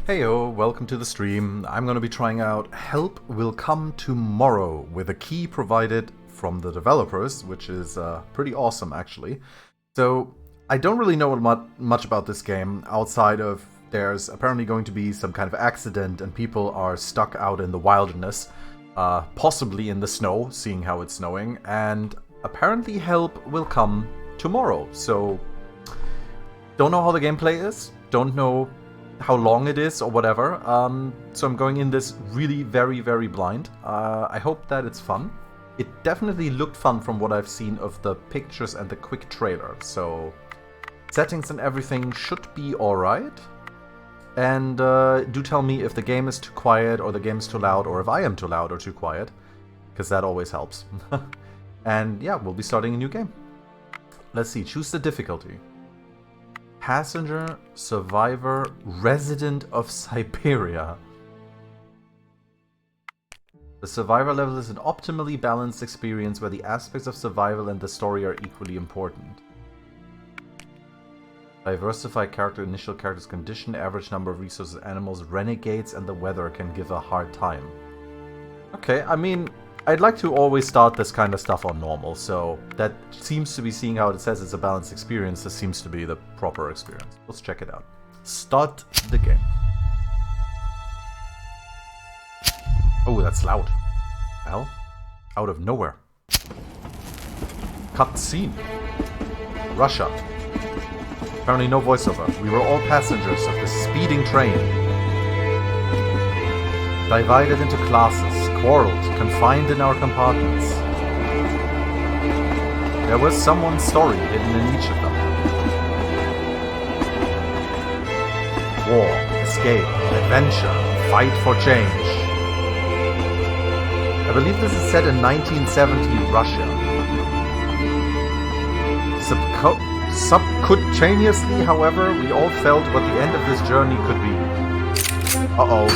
Heyo, welcome to the stream. I'm going to be trying out Help Will Come Tomorrow with a key provided from the developers, which is pretty awesome actually. So I don't really know much about this game outside of there's apparently going to be some kind of accident and people are stuck out in the wilderness, possibly in the snow, seeing how it's snowing, and apparently help will come tomorrow. So don't know how the gameplay is, don't know how long it is or whatever, so I'm going in this really very blind. I hope that it's fun. It definitely looked fun from what I've seen of the pictures and the quick trailer, so settings and everything should be alright. And do tell me if the game is too quiet or the game is too loud, or if I am too loud or too quiet, because that always helps. And yeah, we'll be starting a new game. Let's see, choose the difficulty. Passenger, Survivor, Resident of Siberia. The Survivor level is an optimally balanced experience where the aspects of survival and the story are equally important. Diversify character, initial character's condition, average number of resources, animals, renegades, and the weather can give a hard time. Okay, I mean, I'd like to always start this kind of stuff on normal, so that seems to be, seeing how it says it's a balanced experience, this seems to be the proper experience. Let's check it out. Start the game. Oh, that's loud. Hell? Out of nowhere. Cutscene. Russia. Apparently no voiceover. We were all passengers of the speeding train. Divided into classes, quarreled, confined in our compartments. There was someone's story hidden in each of them. War, escape, adventure, fight for change. I believe this is set in 1970 Russia. Subcutaneously, however, we all felt what the end of this journey could be. Uh-oh.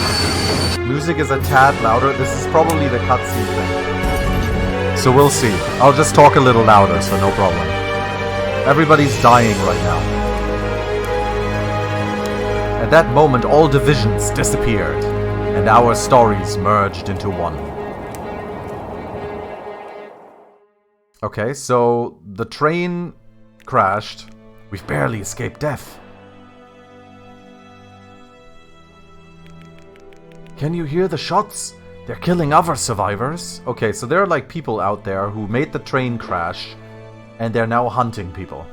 Music is a tad louder. This is probably the cutscene thing. So we'll see. I'll just talk a little louder, so no problem. Everybody's dying right now. At that moment, all divisions disappeared, and our stories merged into one. Okay, so the train crashed. We've barely escaped death. Can you hear the shots? They're killing other survivors. Okay, so there are like people out there who made the train crash and they're now hunting people.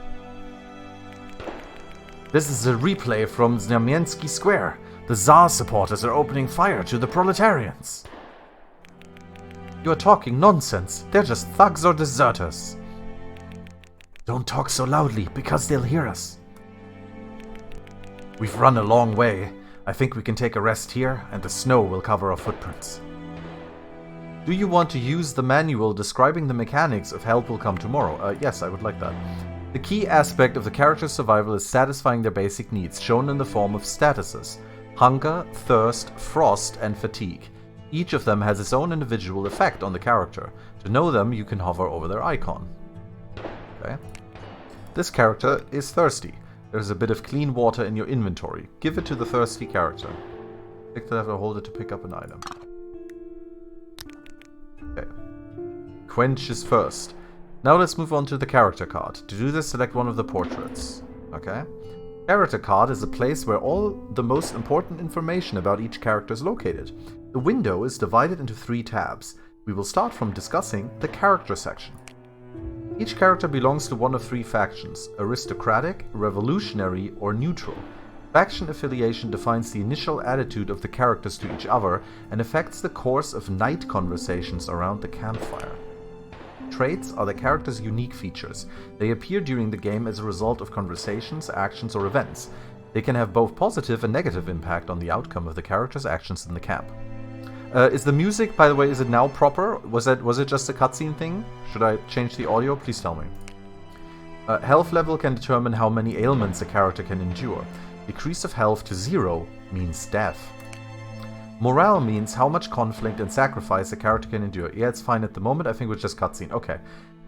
This is a replay from Znamensky Square. The Tsar supporters are opening fire to the proletarians. You are talking nonsense. They're just thugs or deserters. Don't talk so loudly, because they'll hear us. We've run a long way. I think we can take a rest here, and the snow will cover our footprints. Do you want to use the manual describing the mechanics of Help Will Come Tomorrow? Yes, I would like that. The key aspect of the character's survival is satisfying their basic needs, shown in the form of statuses: hunger, thirst, frost, and fatigue. Each of them has its own individual effect on the character. To know them, you can hover over their icon. Okay. This character is thirsty. There's a bit of clean water in your inventory. Give it to the thirsty character. Click the left or hold it to pick up an item. Okay. Quench is first. Now let's move on to the character card. To do this, select one of the portraits. Okay. Character card is a place where all the most important information about each character is located. The window is divided into 3 tabs. We will start from discussing the character section. Each character belongs to one of 3 factions: aristocratic, revolutionary, or neutral. Faction affiliation defines the initial attitude of the characters to each other and affects the course of night conversations around the campfire. Traits are the character's unique features. They appear during the game as a result of conversations, actions, or events. They can have both positive and negative impact on the outcome of the character's actions in the camp. Is the music, by the way, is it now proper? Was it just a cutscene thing? Should I change the audio? Please tell me. Health level can determine how many ailments a character can endure. Decrease of health to 0 means death. Morale means how much conflict and sacrifice a character can endure. Yeah, it's fine at the moment. I think we're just cutscene. Okay.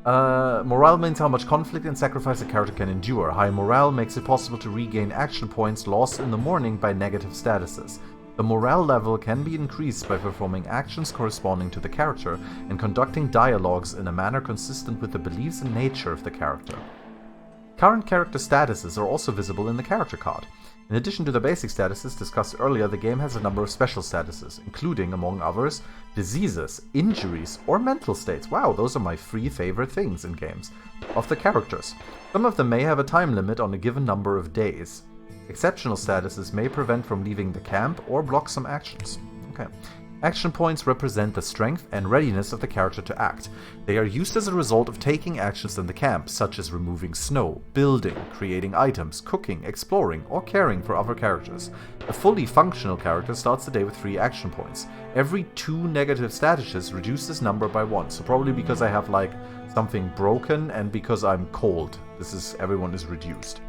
Morale means how much conflict and sacrifice a character can endure. High morale makes it possible to regain action points lost in the morning by negative statuses. The morale level can be increased by performing actions corresponding to the character and conducting dialogues in a manner consistent with the beliefs and nature of the character. Current character statuses are also visible in the character card. In addition to the basic statuses discussed earlier, the game has a number of special statuses, including, among others, diseases, injuries, or mental states. Wow, those are my 3 favorite things in games. Of the characters. Some of them may have a time limit on a given number of days. Exceptional statuses may prevent from leaving the camp or block some actions. Okay. Action points represent the strength and readiness of the character to act. They are used as a result of taking actions in the camp, such as removing snow, building, creating items, cooking, exploring, or caring for other characters. A fully functional character starts the day with 3 action points. Every 2 negative statuses reduce this number by 1, so probably because I have like something broken and because I'm cold. Everyone is reduced.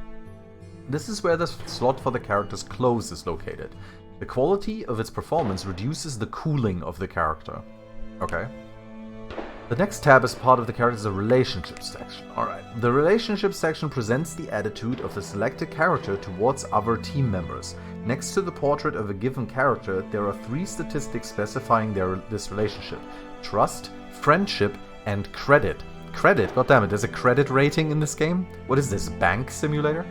This is where the slot for the character's clothes is located. The quality of its performance reduces the cooling of the character. Okay. The next tab as part of the character is the relationships section. Alright. The relationships section presents the attitude of the selected character towards other team members. Next to the portrait of a given character, there are 3 statistics specifying this relationship. Trust, friendship, and credit. Credit? Goddammit, there's a credit rating in this game? What is this, bank simulator?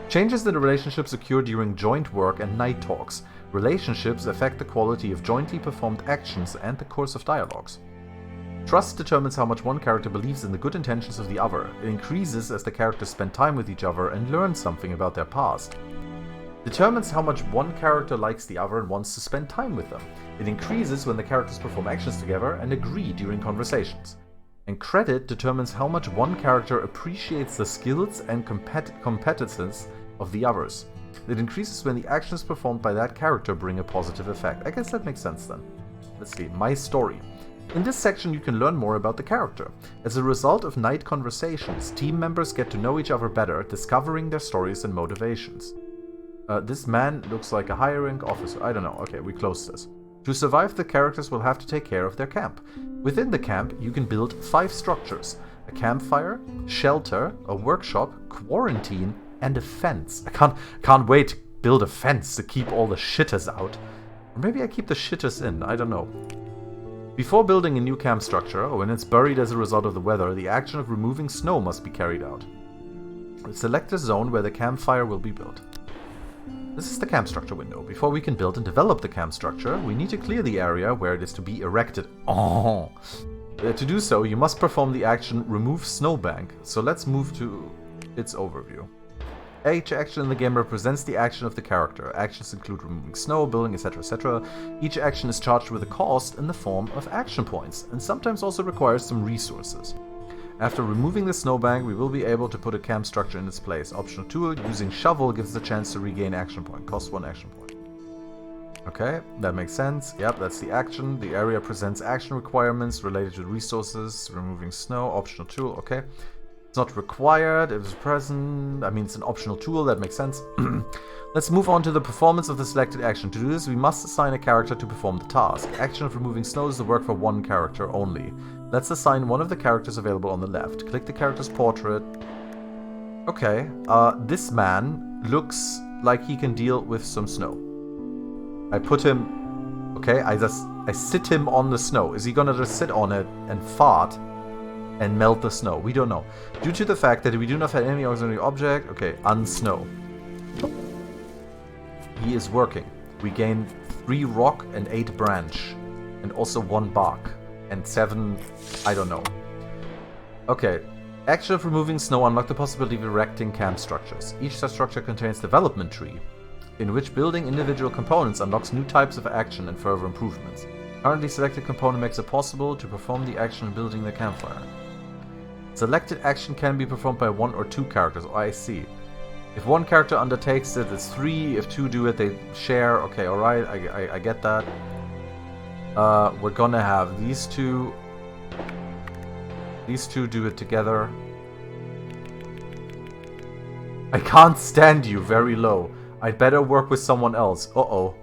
Changes in the relationships occur during joint work and night talks. Relationships affect the quality of jointly performed actions and the course of dialogues. Trust determines how much one character believes in the good intentions of the other. It increases as the characters spend time with each other and learn something about their past. Determines how much one character likes the other and wants to spend time with them. It increases when the characters perform actions together and agree during conversations. And credit determines how much one character appreciates the skills and competence of the others. It increases when the actions performed by that character bring a positive effect. I guess that makes sense then. Let's see, my story. In this section you can learn more about the character. As a result of night conversations, team members get to know each other better, discovering their stories and motivations. This man looks like a higher rank officer. I don't know. Okay, we close this. To survive, the characters will have to take care of their camp. Within the camp, you can build 5 structures. A campfire, shelter, a workshop, quarantine, and a fence. I can't wait to build a fence to keep all the shitters out. Or maybe I keep the shitters in, I don't know. Before building a new camp structure, or when it's buried as a result of the weather, the action of removing snow must be carried out. Select a zone where the campfire will be built. This is the camp structure window. Before we can build and develop the camp structure, we need to clear the area where it is to be erected. Oh. To do so, you must perform the action Remove Snowbank. So let's move to its overview. Each action in the game represents the action of the character. Actions include removing snow, building, etc., etc. Each action is charged with a cost in the form of action points, and sometimes also requires some resources. After removing the snowbank, we will be able to put a camp structure in its place. Optional tool, using shovel gives the chance to regain action point. Costs 1 action point. Okay, that makes sense. Yep, that's the action. The area presents action requirements related to resources. Removing snow, optional tool, okay. It's not required, it is present, I mean it's an optional tool, that makes sense. Let's move on to the performance of the selected action. To do this, we must assign a character to perform the task. Action of removing snow is the work for one character only. Let's assign one of the characters available on the left. Click the character's portrait. Okay, this man looks like he can deal with some snow. I put him... Okay, I sit him on the snow. Is he gonna just sit on it and fart and melt the snow? We don't know. Due to the fact that we do not have any auxiliary object, okay, unsnow. He is working. We gain 3 rock and 8 branch, and also 1 bark, and 7, I don't know. Okay, action of removing snow unlock the possibility of erecting camp structures. Each such structure contains development tree, in which building individual components unlocks new types of action and further improvements. Currently selected component makes it possible to perform the action of building the campfire. Selected action can be performed by 1 or 2 characters. Oh, I see. If 1 character undertakes it, it's 3. If 2 do it, they share. Okay, alright, I get that. We're gonna have these two. These 2 do it together. I can't stand you very low. I'd better work with someone else. Uh-oh.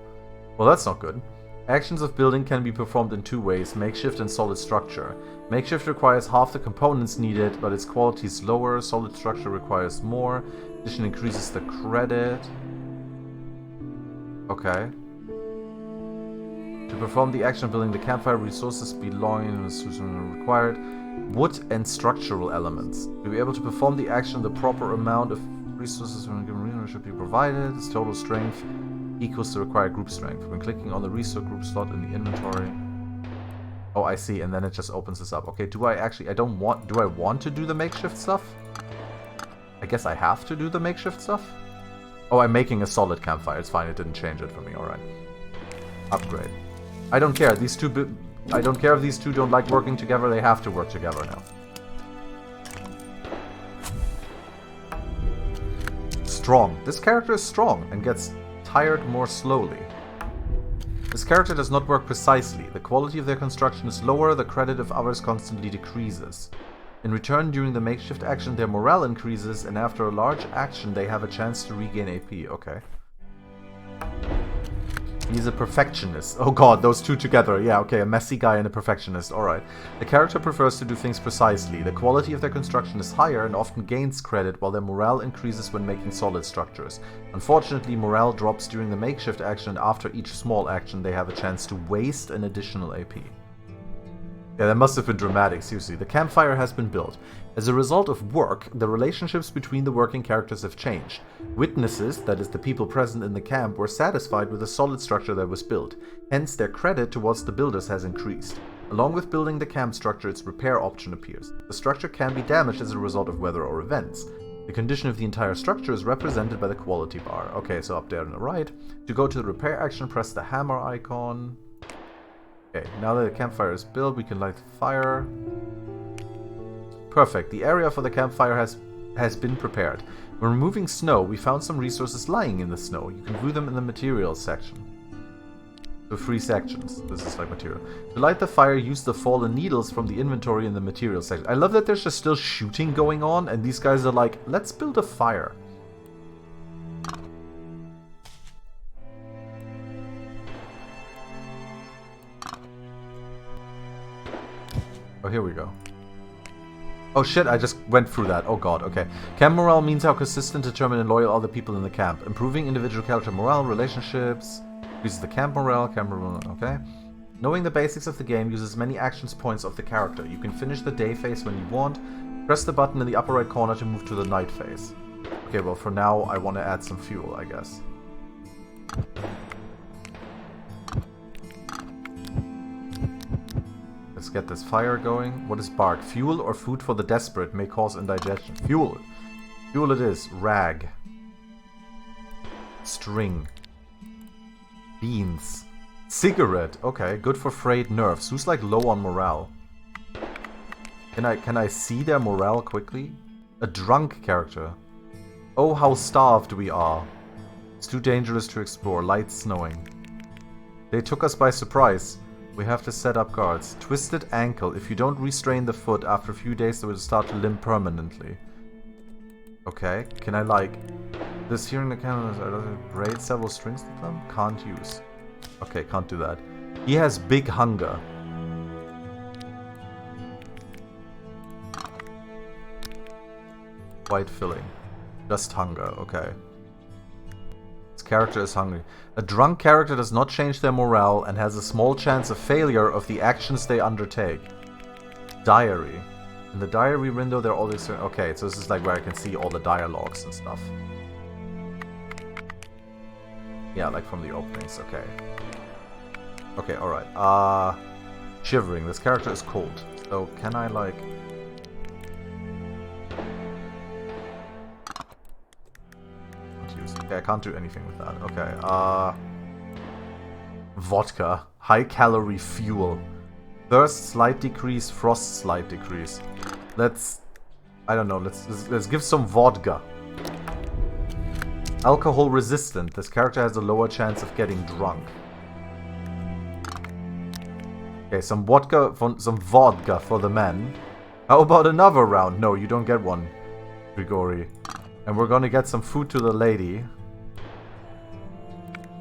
Well, that's not good. Actions of building can be performed in two ways, makeshift and solid structure. Makeshift requires half the components needed, but its quality is lower. Solid structure requires more. Addition increases the credit. Okay. To perform the action of building the campfire, resources belonging to the required. Wood and structural elements. To be able to perform the action, the proper amount of resources from a given resource should be provided. Its total strength equals the required group strength. When clicking on the resource group slot in the inventory. Oh, I see, and then it just opens this up. Okay, do I want to do the makeshift stuff? I guess I have to do the makeshift stuff? Oh, I'm making a solid campfire. It's fine, it didn't change it for me, alright. Upgrade. I don't care, I don't care if these two don't like working together, they have to work together now. Strong. This character is strong and gets tired more slowly. This character does not work precisely. The quality of their construction is lower, the credit of others constantly decreases. In return, during the makeshift action, their morale increases, and after a large action, they have a chance to regain AP. Okay. He's a perfectionist. Oh god, those two together. Yeah, okay, a messy guy and a perfectionist. Alright. The character prefers to do things precisely. The quality of their construction is higher and often gains credit, while their morale increases when making solid structures. Unfortunately, morale drops during the makeshift action, and after each small action, they have a chance to waste an additional AP. Yeah, that must have been dramatic, seriously. The campfire has been built. As a result of work, the relationships between the working characters have changed. Witnesses, that is the people present in the camp, were satisfied with the solid structure that was built. Hence, their credit towards the builders has increased. Along with building the camp structure, its repair option appears. The structure can be damaged as a result of weather or events. The condition of the entire structure is represented by the quality bar. Okay, so up there on the right. To go to the repair action, press the hammer icon. Okay, now that the campfire is built, we can light the fire. Perfect. The area for the campfire has been prepared. When removing snow, we found some resources lying in the snow. You can view them in the materials section. So 3 sections. This is like material. To light the fire, use the fallen needles from the inventory in the materials section. I love that there's just still shooting going on, and these guys are like, let's build a fire. Oh, here we go. Oh shit, I just went through that. Oh god, okay. Camp morale means how consistent, determined, and loyal are the people in the camp. Improving individual character morale, relationships, increases the camp morale, okay. Knowing the basics of the game uses many actions points of the character. You can finish the day phase when you want. Press the button in the upper right corner to move to the night phase. Okay, well for now I want to add some fuel, I guess. Let's get this fire going. What is bark? Fuel or food for the desperate may cause indigestion. Fuel. Fuel it is. Rag. String. Beans. Cigarette. Okay, good for frayed nerves. Who's like low on morale? Can I see their morale quickly? A drunk character. Oh, how starved we are. It's too dangerous to explore. Light snowing. They took us by surprise. We have to set up guards. Twisted ankle. If you don't restrain the foot, after a few days it will start to limp permanently. Okay. Can I like... This here in the cannon, braid several strings to them? Can't use. Okay, can't do that. He has big hunger. Quite filling. Just hunger, okay. This character is hungry. A drunk character does not change their morale and has a small chance of failure of the actions they undertake. Diary. In the diary window there are all these... Okay, so this is like where I can see all the dialogues and stuff. Yeah, like from the openings, okay. Okay, alright. Shivering. This character is cold. So can I like... Okay, I can't do anything with that. Okay, vodka. High calorie fuel. Thirst slight decrease, frost slight decrease. Let's... I don't know, let's give some vodka. Alcohol resistant. This character has a lower chance of getting drunk. Okay, some vodka for the men. How about another round? No, you don't get one, Grigori. And we're gonna get some food to the lady.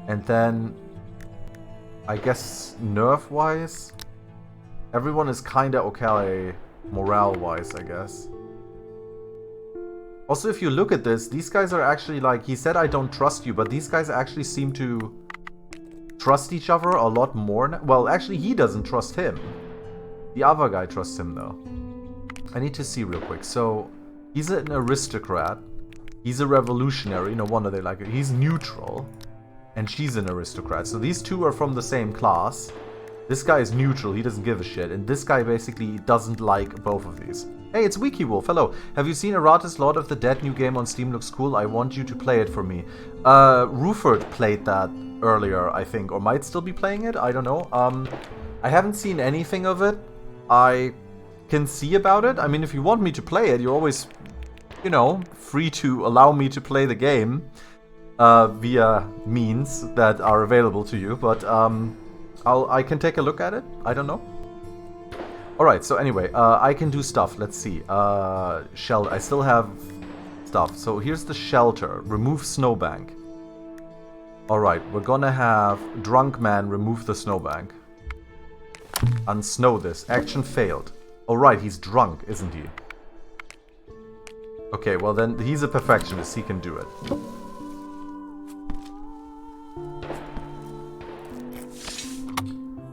And then... I guess nerf-wise, everyone is kinda okay morale-wise, I guess. Also, if you look at this, these guys are actually like, he said I don't trust you, but these guys actually seem to trust each other a lot more now. Well, actually, he doesn't trust him. The other guy trusts him, though. I need to see real quick. So, he's an aristocrat. He's a revolutionary. No wonder they like it. He's neutral. And she's an aristocrat. So these two are from the same class. This guy is neutral. He doesn't give a shit. And this guy basically doesn't like both of these. Hey, it's WikiWolf. Hello. Have you seen Aratus Lord of the Dead new game on Steam? Looks cool. I want you to play it for me. Ruford played that earlier, I think. Or might still be playing it. I don't know. I haven't seen anything of it. I can see about it. I mean, if you want me to play it, you're always, you know, free to allow me to play the game via means that are available to you. But I can take a look at it. I don't know. Alright, so anyway, I can do stuff. Let's see. Shelter. I still have stuff. So here's the shelter. Remove snowbank. Alright, we're gonna have drunk man remove the snowbank. Unsnow this. Action failed. Alright, he's drunk, isn't he? Okay, well then, he's a perfectionist. He can do it.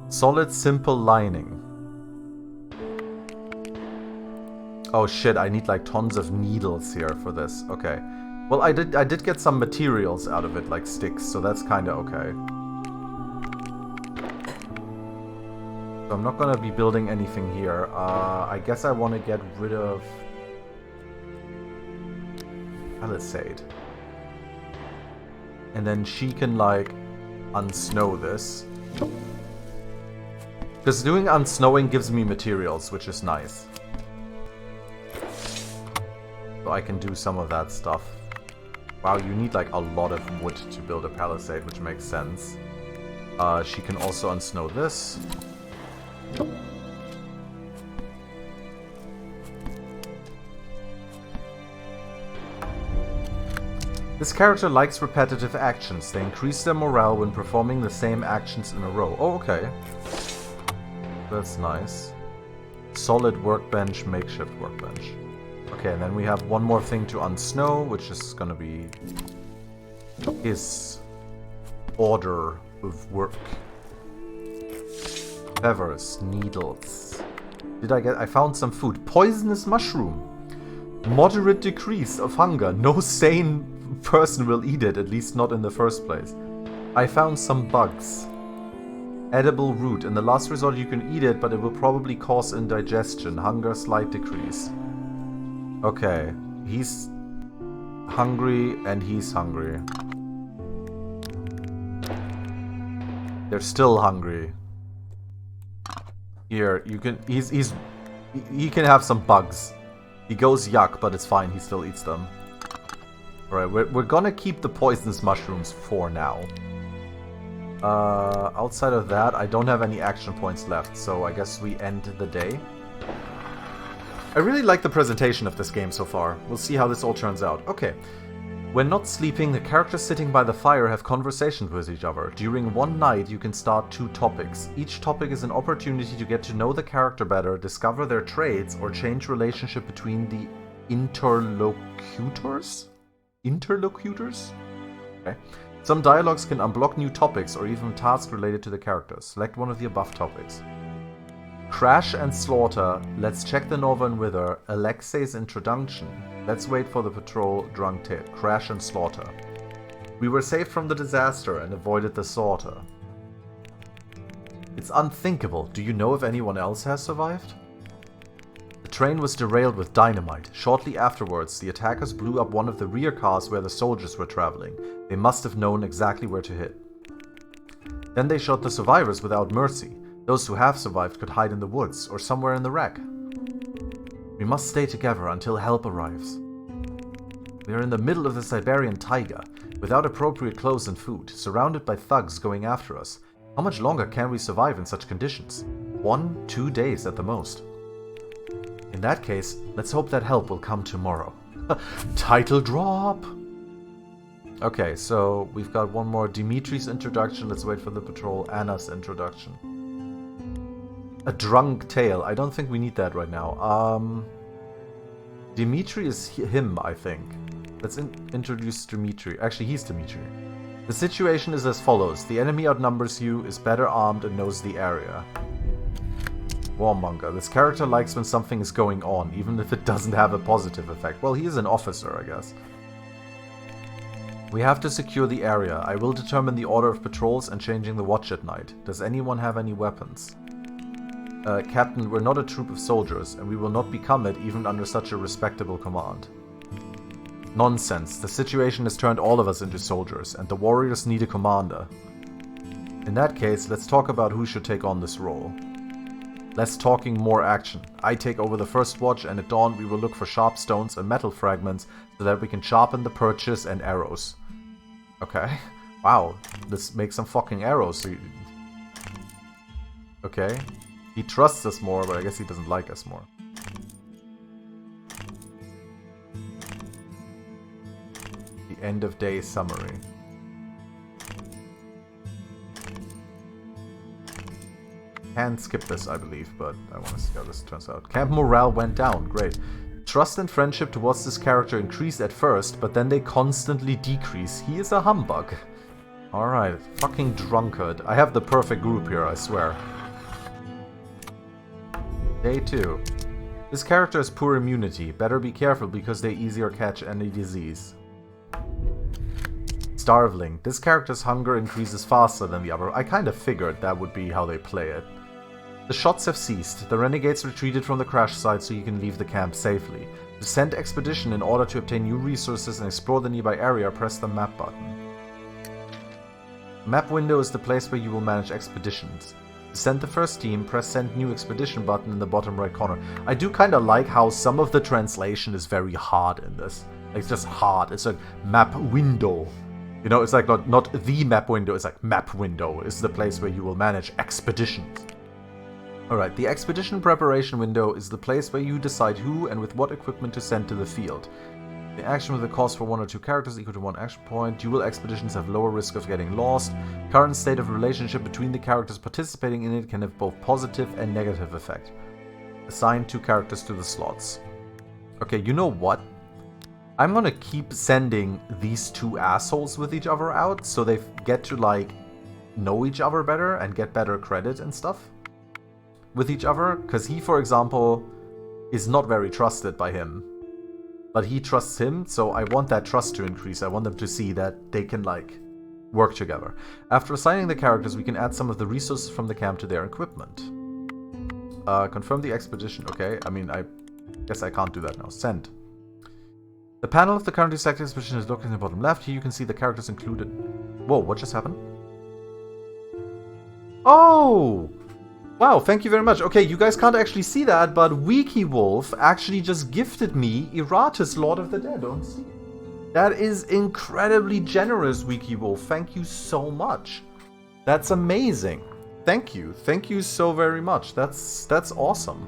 Solid, simple lining. Oh shit, I need like tons of needles here for this. Okay. Well, I did get some materials out of it, like sticks, so that's kinda okay. So I'm not gonna be building anything here. I guess I want to get rid of palisade. And then she can like unsnow this. Because doing unsnowing gives me materials, which is nice. So I can do some of that stuff. Wow, you need like a lot of wood to build a palisade, which makes sense. She can also unsnow this. This character likes repetitive actions. They increase their morale when performing the same actions in a row. Oh, okay. That's nice. Solid workbench, makeshift workbench. Okay, and then we have one more thing to unsnow, which is gonna be his order of work. Feathers, needles. I found some food. Poisonous mushroom. Moderate decrease of hunger. No sane person will eat it, at least not in the first place. I found some bugs. Edible root. In the last resort you can eat it, but it will probably cause indigestion. Hunger, slight decrease. Okay, he's hungry and he's hungry. They're still hungry. Here, you can. He can have some bugs. He goes yuck, but it's fine. He still eats them. All right, we're gonna keep the poisonous mushrooms for now. Outside of that, I don't have any action points left, so I guess we end the day. I really like the presentation of this game so far. We'll see how this all turns out. Okay. When not sleeping, the characters sitting by the fire have conversations with each other. During one night, you can start 2 topics. Each topic is an opportunity to get to know the character better, discover their traits, or change relationship between the interlocutors? Interlocutors? Okay. Some dialogues can unblock new topics or even tasks related to the characters. Select one of the above topics. Crash and Slaughter, Let's Check the Northern Wither, Alexei's Introduction, Let's Wait for the Patrol, Drunk Tit, Crash and Slaughter. We were saved from the disaster and avoided the slaughter. It's unthinkable. Do you know if anyone else has survived? The train was derailed with dynamite. Shortly afterwards, the attackers blew up one of the rear cars where the soldiers were traveling. They must have known exactly where to hit. Then they shot the survivors without mercy. Those who have survived could hide in the woods or somewhere in the wreck. We must stay together until help arrives. We are in the middle of the Siberian taiga, without appropriate clothes and food, surrounded by thugs going after us. How much longer can we survive in such conditions? 1-2 days at the most. In that case, let's hope that help will come tomorrow. Title drop! Okay, so we've got one more. Dimitri's introduction. Let's wait for the patrol. Anna's introduction. A drunk tale. I don't think we need that right now. Dimitri is him, I think. Let's introduce Dimitri. Actually, he's Dimitri. The situation is as follows. The enemy outnumbers you, is better armed, and knows the area. Warmonger. This character likes when something is going on, even if it doesn't have a positive effect. Well, he is an officer, I guess. We have to secure the area. I will determine the order of patrols and changing the watch at night. Does anyone have any weapons? Captain, we're not a troop of soldiers, and we will not become it even under such a respectable command. Nonsense. The situation has turned all of us into soldiers, and the warriors need a commander. In that case, let's talk about who should take on this role. Less talking, more action. I take over the first watch, and at dawn we will look for sharp stones and metal fragments so that we can sharpen the purchase and arrows. Okay. Wow. Let's make some fucking arrows. Okay. He trusts us more, but I guess he doesn't like us more. The end of day summary. Can skip this, I believe, but I want to see how this turns out. Camp morale went down. Great. Trust and friendship towards this character increase at first, but then they constantly decrease. He is a humbug. Alright, fucking drunkard. I have the perfect group here, I swear. Day 2. This character has poor immunity. Better be careful because they easier catch any disease. Starveling. This character's hunger increases faster than the other. I kind of figured that would be how they play it. The shots have ceased. The renegades retreated from the crash site so you can leave the camp safely. To send expedition in order to obtain new resources and explore the nearby area, press the map button. Map window is the place where you will manage expeditions. To send the first team, press send new expedition button in the bottom right corner. I do kind of like how some of the translation is very hard in this. Like, it's just hard. It's like map window. You know, it's like not the map window, it's like map window is the place where you will manage expeditions. Alright, the expedition preparation window is the place where you decide who and with what equipment to send to the field. The action with a cost for 1 or 2 characters equal to 1 action point. Dual expeditions have lower risk of getting lost. Current state of relationship between the characters participating in it can have both positive and negative effect. Assign 2 characters to the slots. Okay, you know what? I'm gonna keep sending these 2 assholes with each other out so they get to, like, know each other better and get better credit and stuff with each other. Because he, for example, is not very trusted by him. But he trusts him, so I want that trust to increase. I want them to see that they can, like, work together. After assigning the characters, we can add some of the resources from the camp to their equipment. Confirm the expedition. Okay, I mean, I guess I can't do that now. Send. The panel of the currently selected expedition is located in the bottom left. Here you can see the characters included. Whoa, what just happened? Oh! Wow, thank you very much. Okay, you guys can't actually see that, but WikiWolf actually just gifted me Eratus, Lord of the Dead. Don't see it. That is incredibly generous, WikiWolf. Thank you so much. That's amazing. Thank you. Thank you so very much. That's awesome.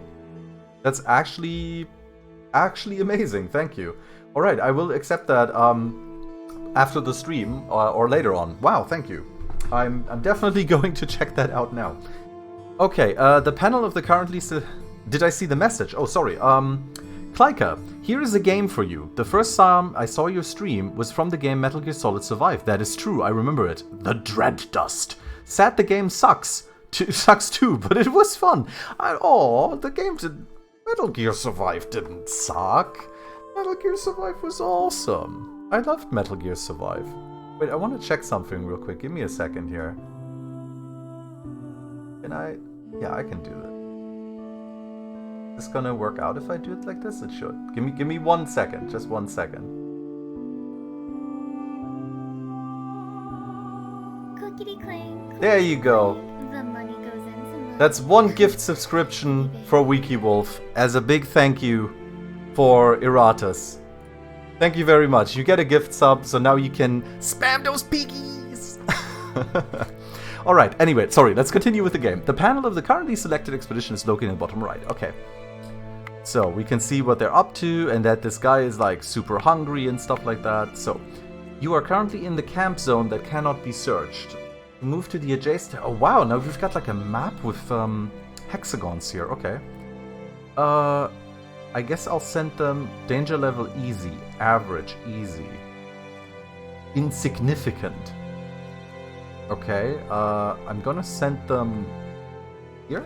That's actually amazing. Thank you. All right, I will accept that after the stream or later on. Wow, thank you. I'm definitely going to check that out now. Okay, the panel of the currently... Did I see the message? Oh, sorry. Kleika, here is a game for you. The first time I saw your stream was from the game Metal Gear Solid Survive. That is true, I remember it. The Dread Dust. Sad the game sucks. Sucks too, but it was fun. The game Metal Gear Survive didn't suck. Metal Gear Survive was awesome. I loved Metal Gear Survive. Wait, I want to check something real quick. Give me a second here. Can I... Yeah, I can do that. Is this gonna work out if I do it like this? It should. Give me 1 second. Just 1 second. There you go. The money goes into That's 1 gift subscription for WikiWolf as a big thank you for Eratus. Thank you very much. You get a gift sub, so now you can spam those piggies. Alright, anyway, sorry, let's continue with the game. The panel of the currently selected expedition is located in the bottom right. Okay. So, we can see what they're up to, and that this guy is, like, super hungry and stuff like that. So, You are currently in the camp zone that cannot be searched. Move to the adjacent... Oh wow, now we've got like a map with hexagons here. Okay. I guess I'll send them danger level easy, average, easy, insignificant. Okay, I'm gonna send them here.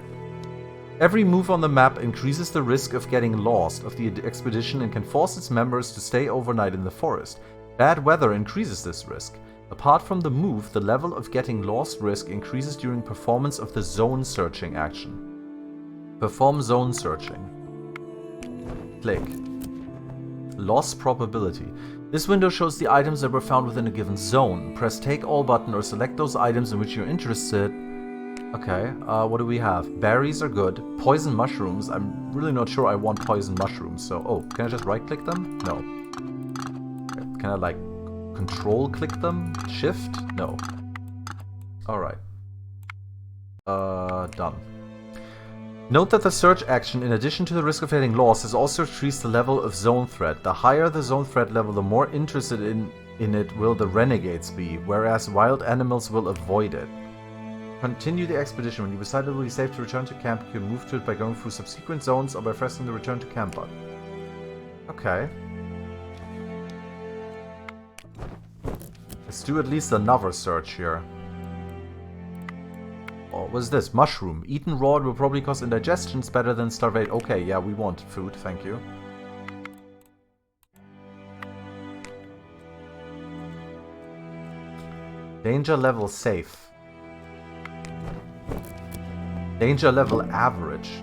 Every move on the map increases the risk of getting lost of the expedition and can force its members to stay overnight in the forest. Bad weather increases this risk. Apart from the move, the level of getting lost risk increases during performance of the zone searching action. Perform zone searching. Click. Loss probability. This window shows the items that were found within a given zone. Press Take All button or select those items in which you're interested. Okay, what do we have? Berries are good. Poison mushrooms. I'm really not sure I want poison mushrooms. So, oh, can I just right click them? No. Okay, can I like control click them? Shift? No. Alright. Done. Note that the search action, in addition to the risk of getting lost, has also increased the level of zone threat. The higher the zone threat level, the more interested in it will the renegades be, whereas wild animals will avoid it. Continue the expedition. When you decide it will be safe to return to camp, you can move to it by going through subsequent zones or by pressing the return to camp button. Okay. Let's do at least another search here. Oh, what's this? Mushroom. Eaten raw will probably cause indigestion. It's better than starvation. Okay, yeah, we want food. Thank you. Danger level safe. Danger level average.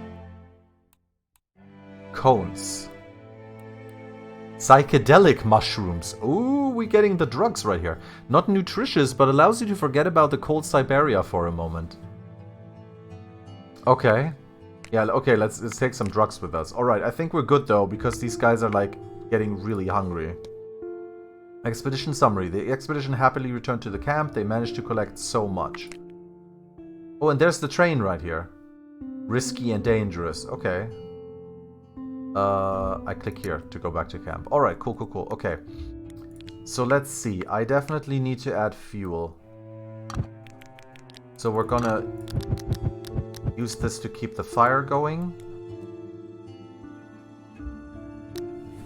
Cones. Psychedelic mushrooms. Ooh, we're getting the drugs right here. Not nutritious, but allows you to forget about the cold Siberia for a moment. Okay. Yeah, okay, let's take some drugs with us. Alright, I think we're good though, because these guys are like getting really hungry. Expedition summary. The expedition happily returned to the camp. They managed to collect so much. Oh, and there's the train right here. Risky and dangerous. Okay. I click here to go back to camp. Alright, cool, cool, cool. Okay. So let's see. I definitely need to add fuel. So we're gonna use this to keep the fire going.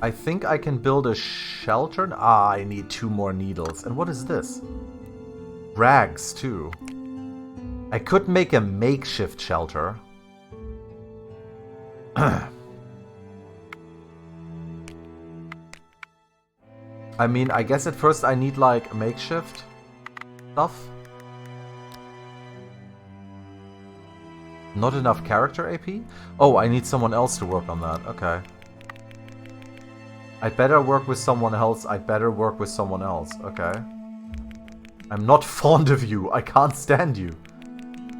I think I can build a shelter. Ah, I need 2 more needles. And what is this? Rags, too. I could make a makeshift shelter. I mean, I guess at first I need, like, makeshift stuff. Not enough character AP? Oh, I need someone else to work on that. Okay. I'd better work with someone else. I'd better work with someone else. Okay. I'm not fond of you. I can't stand you.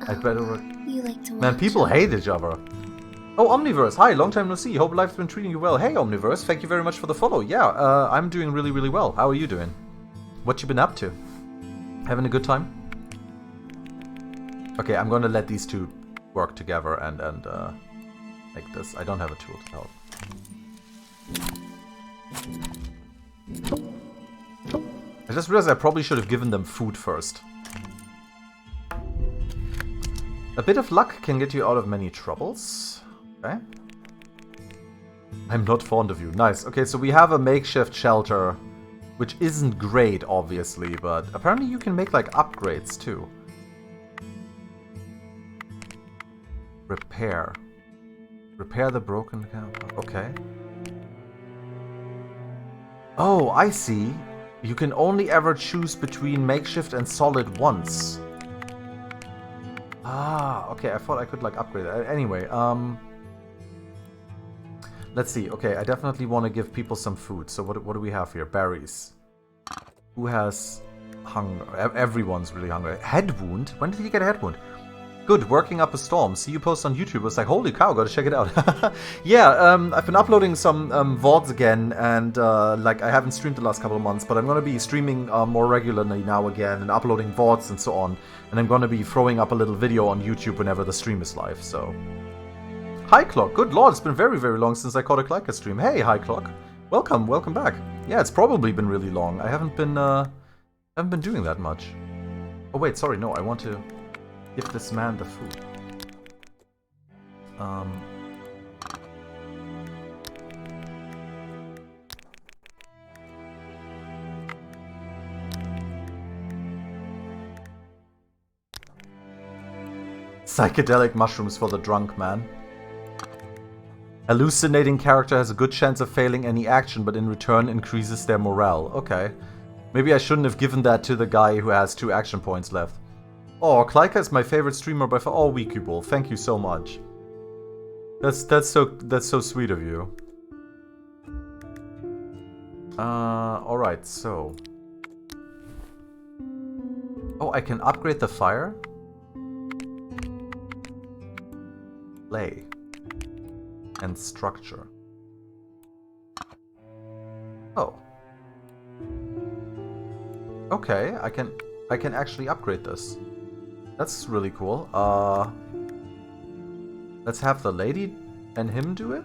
I'd better work... You like to Man, people hate each other. Oh, Omniverse. Hi, long time no see. Hope life's been treating you well. Hey, Omniverse. Thank you very much for the follow. Yeah, I'm doing really, really well. How are you doing? What you been up to? Having a good time? Okay, I'm gonna let these two work together and like this. I don't have a tool to help. I just realized I probably should have given them food first. A bit of luck can get you out of many troubles. Okay. I'm not fond of you. Nice. Okay, so we have a makeshift shelter, which isn't great, obviously, but apparently you can make, like, upgrades, too. Repair. Repair the broken camp. Okay. Oh, I see. You can only ever choose between makeshift and solid once. Ah, okay, I thought I could, like, upgrade it. Anyway, let's see. Okay, I definitely want to give people some food. So what do we have here? Berries. Who has hunger? Everyone's really hungry. Head wound? When did he get a head wound? Good, working up a storm. See you post on YouTube. It's like, holy cow, gotta check it out. Yeah, I've been uploading some VODs again, and like I haven't streamed the last couple of months, but I'm gonna be streaming more regularly now again, and uploading VODs and so on. And I'm gonna be throwing up a little video on YouTube whenever the stream is live, so... Hi Clock, good lord, it's been very, very long since I caught a Cliker stream. Hey, Hi Clock. Welcome, welcome back. Yeah, it's probably been really long. I haven't been doing that much. Oh wait, sorry, no, I want to give this man the food. Psychedelic mushrooms for the drunk man. Hallucinating character has a good chance of failing any action, but in return increases their morale. Okay. Maybe I shouldn't have given that to the guy who has 2 action points left. Oh, Kleika is my favorite streamer by far. Oh, Wikiball, thank you so much. That's so sweet of you. Alright, so. Oh, I can upgrade the fire? Play. And structure. Oh. Okay, I can actually upgrade this. That's really cool. Let's have the lady and him do it?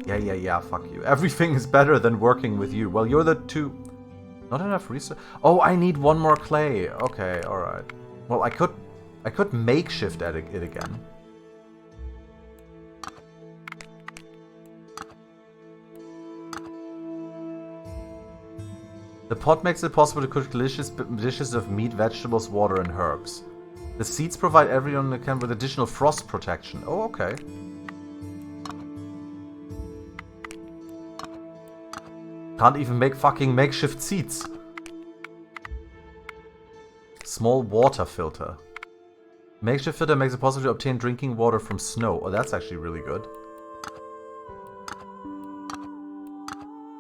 Yeah, fuck you. Everything is better than working with you. Well, you're the two... Not enough research. Oh, I need 1 more clay. Okay, alright. Well, I could makeshift it again. The pot makes it possible to cook delicious dishes of meat, vegetables, water, and herbs. The seeds provide everyone who can with additional frost protection. Oh, okay. Can't even make fucking makeshift seeds. Small water filter. Makeshift filter makes it possible to obtain drinking water from snow. Oh, that's actually really good.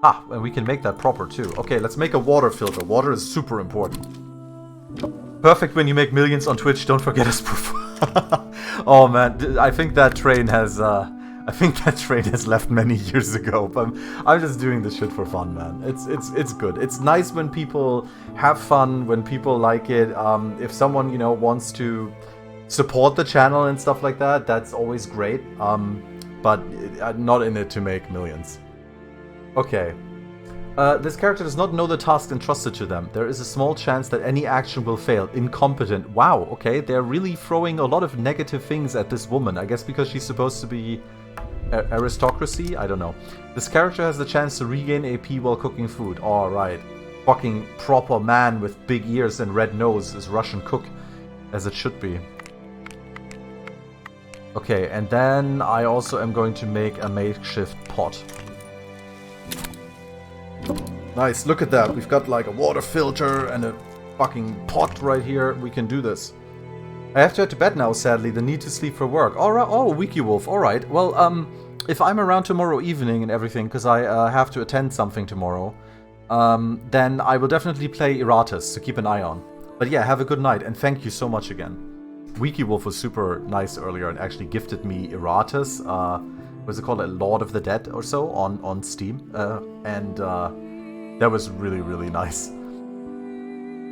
Ah, and we can make that proper too. Okay, let's make a water filter. Water is super important. Perfect when you make millions on Twitch. Don't forget us. Oh man, I think that train has left many years ago. But I'm just doing this shit for fun, man. It's good. It's nice when people have fun, when people like it. If someone wants to support the channel and stuff like that, that's always great. But not in it to make millions. Okay. This character does not know the task entrusted to them. There is a small chance that any action will fail. Incompetent. Wow, okay. They're really throwing a lot of negative things at this woman. I guess because she's supposed to be aristocracy? I don't know. This character has the chance to regain AP while cooking food. Alright. Fucking proper man with big ears and red nose is Russian cook. As it should be. Okay, and then I also am going to make a makeshift pot. Nice, look at that. We've got like a water filter and a fucking pot right here. We can do this. I have to head to bed now, sadly. The need to sleep for work. Alright, oh, Wikiball. Alright, well, if I'm around tomorrow evening and everything, because I have to attend something tomorrow, then I will definitely play Eratus, so keep an eye on. But yeah, have a good night, and thank you so much again. Wikiball was super nice earlier and actually gifted me Eratus, what's it called, a Lord of the Dead or so on Steam, and that was really, really nice.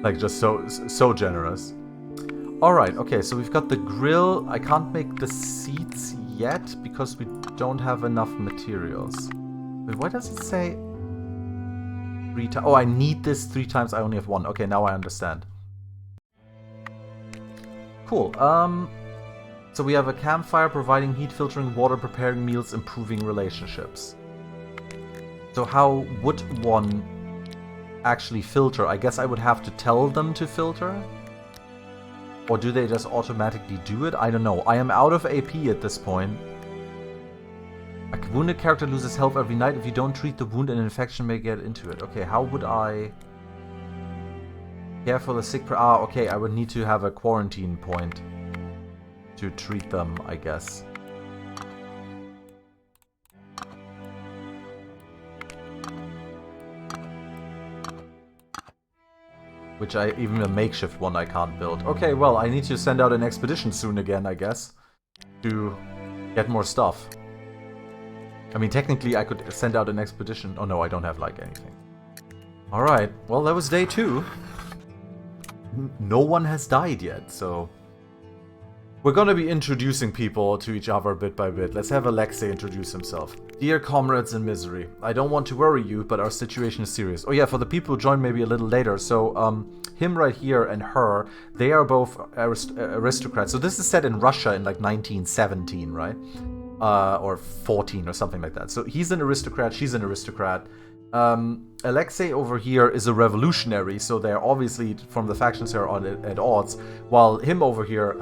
Like, just so generous. Alright, okay, so we've got the grill. I can't make the seats yet because we don't have enough materials. But why does it say 3 times? Oh, I need this 3 times. I only have 1. Okay, now I understand. Cool. So we have a campfire providing heat, filtering water, preparing meals, improving relationships. So how would one actually filter? I guess I would have to tell them to filter? Or do they just automatically do it? I don't know. I am out of AP at this point. A wounded character loses health every night. If you don't treat the wound, an infection may get into it. Okay, how would I care for the sick? Okay, I would need to have a quarantine point to treat them, I guess. Which even a makeshift one I can't build. Okay, well, I need to send out an expedition soon again, I guess. To get more stuff. I mean, technically I could send out an expedition. Oh no, I don't have, like, anything. Alright, well, that was day 2. No one has died yet, so... We're gonna be introducing people to each other bit by bit. Let's have Alexei introduce himself. Dear comrades in misery, I don't want to worry you, but our situation is serious. Oh yeah, for the people who join maybe a little later, so him right here and her, they are both aristocrats. So this is set in Russia in like 1917, right? Or 14 or something like that. So he's an aristocrat, she's an aristocrat. Alexei over here is a revolutionary, so they're obviously from the factions here at odds, while him over here,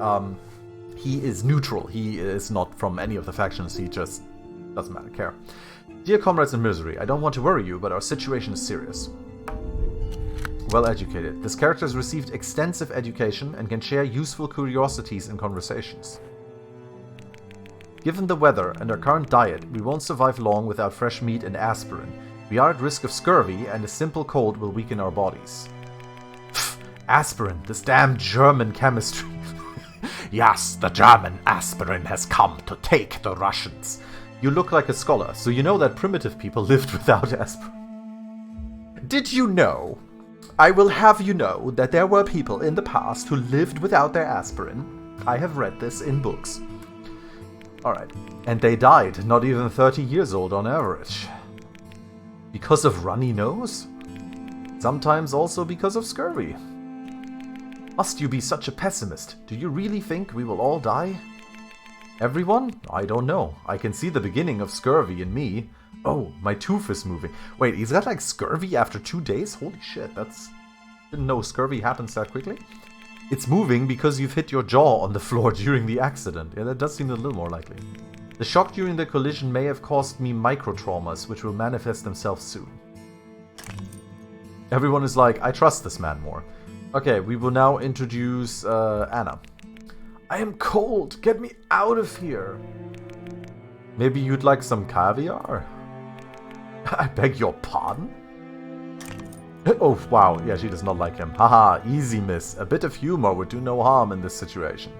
he is neutral. He is not from any of the factions, he just doesn't matter, care. Dear comrades in misery, I don't want to worry you, but our situation is serious. Well educated. This character has received extensive education and can share useful curiosities and conversations. Given the weather and our current diet, we won't survive long without fresh meat and aspirin. We are at risk of scurvy, and a simple cold will weaken our bodies. Pfft, aspirin, this damn German chemistry. Yes, the German aspirin has come to take the Russians. You look like a scholar, so you know that primitive people lived without aspirin. Did you know? I will have you know that there were people in the past who lived without their aspirin. I have read this in books. Alright. And they died, not even 30 years old on average. Because of runny nose? Sometimes also because of scurvy. Must you be such a pessimist? Do you really think we will all die? Everyone? I don't know. I can see the beginning of scurvy in me. Oh, my tooth is moving. Wait, he's got like scurvy after 2 days? Holy shit, that's... Didn't know scurvy happens that quickly. It's moving because you've hit your jaw on the floor during the accident. Yeah, that does seem a little more likely. The shock during the collision may have caused me micro-traumas, which will manifest themselves soon. Everyone is like, I trust this man more. Okay, we will now introduce Anna. I am cold. Get me out of here. Maybe you'd like some caviar? I beg your pardon? Oh, wow. Yeah, she does not like him. Haha, easy, miss. A bit of humor would do no harm in this situation.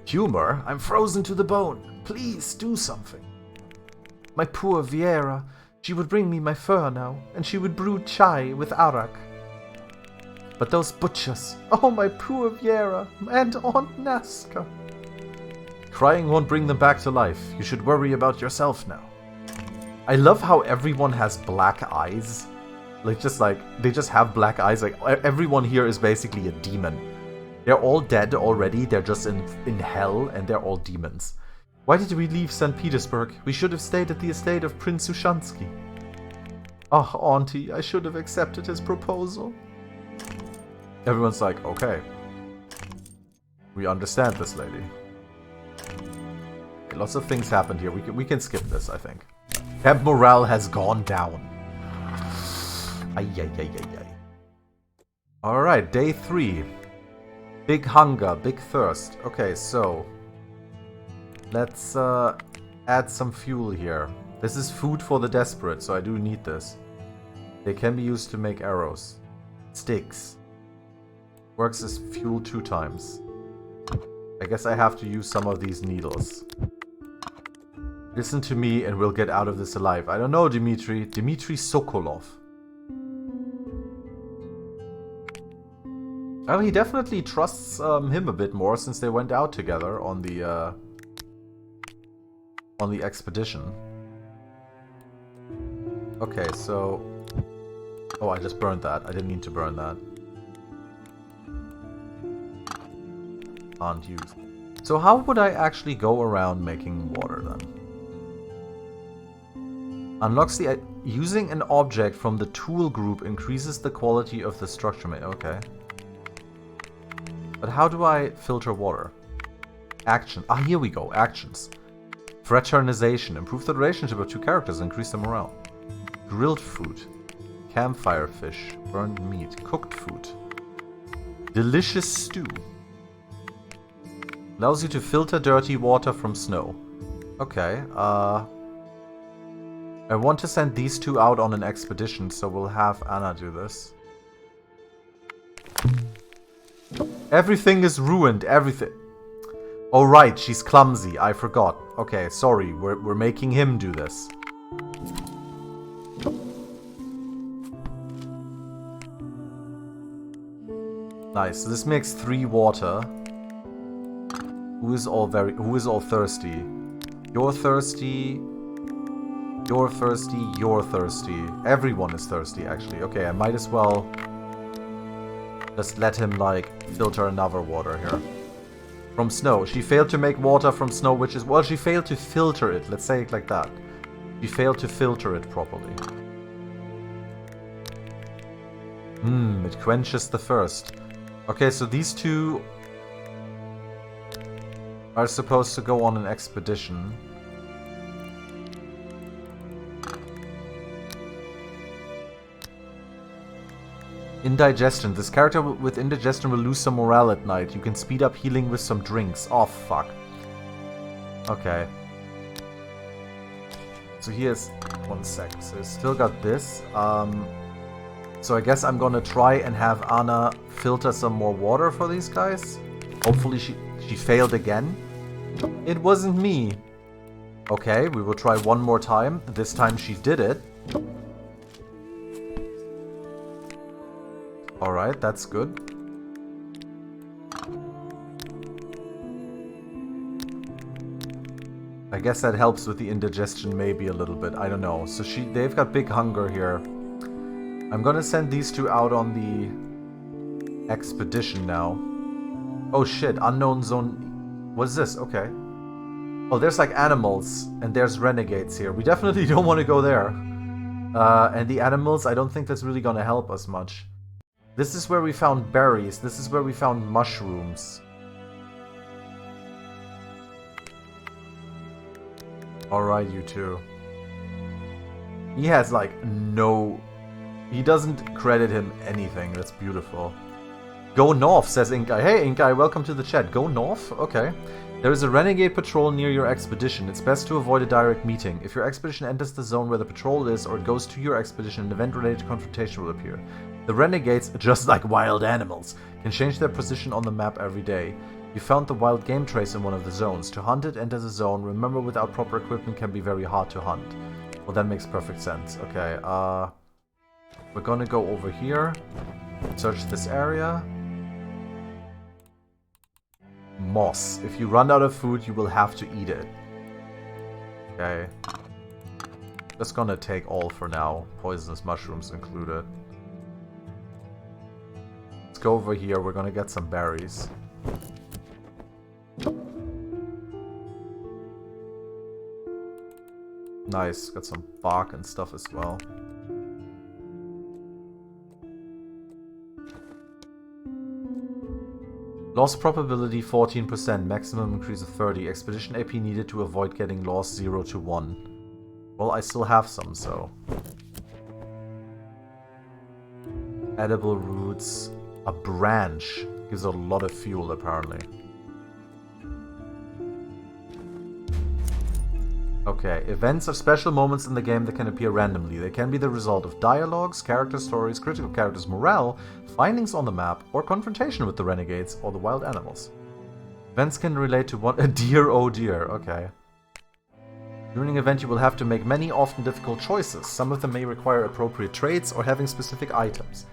Humor? I'm frozen to the bone. Please, do something. My poor Viera. She would bring me my fur now, and she would brew chai with arak. But those butchers. Oh, my poor Viera. And Aunt Naska. Crying won't bring them back to life. You should worry about yourself now. I love how everyone has black eyes. Like, they just have black eyes. Like, everyone here is basically a demon. They're all dead already. They're just in hell, and they're all demons. Why did we leave St. Petersburg? We should have stayed at the estate of Prince Ushansky. Oh, Auntie, I should have accepted his proposal. Everyone's like, okay. We understand this lady. Okay, lots of things happened here. We can skip this, I think. Camp morale has gone down. Ay, ay, ay, ay, ay. Alright, day 3. Big hunger, big thirst. Okay, so... let's add some fuel here. This is food for the desperate, so I do need this. They can be used to make arrows. Sticks. Works as fuel 2 times. I guess I have to use some of these needles. Listen to me and we'll get out of this alive. I don't know, Dmitri. Dmitri Sokolov. Well, he definitely trusts him a bit more since they went out together on the expedition. Okay, so... oh, I just burned that. I didn't mean to burn that. Can't use. So how would I actually go around making water then? Unlocks the... using an object from the tool group increases the quality of the structure made. Okay. But how do I filter water? Action. Ah, here we go. Actions. Fraternization. Improve the relationship of 2 characters. Increase the morale. Grilled food. Campfire fish. Burned meat. Cooked food. Delicious stew. Allows you to filter dirty water from snow. Okay, I want to send these 2 out on an expedition, so we'll have Anna do this. Everything is ruined, everything. Oh right, she's clumsy, I forgot. Okay, sorry, we're making him do this. Nice, so this makes 3 water. Who is all thirsty? You're thirsty. You're thirsty, you're thirsty. Everyone is thirsty, actually. Okay, I might as well just let him, like, filter another water here. From snow. She failed to make water from snow, which is... Well, she failed to filter it. Let's say it like that. She failed to filter it properly. It quenches the thirst. Okay, so these two are supposed to go on an expedition. Indigestion. This character with indigestion will lose some morale at night. You can speed up healing with some drinks. Oh, fuck. Okay. So here's... One sec. So still got this. So I guess I'm gonna try and have Anna filter some more water for these guys. Hopefully she failed again. It wasn't me. Okay, we will try one more time. This time she did it. Alright, that's good. I guess that helps with the indigestion maybe a little bit. I don't know. So they've got big hunger here. I'm gonna send these two out on the expedition now. Oh shit, unknown zone. What's this? Okay. Oh, there's like animals, and there's renegades here. We definitely don't want to go there. And the animals, I don't think that's really gonna help us much. This is where we found berries. This is where we found mushrooms. Alright, you two. He has like no... He doesn't credit him anything. That's beautiful. Go north, says Inkai. Hey, Inkai, welcome to the chat. Go north? Okay. There is a renegade patrol near your expedition. It's best to avoid a direct meeting. If your expedition enters the zone where the patrol is, or it goes to your expedition, an event-related confrontation will appear. The renegades, just like wild animals, can change their position on the map every day. You found the wild game trace in one of the zones. To hunt it, enter the zone. Remember, without proper equipment can be very hard to hunt. Well, that makes perfect sense. Okay, we're gonna go over here, search this area. Moss. If you run out of food, you will have to eat it. Okay. Just gonna take all for now. Poisonous mushrooms included. Let's go over here. We're gonna get some berries. Nice. Got some bark and stuff as well. Loss probability 14%, maximum increase of 30. Expedition AP needed to avoid getting lost 0 to 1. Well, I still have some, so. Edible roots. A branch gives a lot of fuel, apparently. Okay, events are special moments in the game that can appear randomly. They can be the result of dialogues, character stories, critical characters' morale, findings on the map, or confrontation with the renegades or the wild animals. Events can relate to one... dear, oh dear, okay. During an event you will have to make many, often difficult choices. Some of them may require appropriate traits or having specific items.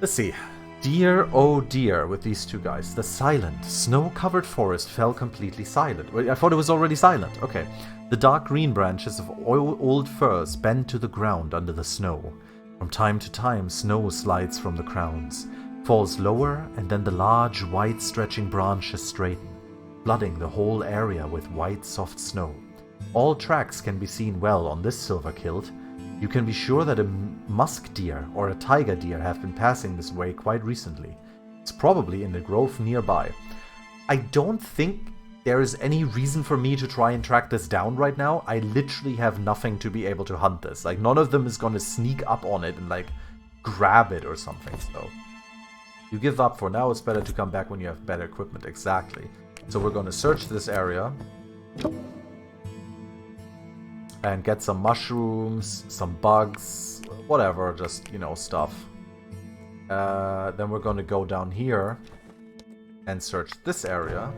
Let's see. Dear, oh dear, with these two guys. The silent, snow-covered forest fell completely silent. Wait, I thought it was already silent. Okay. The dark green branches of old firs bend to the ground under the snow. From time to time, snow slides from the crowns, falls lower, and then the large, white, stretching branches straighten, flooding the whole area with white, soft snow. All tracks can be seen well on this silver kilt. You can be sure that a musk deer or a tiger deer have been passing this way quite recently. It's probably in the grove nearby. I don't think there is any reason for me to try and track this down right now. I literally have nothing to be able to hunt this. Like, none of them is gonna sneak up on it and, like, grab it or something, so. You give up for now. It's better to come back when you have better equipment. Exactly. So we're gonna search this area. And get some mushrooms, some bugs, whatever, just, you know, stuff. Then we're gonna go down here and search this area.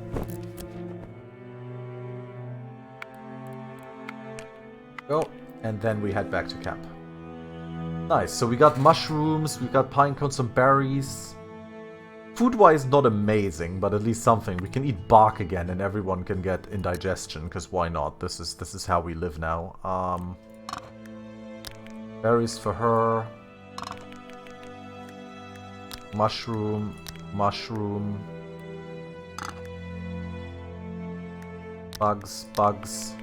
Go, and then we head back to camp. Nice, so we got mushrooms, we got pine cones, some berries. Food-wise, not amazing, but at least something. We can eat bark again, and everyone can get indigestion, because why not? This is how we live now. Berries for her. Mushroom. Mushroom. Bugs. Bugs.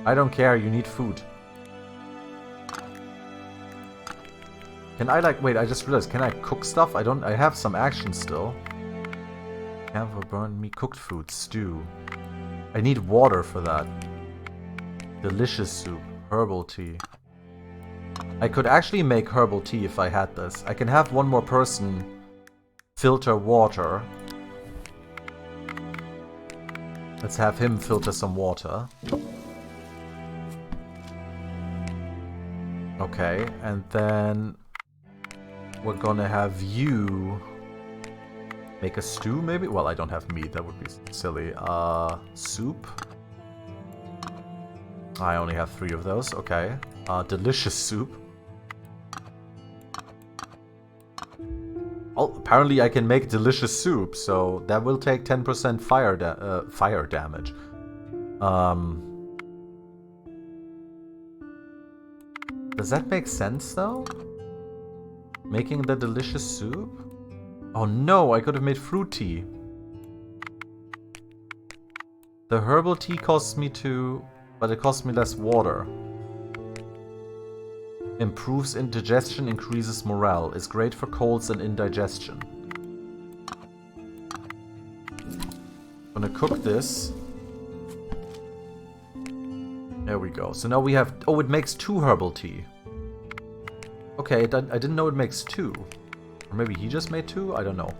I don't care, you need food. Can I wait, I just realized, can I cook stuff? I have some action still. Camphor, burned meat, cooked food, stew. I need water for that. Delicious soup, herbal tea. I could actually make herbal tea if I had this. I can have one more person filter water. Let's have him filter some water. Okay, and then we're gonna have you make a stew, maybe? Well, I don't have meat, that would be silly. Soup. I only have 3 of those, okay. Delicious soup. Oh, apparently I can make delicious soup, so that will take 10% fire damage. Does that make sense, though? Making the delicious soup? Oh no, I could have made fruit tea. The herbal tea costs me 2, but it costs me less water. Improves indigestion, increases morale. Is great for colds and indigestion. I'm gonna cook this. There we go. So now we have... Oh, it makes 2 herbal tea. Okay, I didn't know it makes 2. Or maybe he just made 2? I don't know.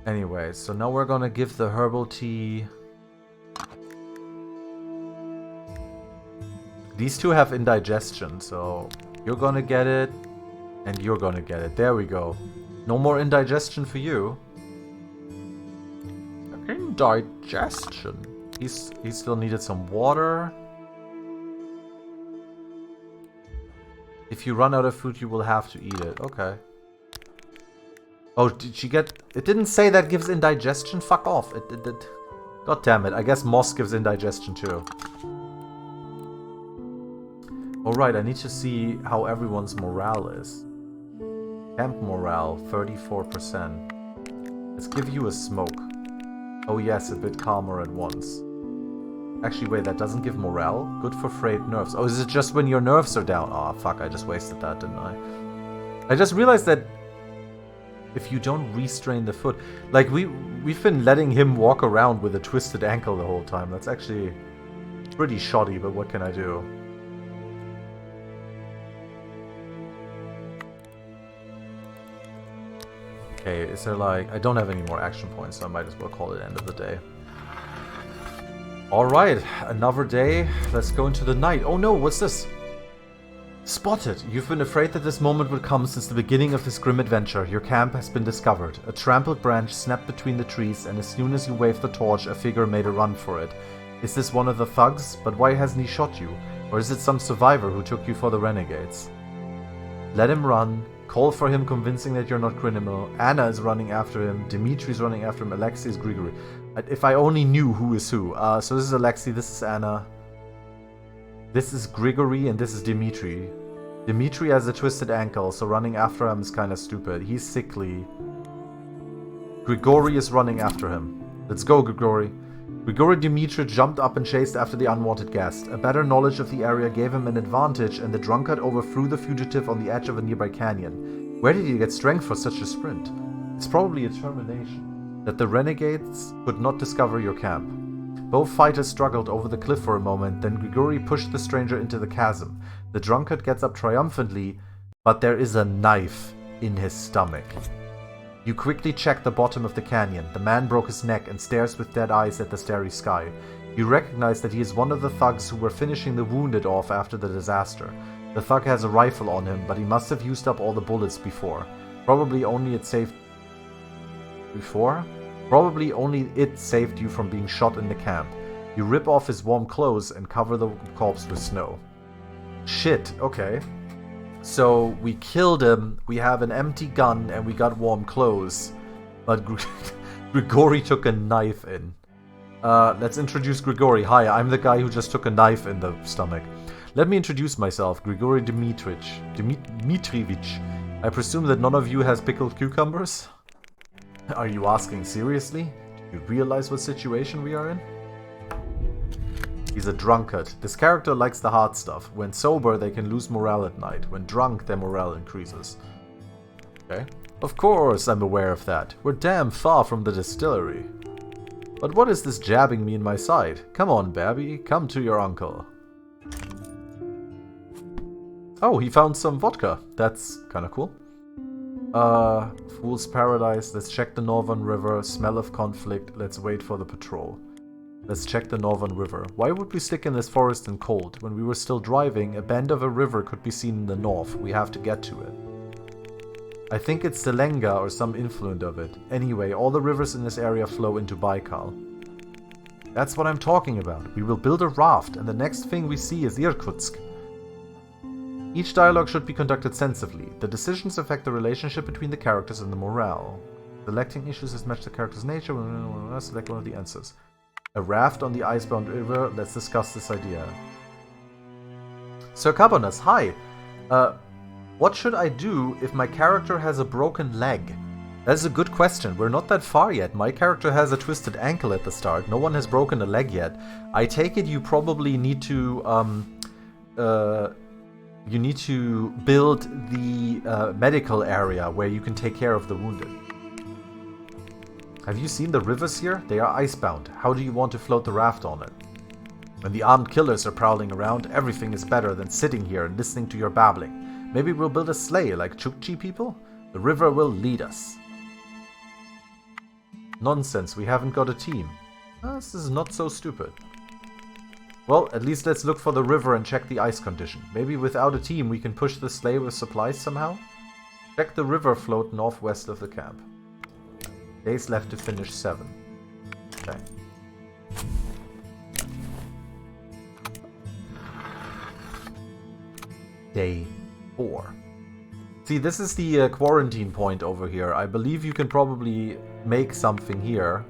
Anyway, so now we're gonna give the herbal tea... These 2 have indigestion, so you're gonna get it, and you're gonna get it. There we go. No more indigestion for you. Indigestion. He still needed some water. If you run out of food, you will have to eat it. Okay. Oh, did she get... It didn't say that gives indigestion? Fuck off. It did. God damn it. I guess moss gives indigestion too. Alright, I need to see how everyone's morale is. Camp morale, 34%. Let's give you a smoke. Oh yes, a bit calmer at once. Actually, wait, that doesn't give morale? Good for frayed nerves. Oh, is it just when your nerves are down? Oh, fuck, I just wasted that, didn't I? I just realized that if you don't restrain the foot... Like, we've been letting him walk around with a twisted ankle the whole time. That's actually pretty shoddy, but what can I do? Okay, is there like... I don't have any more action points, so I might as well call it end of the day. Alright, another day. Let's go into the night. Oh no, what's this? Spotted! You've been afraid that this moment would come since the beginning of this grim adventure. Your camp has been discovered. A trampled branch snapped between the trees, and as soon as you waved the torch, a figure made a run for it. Is this one of the thugs? But why hasn't he shot you? Or is it some survivor who took you for the renegades? Let him run. Call for him, convincing that you're not criminal. Anna is running after him. Dimitri's running after him. Alexei is Grigory. If I only knew who is who. So this is Alexei, this is Anna. This is Grigory, and this is Dimitri. Dimitri has a twisted ankle, so running after him is kind of stupid. He's sickly. Grigory is running after him. Let's go, Grigory. Grigory Dimitri jumped up and chased after the unwanted guest. A better knowledge of the area gave him an advantage, and the drunkard overthrew the fugitive on the edge of a nearby canyon. Where did he get strength for such a sprint? It's probably a determination that the renegades could not discover your camp. Both fighters struggled over the cliff for a moment, then Grigory pushed the stranger into the chasm. The drunkard gets up triumphantly, but there is a knife in his stomach. You quickly check the bottom of the canyon. The man broke his neck and stares with dead eyes at the starry sky. You recognize that he is one of the thugs who were finishing the wounded off after the disaster. The thug has a rifle on him, but he must have used up all the bullets before. Probably only it saved you from being shot in the camp. You rip off his warm clothes and cover the corpse with snow. Shit, okay. So we killed him, we have an empty gun, and we got warm clothes. But Grigory took a knife in. Let's introduce Grigory. Hi, I'm the guy who just took a knife in the stomach. Let me introduce myself, Grigory Dmitrievich. I presume that none of you has pickled cucumbers? Are you asking seriously? Do you realize what situation we are in? He's a drunkard. This character likes the hard stuff. When sober, they can lose morale at night. When drunk, their morale increases. Okay. Of course, I'm aware of that. We're damn far from the distillery. But what is this jabbing me in my side? Come on, Babby. Come to your uncle. Oh, he found some vodka. That's kind of cool. Fool's Paradise. Let's check the Northern River. Smell of conflict. Let's wait for the patrol. Let's check the Northern River. Why would we stick in this forest and cold? When we were still driving, a bend of a river could be seen in the north. We have to get to it. I think it's the Lenga or some influent of it. Anyway, all the rivers in this area flow into Baikal. That's what I'm talking about. We will build a raft, and the next thing we see is Irkutsk. Each dialogue should be conducted sensibly. The decisions affect the relationship between the characters and the morale. Selecting issues that match the character's nature. Select one of the answers. A raft on the icebound river. Let's discuss this idea. Sir Carbonas, hi. What should I do if my character has a broken leg? That's a good question. We're not that far yet. My character has a twisted ankle at the start. No one has broken a leg yet. I take it you probably need to build the medical area where you can take care of the wounded. Have you seen the rivers here? They are icebound. How do you want to float the raft on it? When the armed killers are prowling around, everything is better than sitting here and listening to your babbling. Maybe we'll build a sleigh like Chukchi people? The river will lead us. Nonsense, we haven't got a team. This is not so stupid. Well, at least let's look for the river and check the ice condition. Maybe without a team we can push the sleigh with supplies somehow? Check the river float northwest of the camp. Days left to finish 7. Okay. Day 4. See, this is the quarantine point over here. I believe you can probably make something here.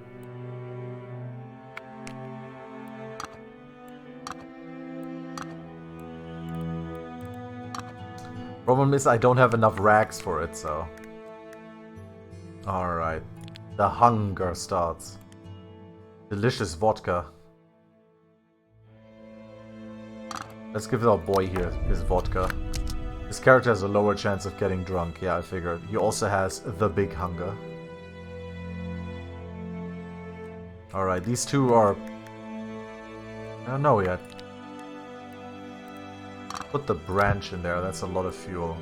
Problem is I don't have enough rags for it, so... Alright. The hunger starts. Delicious vodka. Let's give our boy here his vodka. His character has a lower chance of getting drunk. Yeah, I figured. He also has the big hunger. Alright, these two are... I don't know yet. Put the branch in there. That's a lot of fuel.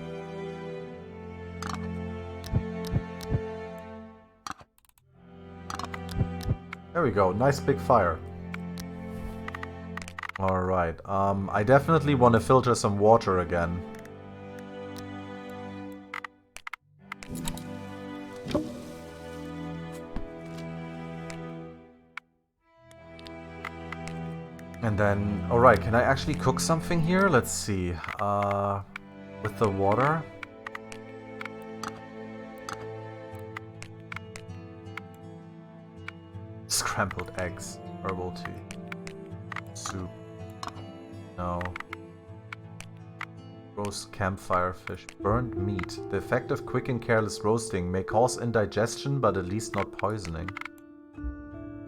There we go. Nice big fire. Alright. I definitely want to filter some water again. And then, alright, can I actually cook something here? Let's see. With the water. Scrambled eggs. Herbal tea. Soup. No. Roast campfire fish. Burned meat. The effect of quick and careless roasting may cause indigestion, but at least not poisoning.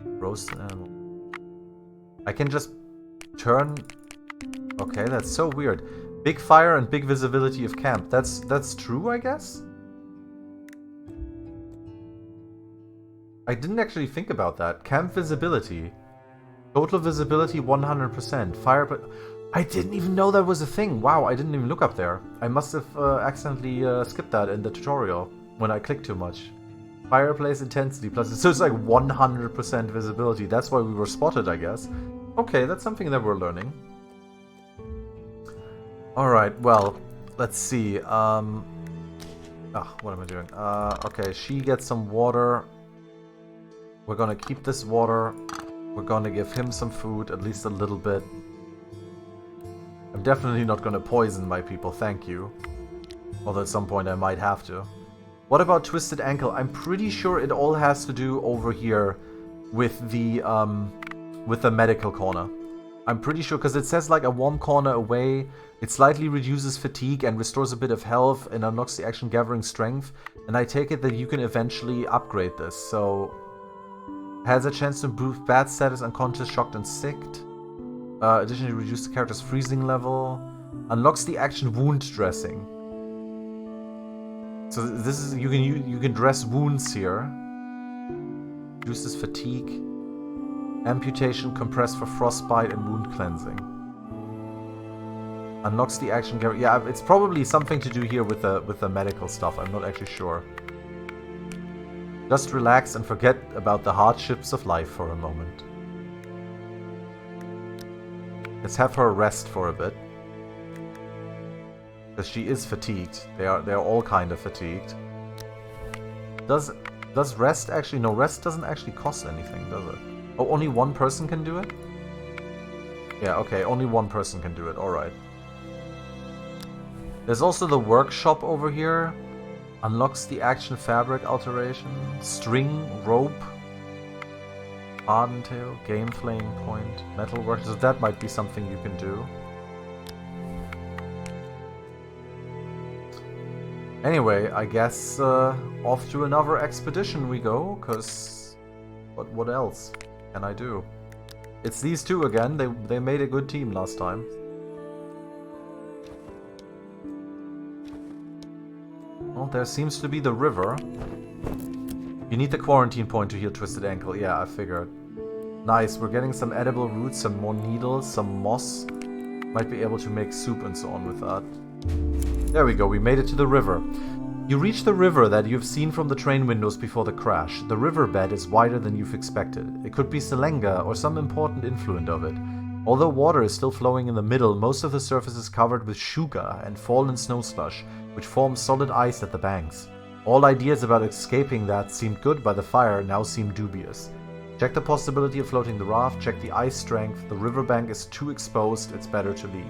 Roast animal. I can just turn... Okay, that's so weird. Big fire and big visibility of camp. That's true, I guess? I didn't actually think about that. Camp visibility. Total visibility 100%. Fire... I didn't even know that was a thing. Wow, I didn't even look up there. I must have accidentally skipped that in the tutorial when I clicked too much. Fireplace intensity plus... So it's like 100% visibility. That's why we were spotted, I guess. Okay, that's something that we're learning. Alright, well, let's see. What am I doing? Okay, she gets some water. We're gonna keep this water. We're gonna give him some food, at least a little bit. I'm definitely not gonna poison my people, thank you. Although at some point I might have to. What about twisted ankle? I'm pretty sure it all has to do over here with the medical corner. I'm pretty sure, because it says like a warm corner away. It slightly reduces fatigue and restores a bit of health and unlocks the action gathering strength. And I take it that you can eventually upgrade this. So, has a chance to improve bad status, unconscious, shocked, and sicked. Additionally, reduce the character's freezing level. Unlocks the action wound dressing. So this is you can dress wounds here. Reduces fatigue. Amputation, compress for frostbite and wound cleansing. Unlocks the action. Yeah, it's probably something to do here with the medical stuff. I'm not actually sure. Just relax and forget about the hardships of life for a moment. Let's have her rest for a bit. Because she is fatigued. They are all kind of fatigued. Does rest actually... No, rest doesn't actually cost anything, does it? Oh, only one person can do it? Yeah, okay, only one person can do it. Alright. There's also the workshop over here. Unlocks the action fabric alteration. String, rope. Hardened tail, game flaying point, metal work. So that might be something you can do. Anyway, I guess off to another expedition we go, because what else can I do? It's these two again. They made a good team last time. Well, there seems to be the river. You need the quarantine point to heal twisted ankle. Yeah, I figured. Nice, we're getting some edible roots, some more needles, some moss. Might be able to make soup and so on with that. There we go, we made it to the river. You reach the river that you've seen from the train windows before the crash. The riverbed is wider than you've expected. It could be Selenga or some important influent of it. Although water is still flowing in the middle, most of the surface is covered with shuga and fallen snow slush, which forms solid ice at the banks. All ideas about escaping that seemed good by the fire now seem dubious. Check the possibility of floating the raft, check the ice strength. The riverbank is too exposed, it's better to leave.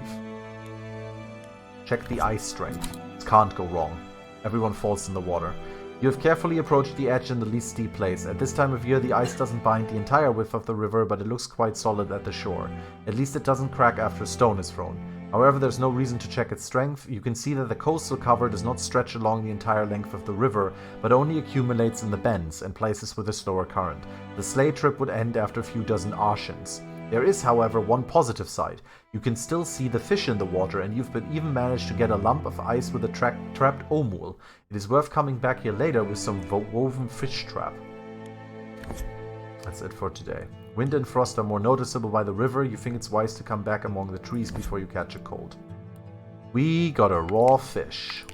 Check the ice strength. It can't go wrong. Everyone falls in the water. You have carefully approached the edge in the least steep place. At this time of year, the ice doesn't bind the entire width of the river, but it looks quite solid at the shore. At least it doesn't crack after a stone is thrown. However, there's no reason to check its strength. You can see that the coastal cover does not stretch along the entire length of the river, but only accumulates in the bends and places with a slower current. The sleigh trip would end after a few dozen arshins. There is, however, one positive side. You can still see the fish in the water, and you've even managed to get a lump of ice with a trapped omul. It is worth coming back here later with some woven fish trap. That's it for today. Wind and frost are more noticeable by the river. You think it's wise to come back among the trees before you catch a cold. We got a raw fish.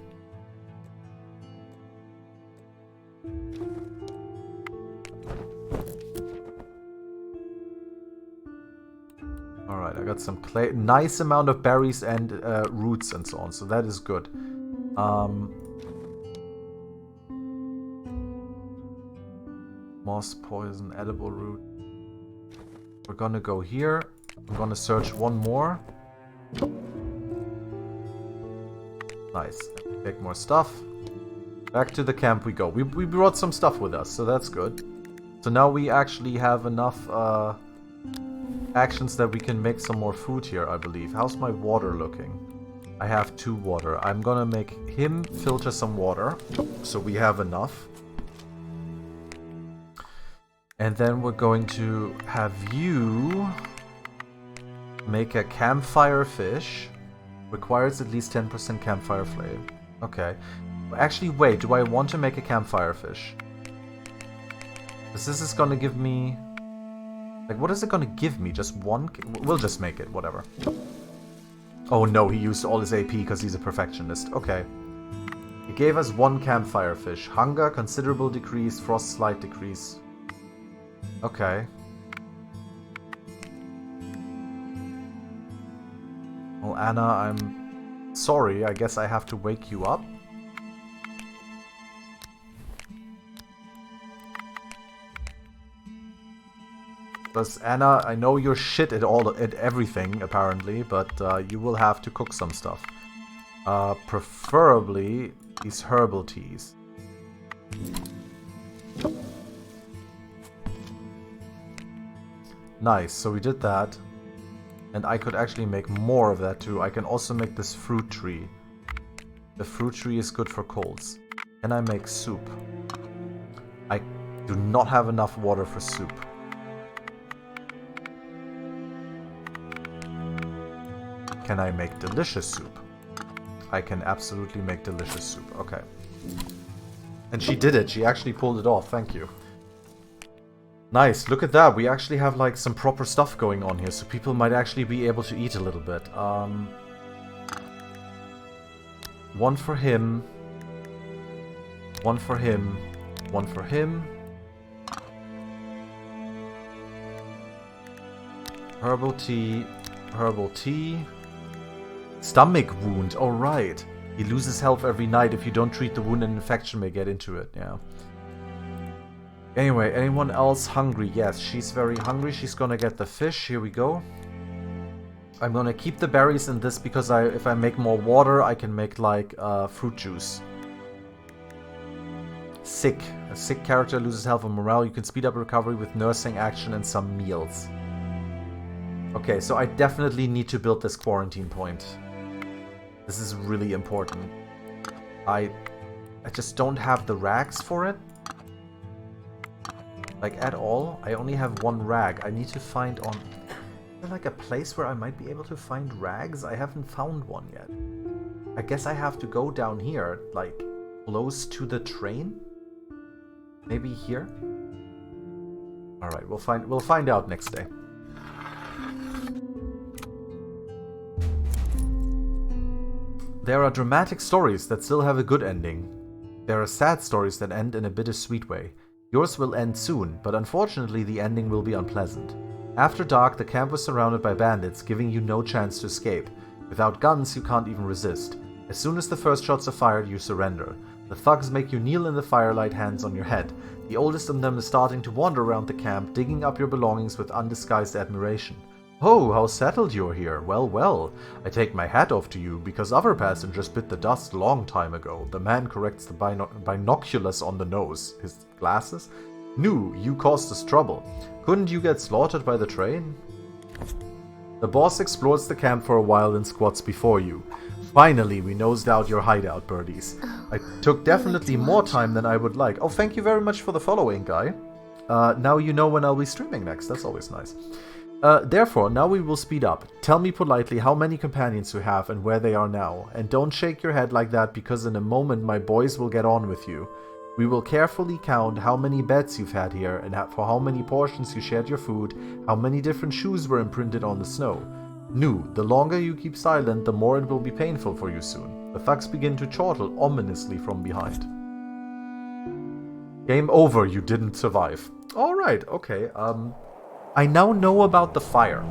Alright, I got some clay. Nice amount of berries and roots and so on, so that is good. Moss, poison, edible root. We're gonna go here. I'm gonna search one more. Nice. Take more stuff. Back to the camp we go. We brought some stuff with us, so that's good. So now we actually have enough actions that we can make some more food here, I believe. How's my water looking? I have 2 water. I'm gonna make him filter some water, so we have enough. And then we're going to have you make a campfire fish. Requires at least 10% campfire flame. Okay. Actually, wait. Do I want to make a campfire fish? Because this is going to give me... Like, what is it going to give me? Just one? We'll just make it. Whatever. Oh no, he used all his AP because he's a perfectionist. Okay. It gave us 1 campfire fish. Hunger, considerable decrease. Frost, slight decrease. Okay. Well, Anna, I'm sorry. I guess I have to wake you up. Because Anna, I know you're shit at everything, apparently, but you will have to cook some stuff. Preferably these herbal teas. Nice, so we did that. And I could actually make more of that too. I can also make this fruit tree. The fruit tree is good for colds. Can I make soup? I do not have enough water for soup. Can I make delicious soup? I can absolutely make delicious soup. Okay. And she did it. She actually pulled it off. Thank you. Nice. Look at that. We actually have like some proper stuff going on here. So people might actually be able to eat a little bit. One for him. One for him. One for him. Herbal tea. Herbal tea. Stomach wound. Alright. He loses health every night. If you don't treat the wound, an infection may get into it. Yeah. Anyway, anyone else hungry? Yes, she's very hungry. She's gonna get the fish. Here we go. I'm gonna keep the berries in this because if I make more water, I can make like fruit juice. Sick. A sick character loses health and morale. You can speed up recovery with nursing action and some meals. Okay, so I definitely need to build this quarantine point. This is really important. I just don't have the rags for it. Like, at all. I only have one rag. I need to find Is there like a place where I might be able to find rags? I haven't found one yet. I guess I have to go down here, like, close to the train? Maybe here? Alright, we'll find out next day. There are dramatic stories that still have a good ending. There are sad stories that end in a bittersweet way. Yours will end soon, but unfortunately the ending will be unpleasant. After dark, the camp was surrounded by bandits, giving you no chance to escape. Without guns, you can't even resist. As soon as the first shots are fired, you surrender. The thugs make you kneel in the firelight, hands on your head. The oldest of them is starting to wander around the camp, digging up your belongings with undisguised admiration. Oh, how settled you're here. Well, well. I take my hat off to you, because other passengers bit the dust long time ago. The man corrects the binoculars on the nose. His glasses? Nu, you caused us trouble. Couldn't you get slaughtered by the train? The boss explores the camp for a while and squats before you. Finally, we nosed out your hideout, birdies. I took definitely more time than I would like. Oh, thank you very much for the following, guy. Now you know when I'll be streaming next. That's always nice. Therefore, now we will speed up. Tell me politely how many companions you have and where they are now. And don't shake your head like that, because in a moment my boys will get on with you. We will carefully count how many beds you've had here, and for how many portions you shared your food, how many different shoes were imprinted on the snow. Nu, the longer you keep silent, the more it will be painful for you soon. The thugs begin to chortle ominously from behind. Game over, you didn't survive. Alright, okay, I now know about the fire.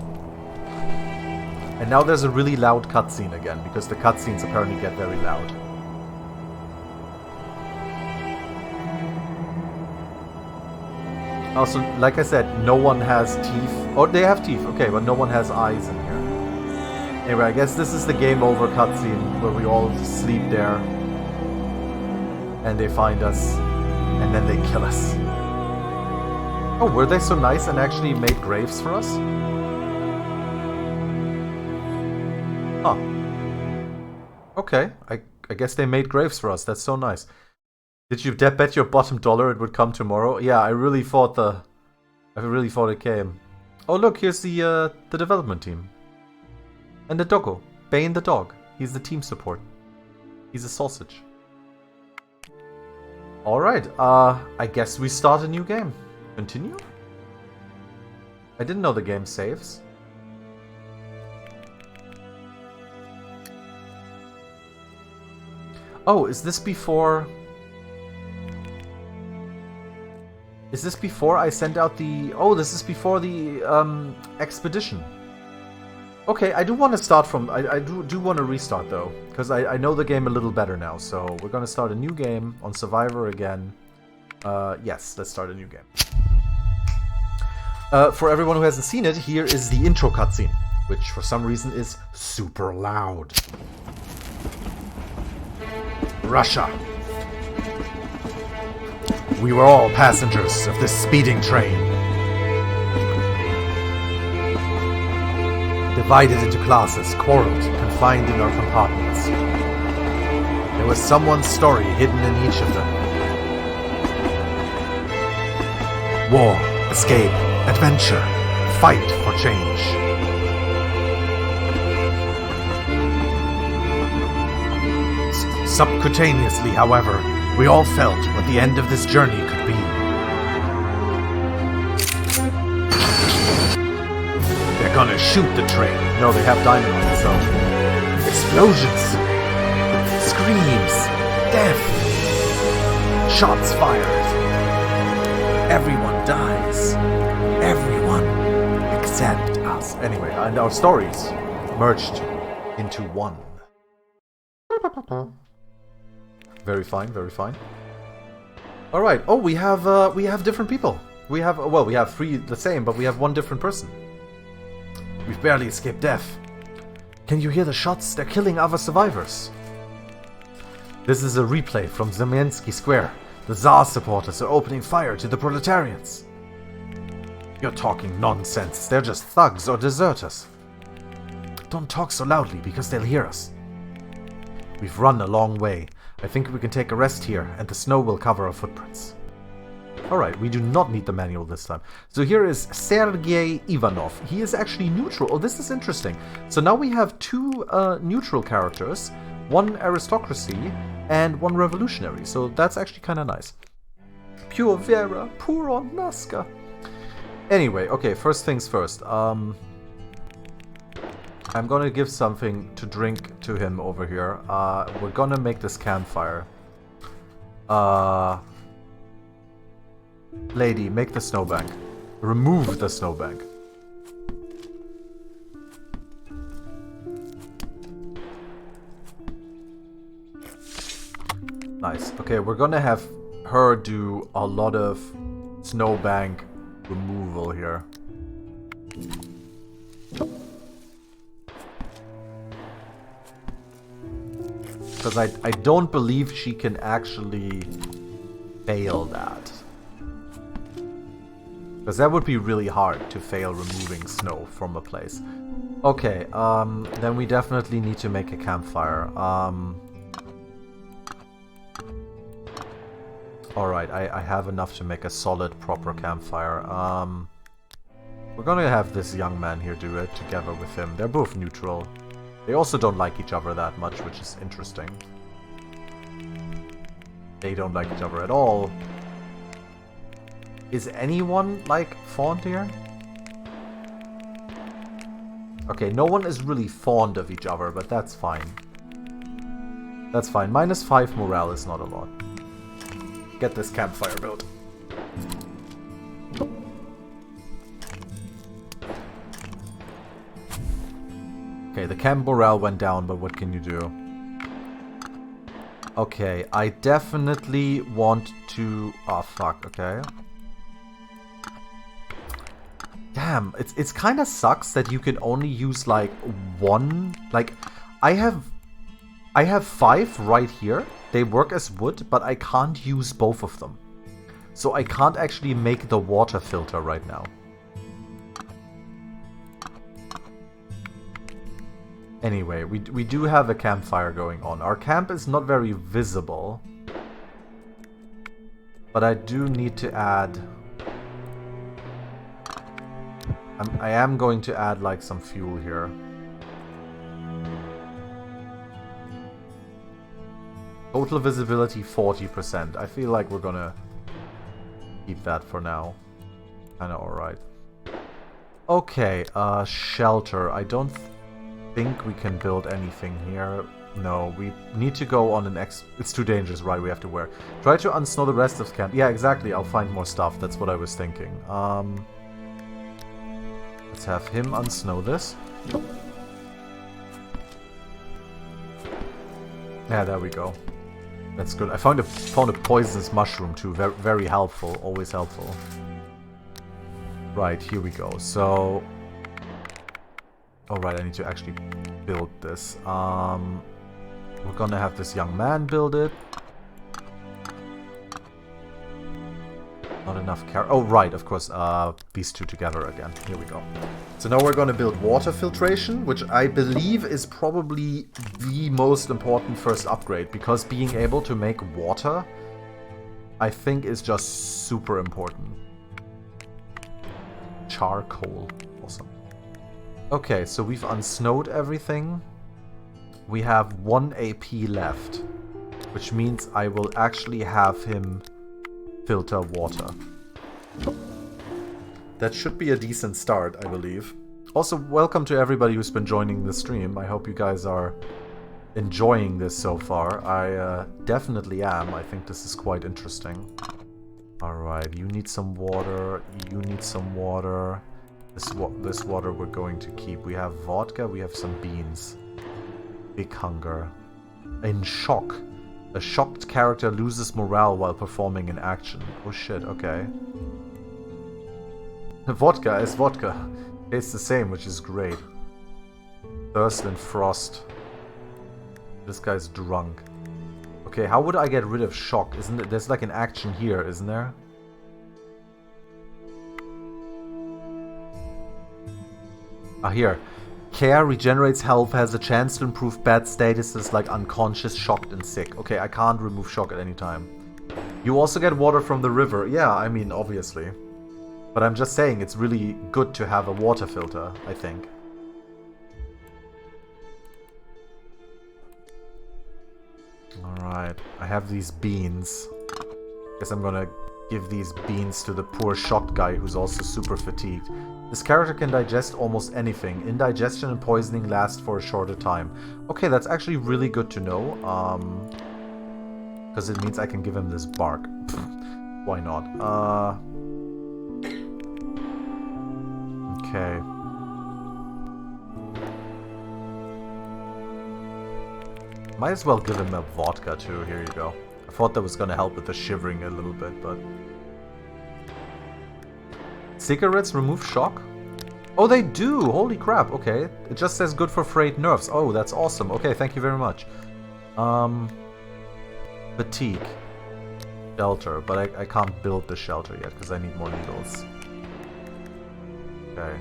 And now there's a really loud cutscene again, because the cutscenes apparently get very loud. Also, like I said, no one has teeth. Oh, they have teeth, okay, but no one has eyes in here. Anyway, I guess this is the game over cutscene, where we all sleep there. And they find us, and then they kill us. Oh, were they so nice and actually made graves for us? Huh. Okay, I guess they made graves for us. That's so nice. Did you bet your bottom dollar it would come tomorrow? Yeah, I really thought it came. Oh look, here's the development team. And the doggo. Bane the dog. He's the team support. He's a sausage. Alright, I guess we start a new game. Continue? I didn't know the game saves. Oh, is this before... Is this before I send out the... Oh, this is before the expedition. Okay, I do want to start from... I do want to restart, though. Because I know the game a little better now. So we're going to start a new game on Survivor again. Yes, let's start a new game. For everyone who hasn't seen it, here is the intro cutscene. Which, for some reason, is super loud. Russia. We were all passengers of this speeding train. Divided into classes, quarreled, confined in our compartments. There was someone's story hidden in each of them. War, escape, adventure, fight for change. Subcutaneously, however, we all felt what the end of this journey could be. They're gonna shoot the train. No, they have dynamite, so... Explosions! Screams! Death! Shots fired! Everyone dies. Everyone except us. Anyway, and our stories merged into one. Very fine, very fine. All right. Oh, we have different people. We have we have three the same, but we have one different person. We've barely escaped death. Can you hear the shots? They're killing other survivors. This is a replay from Zemensky Square. The Tsar supporters are opening fire to the proletarians. You're talking nonsense. They're just thugs or deserters. Don't talk so loudly because they'll hear us. We've run a long way. I think we can take a rest here, and the snow will cover our footprints. Alright, we do not need the manual this time. So here is Sergei Ivanov. He is actually neutral. Oh, this is interesting. So now we have two neutral characters, one aristocracy, and one revolutionary. So that's actually kind of nice. Pure Vera, puro Naska. Anyway, okay, first things first. I'm gonna give something to drink to him over here. We're gonna make this campfire. Lady, make the snowbank. Remove the snowbank. Nice. Okay, we're gonna have her do a lot of snowbank removal here. Because I don't believe she can actually fail that. Because that would be really hard to fail removing snow from a place. Okay, then we definitely need to make a campfire. Alright, I have enough to make a solid, proper campfire. We're gonna have this young man here do it together with him. They're both neutral. They also don't like each other that much, which is interesting. They don't like each other at all. Is anyone, like, fond here? Okay, no one is really fond of each other, but that's fine. That's fine. -5 morale is not a lot. Get this campfire built. Okay, the camp morale went down, but what can you do? Okay, I definitely want to... Oh, fuck, okay. Damn, it's kind of sucks that you can only use, like, one... Like, I have 5 right here. They work as wood, but I can't use both of them. So I can't actually make the water filter right now. Anyway, we do have a campfire going on. Our camp is not very visible. But I do need to add... I am going to add, like, some fuel here. Total visibility 40%. I feel like we're gonna keep that for now. Kinda alright. Okay, shelter. I don't think we can build anything here. No, we need to go on an it's too dangerous, right? We have to wear. Try to unsnow the rest of the camp. Yeah, exactly. I'll find more stuff. That's what I was thinking. Let's have him unsnow this. Yeah, there we go. That's good. I found a poisonous mushroom too. Very, very helpful. Always helpful. Right, here we go. So... Alright, I need to actually build this. We're gonna have this young man build it. Not enough oh, right, of course. These two together again. Here we go. So now we're going to build water filtration, which I believe is probably the most important first upgrade, because being able to make water, I think, is just super important. Charcoal. Awesome. Okay, so we've unsnowed everything. We have 1 AP left, which means I will actually have him filter water. That should be a decent start, I believe. Also, welcome to everybody who's been joining the stream. I hope you guys are enjoying this so far. I definitely am. I think this is quite interesting. Alright, you need some water. You need some water. This water we're going to keep. We have vodka. We have some beans. Big hunger. In shock. A shocked character loses morale while performing an action. Oh shit, okay. Vodka is vodka. Tastes the same, which is great. Thirst and frost. This guy's drunk. Okay, how would I get rid of shock? Isn't it? There's like an action here, isn't there? Ah, here. Care regenerates health, has a chance to improve bad statuses like unconscious, shocked, and sick. Okay, I can't remove shock at any time. You also get water from the river. Yeah, I mean, obviously. But I'm just saying, it's really good to have a water filter, I think. Alright, I have these beans. Guess I'm gonna give these beans to the poor shocked guy who's also super fatigued. This character can digest almost anything. Indigestion and poisoning last for a shorter time. Okay, that's actually really good to know. Because it means I can give him this bark. Why not? Okay. Might as well give him a vodka too. Here you go. I thought that was gonna help with the shivering a little bit, but... Cigarettes remove shock? Oh, they do! Holy crap, okay. It just says good for frayed nerves. Oh, that's awesome. Okay, thank you very much. Fatigue. Shelter, but I can't build the shelter yet because I need more needles. Okay.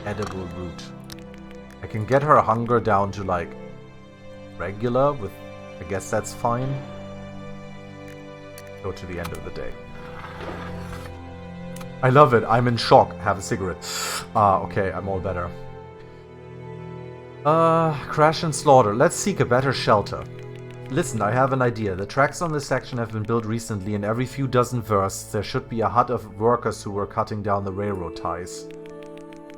Edible root. I can get her hunger down to, like, regular with... I guess that's fine. Go to the end of the day. I love it. I'm in shock. Have a cigarette. Okay, I'm all better. Crash and slaughter. Let's seek a better shelter. Listen, I have an idea. The tracks on this section have been built recently, and every few dozen versts there should be a hut of workers who were cutting down the railroad ties.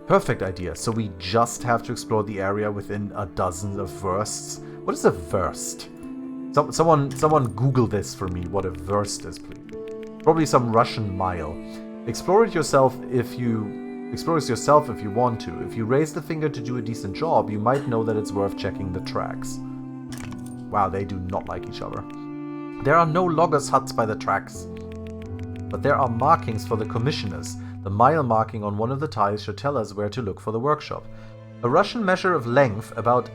Perfect idea. So we just have to explore the area within a dozen of versts. What is a verst? Someone Google this for me. What a verst is, please. Probably some Russian mile. Explore it yourself if you want to. If you raise the finger to do a decent job, you might know that it's worth checking the tracks. Wow, they do not like each other. There are no loggers' huts by the tracks, but there are markings for the commissioners. The mile marking on one of the ties should tell us where to look for the workshop. A Russian measure of length, about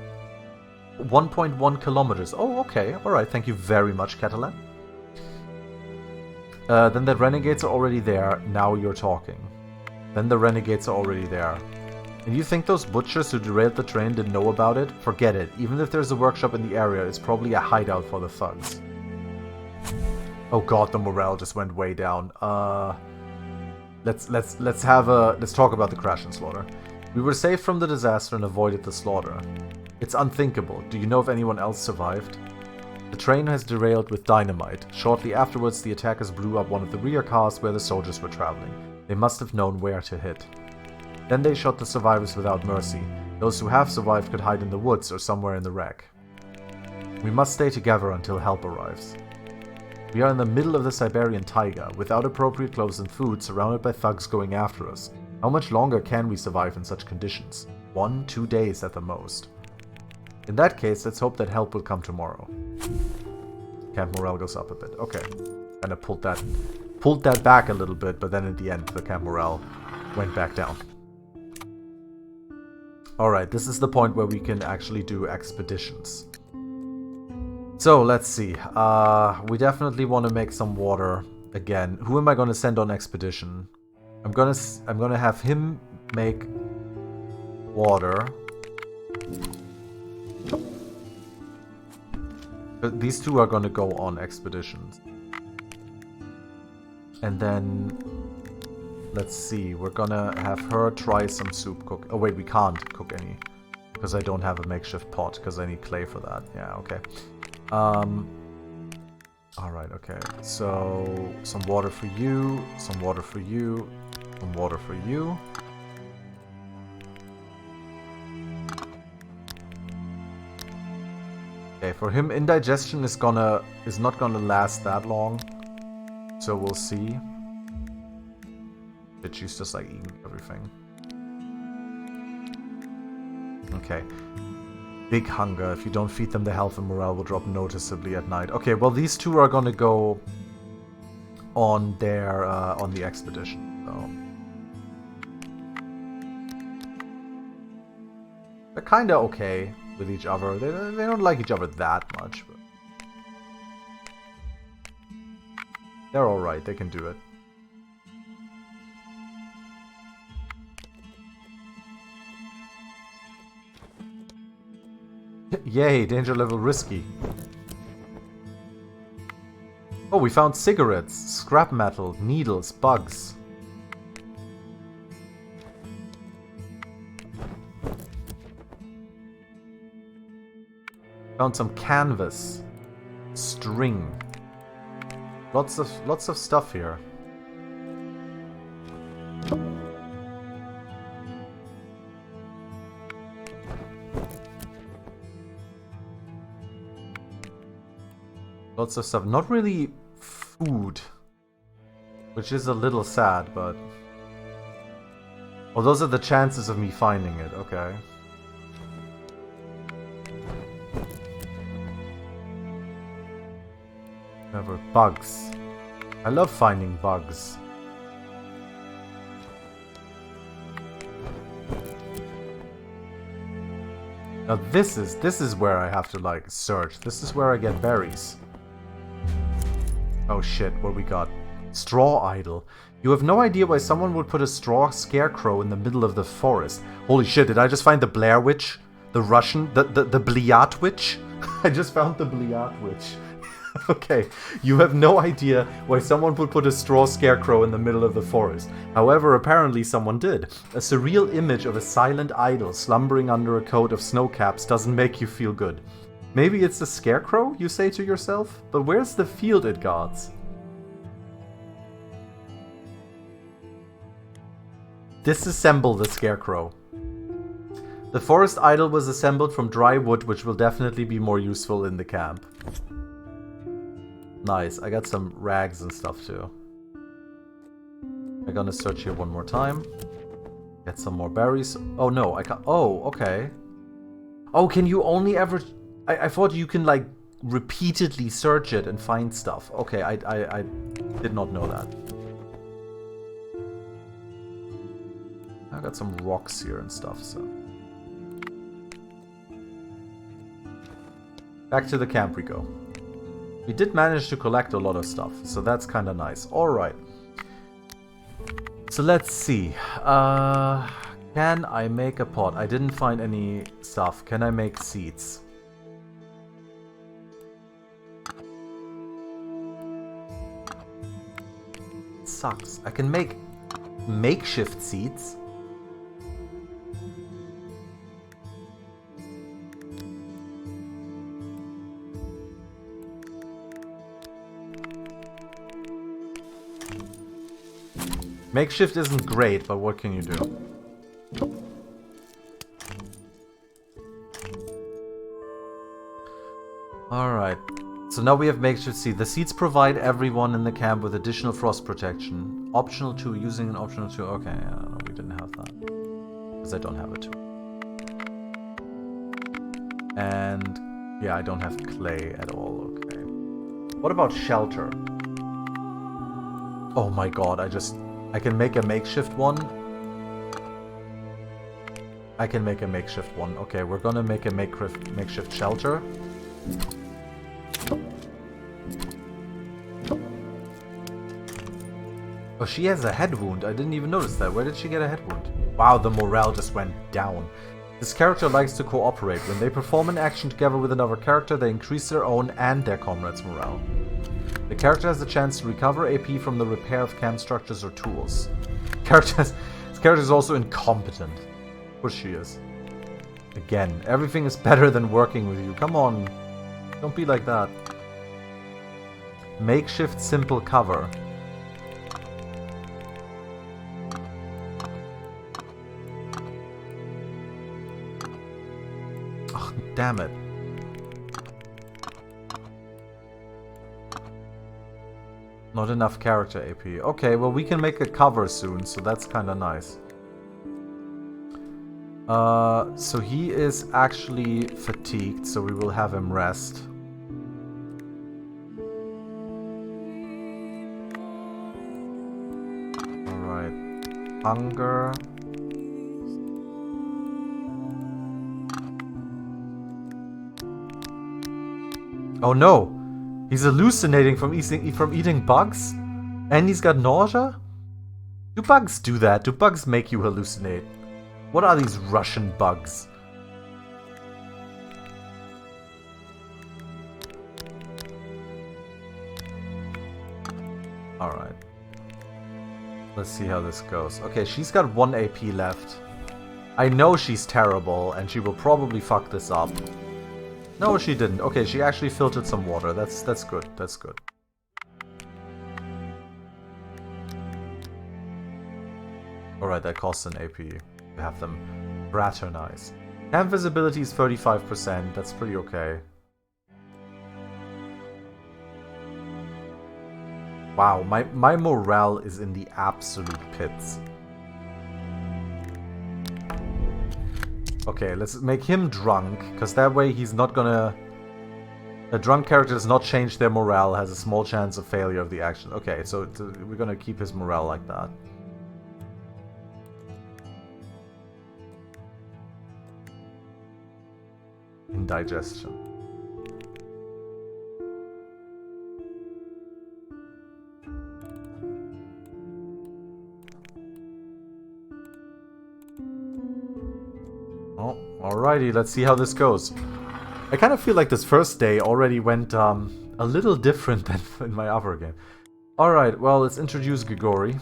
1.1 kilometers. Oh, okay. Alright, thank you very much, Catalan. Then the renegades are already there. Now you're talking. Then the renegades are already there. And you think those butchers who derailed the train didn't know about it? Forget it. Even if there's a workshop in the area, it's probably a hideout for the thugs. Oh god, the morale just went way down. Let's talk about the crash and slaughter. We were saved from the disaster and avoided the slaughter. It's unthinkable. Do you know if anyone else survived? The train has derailed with dynamite. Shortly afterwards, the attackers blew up one of the rear cars where the soldiers were traveling. They must have known where to hit. Then they shot the survivors without mercy. Those who have survived could hide in the woods or somewhere in the wreck. We must stay together until help arrives. We are in the middle of the Siberian taiga, without appropriate clothes and food, surrounded by thugs going after us. How much longer can we survive in such conditions? 1-2 days at the most. In that case, let's hope that help will come tomorrow. Camp morale goes up a bit. Okay. Kinda pulled that back a little bit, but then in the end, the camp morale went back down. Alright, this is the point where we can actually do expeditions. So, let's see. We definitely want to make some water again. Who am I going to send on expedition? I'm gonna have him make water. But these two are gonna go on expeditions. And then, let's see, we're gonna have her try some soup cook. Oh wait, we can't cook any. Because I don't have a makeshift pot, because I need clay for that. Yeah, okay. Alright, okay. So, some water for you, some water for you, some water for you. Okay, for him, indigestion is not gonna last that long. So we'll see. But she's just like eating everything. Okay. Big hunger. If you don't feed them, the health and morale will drop noticeably at night. Okay, well these two are gonna go on their on the expedition. So they're kinda okay with each other. They don't like each other that much, but they're alright, they can do it. Yay, danger level risky. Oh, we found cigarettes, scrap metal, needles, bugs. Found some canvas, string. Lots of stuff here. Lots of stuff. Not really food, which is a little sad, but oh, those are the chances of me finding it. Okay. Never bugs. I love finding bugs. Now this is where I have to like search. This is where I get berries. Oh shit, what we got? Straw idol. You have no idea why someone would put a straw scarecrow in the middle of the forest. Holy shit, did I just find the Blair Witch? The Russian, the Bliat Witch? I just found the Bliat Witch. Okay, you have no idea why someone would put a straw scarecrow in the middle of the forest. However, apparently someone did. A surreal image of a silent idol slumbering under a coat of snowcaps doesn't make you feel good. Maybe it's a scarecrow, you say to yourself? But where's the field it guards? Disassemble the scarecrow. The forest idol was assembled from dry wood, which will definitely be more useful in the camp. Nice, I got some rags and stuff too. I'm gonna search here one more time. Get some more berries. Oh no, I can't. Oh, okay. Oh, can you only ever... I thought you can like repeatedly search it and find stuff. Okay, I did not know that. I got some rocks here and stuff, so... Back to the camp we go. We did manage to collect a lot of stuff, so that's kind of nice. Alright. So let's see. Can I make a pot? I didn't find any stuff. Can I make seeds? It sucks. I can make makeshift seeds. Makeshift isn't great, but what can you do? Alright. So now we have makeshift seed. The seeds provide everyone in the camp with additional frost protection. Optional 2, using an optional 2. Okay, no, we didn't have that. Because I don't have a 2. And yeah, I don't have clay at all. Okay. What about shelter? Oh my god, I can make a makeshift one. I can make a makeshift one. Okay, we're gonna make a makeshift shelter. Oh, she has a head wound. I didn't even notice that. Where did she get a head wound? Wow, the morale just went down. This character likes to cooperate. When they perform an action together with another character, they increase their own and their comrades' morale. The character has a chance to recover AP from the repair of camp structures or tools. This character is also incompetent. Of course she is. Again, everything is better than working with you. Come on. Don't be like that. Makeshift simple cover. Oh, damn it. Not enough character AP. Okay, well we can make a cover soon, so that's kind of nice. So he is actually fatigued, so we will have him rest. Alright. Hunger. Oh no! He's hallucinating from eating bugs? And he's got nausea? Do bugs do that? Do bugs make you hallucinate? What are these Russian bugs? Alright. Let's see how this goes. Okay, she's got 1 AP left. I know she's terrible, and she will probably fuck this up. No, she didn't. Okay, she actually filtered some water. That's good. That's good. Alright, that costs an AP to have them fraternize. Camp visibility is 35%. That's pretty okay. Wow, my morale is in the absolute pits. Okay, let's make him drunk, because that way he's not gonna... A drunk character does not change their morale, has a small chance of failure of the action. Okay, so we're gonna keep his morale like that. Indigestion. Oh, alrighty, let's see how this goes. I kind of feel like this first day already went a little different than in my other game. Alright, well, let's introduce Grigori.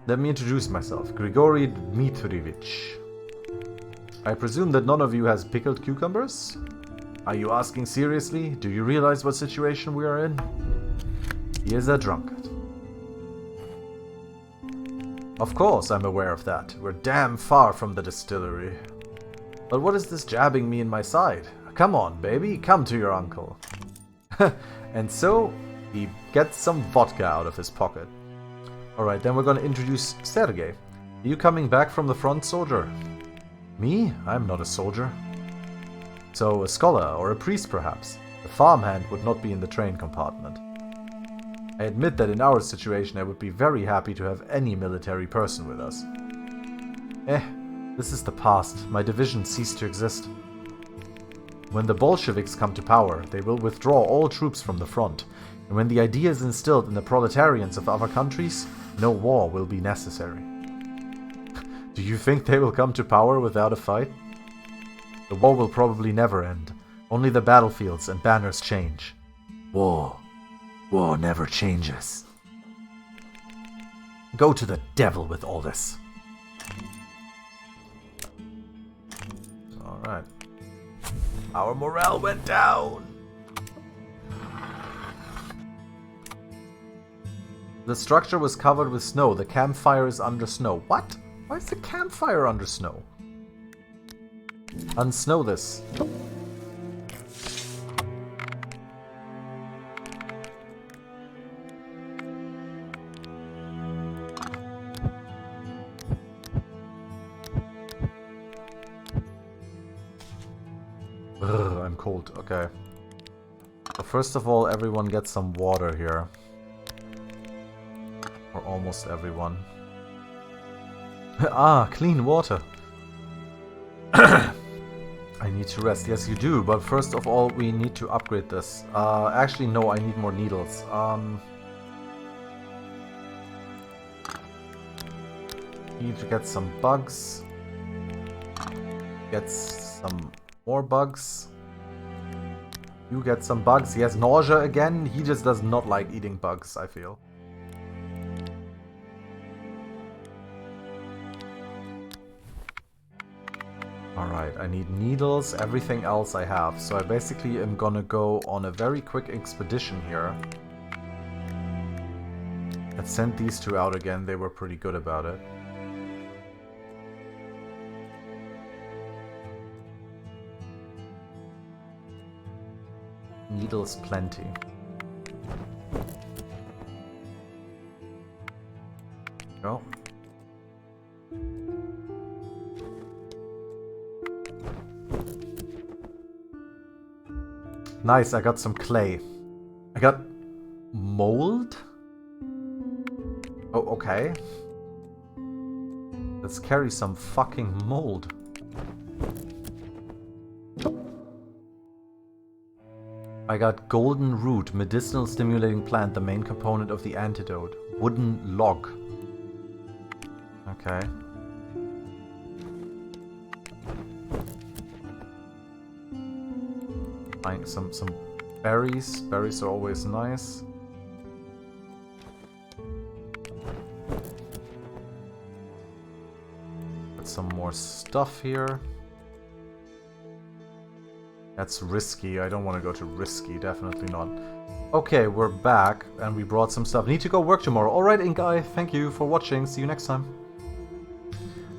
Let me introduce myself. Grigori Dmitrievich. I presume that none of you has pickled cucumbers? Are you asking seriously? Do you realize what situation we are in? He is a drunkard. Of course, I'm aware of that. We're damn far from the distillery. But what is this jabbing me in my side? Come on, baby, come to your uncle. And so, he gets some vodka out of his pocket. Alright, then we're gonna introduce Sergei. Are you coming back from the front, soldier? Me? I'm not a soldier. So, a scholar or a priest, perhaps. A farmhand would not be in the train compartment. I admit that in our situation I would be very happy to have any military person with us. This is the past. My division ceased to exist. When the Bolsheviks come to power, they will withdraw all troops from the front, and when the idea is instilled in the proletarians of other countries, no war will be necessary. Do you think they will come to power without a fight? The war will probably never end. Only the battlefields and banners change. War never changes. Go to the devil with all this. Alright. Our morale went down. The structure was covered with snow. The campfire is under snow. What? Why is the campfire under snow? Unsnow this. I'm cold. Okay. So first of all, everyone gets some water here. Or almost everyone. Ah, clean water. I need to rest. Yes, you do. But first of all, we need to upgrade this. Actually, no, I need more needles. Need to get some bugs. Get some more bugs. You get some bugs. He has nausea again. He just does not like eating bugs, I feel. Alright, I need needles, everything else I have. So I basically am gonna go on a very quick expedition here. I sent these two out again, they were pretty good about it. Needles plenty. Go. Nice, I got some clay. I got mold? Oh, okay. Let's carry some fucking mold. I got golden root, medicinal stimulating plant, the main component of the antidote. Wooden log. Okay. Find some berries. Berries are always nice. Got some more stuff here. That's risky. I don't want to go to risky. Definitely not. Okay, we're back and we brought some stuff. Need to go work tomorrow. Alright, Inkai. Thank you for watching. See you next time.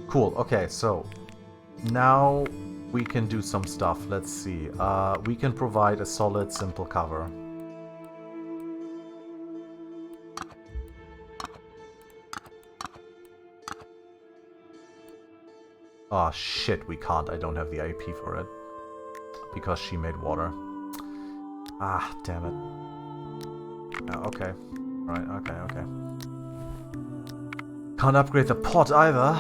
Cool. Okay, so now we can do some stuff. Let's see. We can provide a solid, simple cover. Oh shit, we can't. I don't have the IP for it. Because she made water. Ah, damn it. Okay. Right, okay. Can't upgrade the pot either.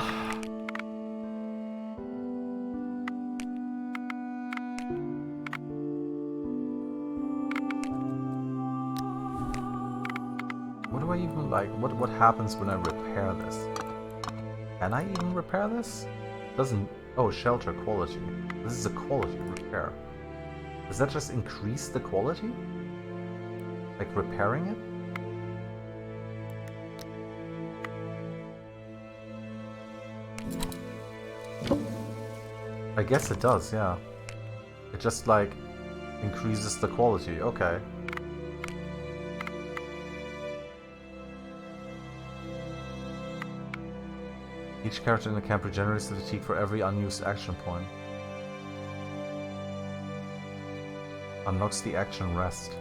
What do I even like? What happens when I repair this? Can I even repair this? Doesn't... Oh, shelter quality. This is a quality repair. Does that just increase the quality? Like repairing it? I guess it does, yeah. It just like increases the quality. Okay. Each character in the camp regenerates the fatigue for every unused action point. Unlocks the action rest.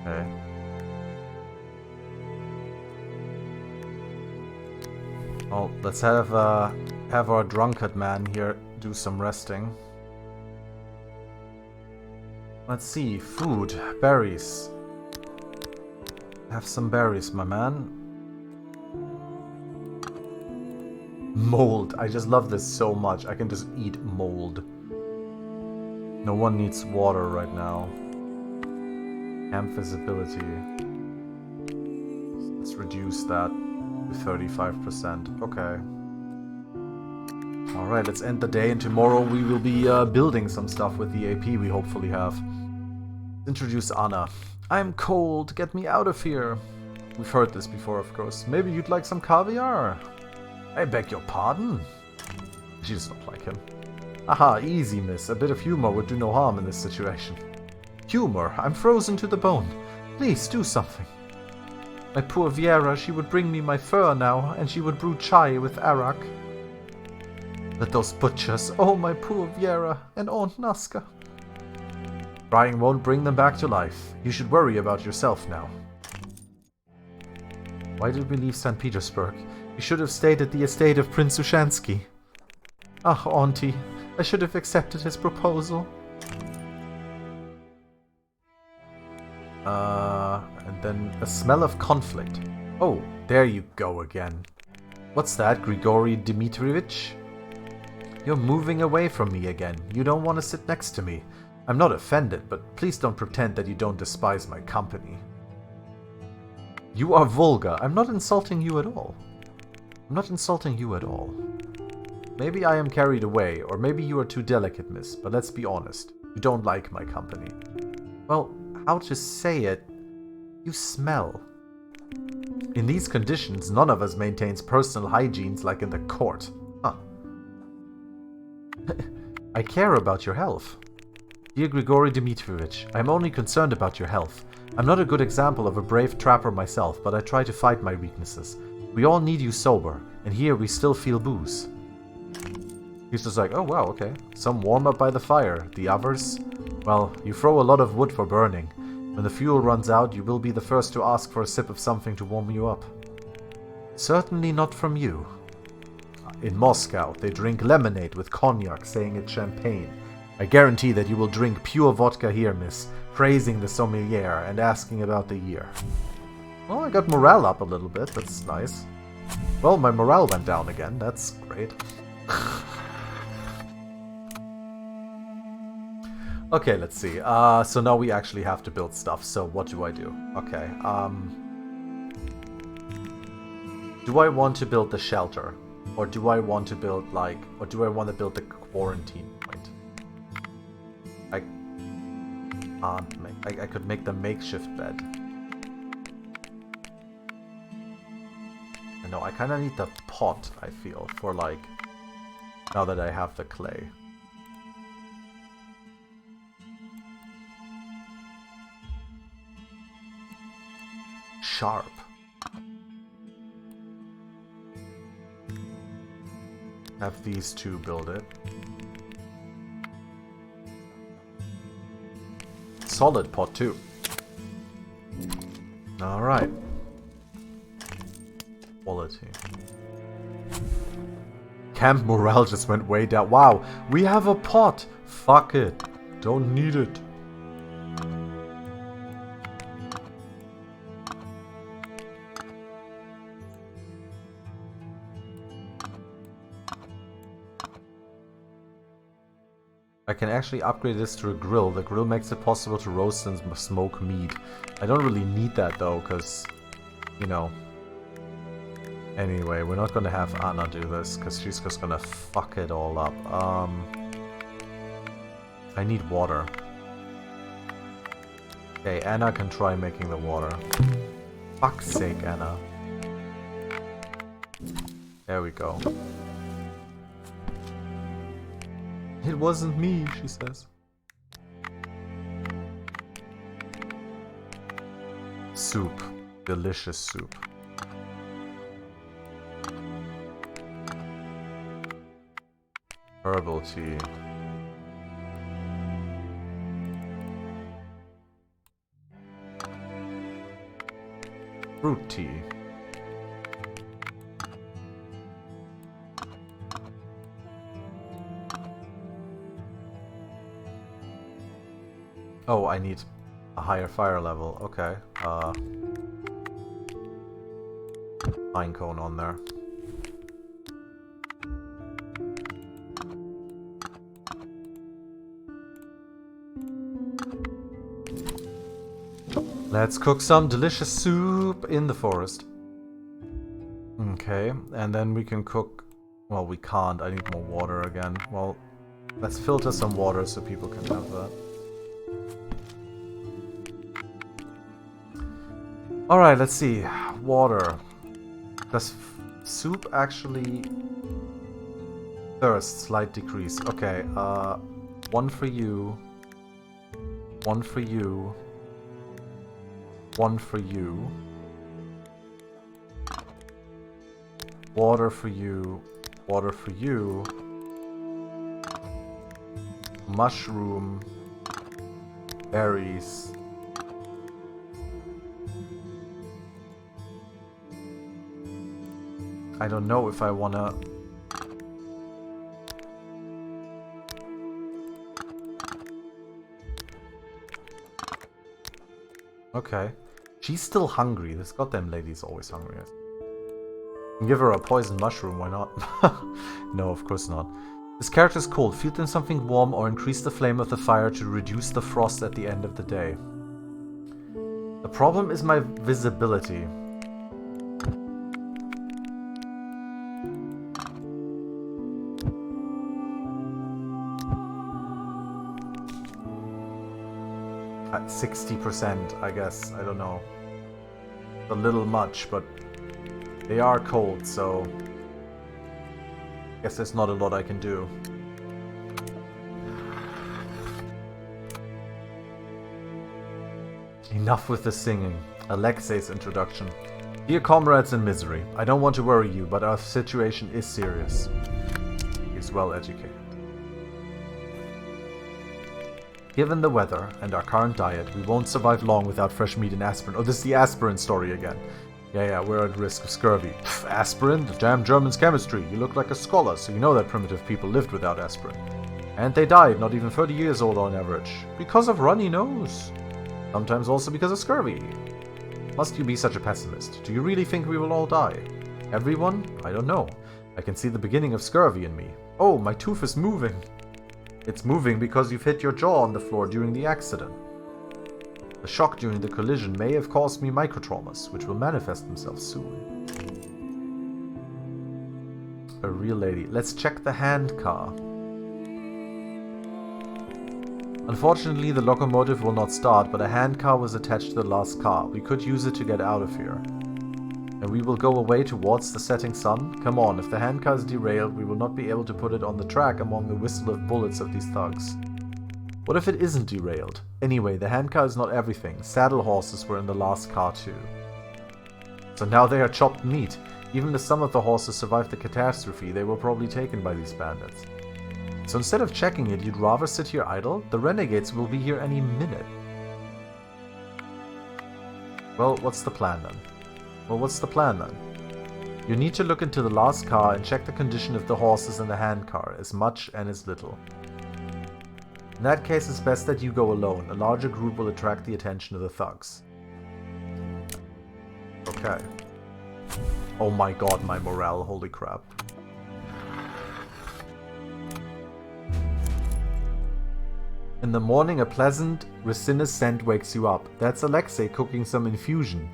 Okay. Well, let's have our drunkard man here do some resting. Let's see, food, berries. Have some berries, my man. Mold. I just love this so much. I can just eat mold. No one needs water right now. Camp visibility. Let's reduce that to 35%. Okay. Alright, let's end the day, and tomorrow we will be building some stuff with the AP we hopefully have. Introduce Anna. I'm cold, get me out of here. We've heard this before, of course. Maybe you'd like some caviar? I beg your pardon? She does not like him. Aha, easy, miss. A bit of humor would do no harm in this situation. Humor? I'm frozen to the bone. Please, do something. My poor Viera, she would bring me my fur now, and she would brew chai with arak. But those butchers, oh my poor Viera, and Aunt Nazca. Crying won't bring them back to life. You should worry about yourself now. Why did we leave St. Petersburg? We should have stayed at the estate of Prince Ushansky. Ah, Auntie, I should have accepted his proposal. And then a smell of conflict. Oh, there you go again. What's that, Grigory Dmitrievich? You're moving away from me again. You don't want to sit next to me. I'm not offended, but please don't pretend that you don't despise my company. You are vulgar. I'm not insulting you at all. I'm not insulting you at all. Maybe I am carried away, or maybe you are too delicate, miss, but let's be honest. You don't like my company. Well, how to say it? You smell. In these conditions, none of us maintains personal hygienes like in the court. Huh. I care about your health. Dear Grigory Dmitrievich, I am only concerned about your health. I'm not a good example of a brave trapper myself, but I try to fight my weaknesses. We all need you sober, and here we still feel booze. He's just like, oh wow, okay. Some warm up by the fire. The others? Well, you throw a lot of wood for burning. When the fuel runs out, you will be the first to ask for a sip of something to warm you up. Certainly not from you. In Moscow, they drink lemonade with cognac, saying it's champagne. I guarantee that you will drink pure vodka here, miss, praising the sommelier and asking about the year. Well, I got morale up a little bit, that's nice. Well, my morale went down again, that's great. Okay, let's see. So now we actually have to build stuff, so what do I do? Okay, do I want to build the shelter? Or do I want to build, like... Or do I want to build the quarantine point? I can't make... I could make the makeshift bed. I know, I kind of need the pot, I feel, for, like... Now that I have the clay. Sharp. Have these two build it. Solid pot too. Alright. Quality. Camp morale just went way down. Wow, we have a pot! Fuck it. Don't need it. I can actually upgrade this to a grill. The grill makes it possible to roast and smoke meat. I don't really need that though, because, you know. Anyway, we're not going to have Anna do this, because she's just going to fuck it all up. I need water. Okay, Anna can try making the water. Fuck's sake, Anna. There we go. It wasn't me, she says. Soup. Delicious soup. Herbal tea. Fruit tea. Oh, I need a higher fire level. Okay. Pine cone on there. Let's cook some delicious soup in the forest. Okay, and then we can cook... Well, we can't. I need more water again. Well, let's filter some water so people can have that. Alright, let's see. Water. Does soup actually... Thirst, slight decrease. Okay, one for you. One for you. One for you. Water for you. Water for you. Mushroom. Berries. I don't know if I wanna... Okay. She's still hungry. This goddamn lady's always hungry. Give her a poison mushroom, why not? No, of course not. This character is cold. Feed them something warm or increase the flame of the fire to reduce the frost at the end of the day. The problem is my visibility. At 60%, I guess. I don't know. A little much, but they are cold, so I guess there's not a lot I can do. Enough with the singing. Alexei's introduction. Dear comrades in misery, I don't want to worry you, but our situation is serious. He's well educated. Given the weather and our current diet, we won't survive long without fresh meat and aspirin. Oh, this is the aspirin story again. Yeah, we're at risk of scurvy. Pff, aspirin? The damn German's chemistry. You look like a scholar, so you know that primitive people lived without aspirin. And they died, not even 30 years old on average. Because of runny nose. Sometimes also because of scurvy. Must you be such a pessimist? Do you really think we will all die? Everyone? I don't know. I can see the beginning of scurvy in me. Oh, my tooth is moving. It's moving because you've hit your jaw on the floor during the accident. The shock during the collision may have caused me microtraumas, which will manifest themselves soon. A real lady. Let's check the hand car. Unfortunately, the locomotive will not start, but a hand car was attached to the last car. We could use it to get out of here. And we will go away towards the setting sun? Come on, if the hand car is derailed, we will not be able to put it on the track among the whistle of bullets of these thugs. What if it isn't derailed? Anyway, the hand car is not everything. Saddle horses were in the last car too. So now they are chopped meat. Even if some of the horses survived the catastrophe, they were probably taken by these bandits. So instead of checking it, you'd rather sit here idle? The renegades will be here any minute. Well, what's the plan then? You need to look into the last car and check the condition of the horses in the hand car, as much and as little. In that case, it's best that you go alone. A larger group will attract the attention of the thugs. Okay. Oh my god, my morale, holy crap. In the morning, a pleasant, resinous scent wakes you up. That's Alexei cooking some infusion.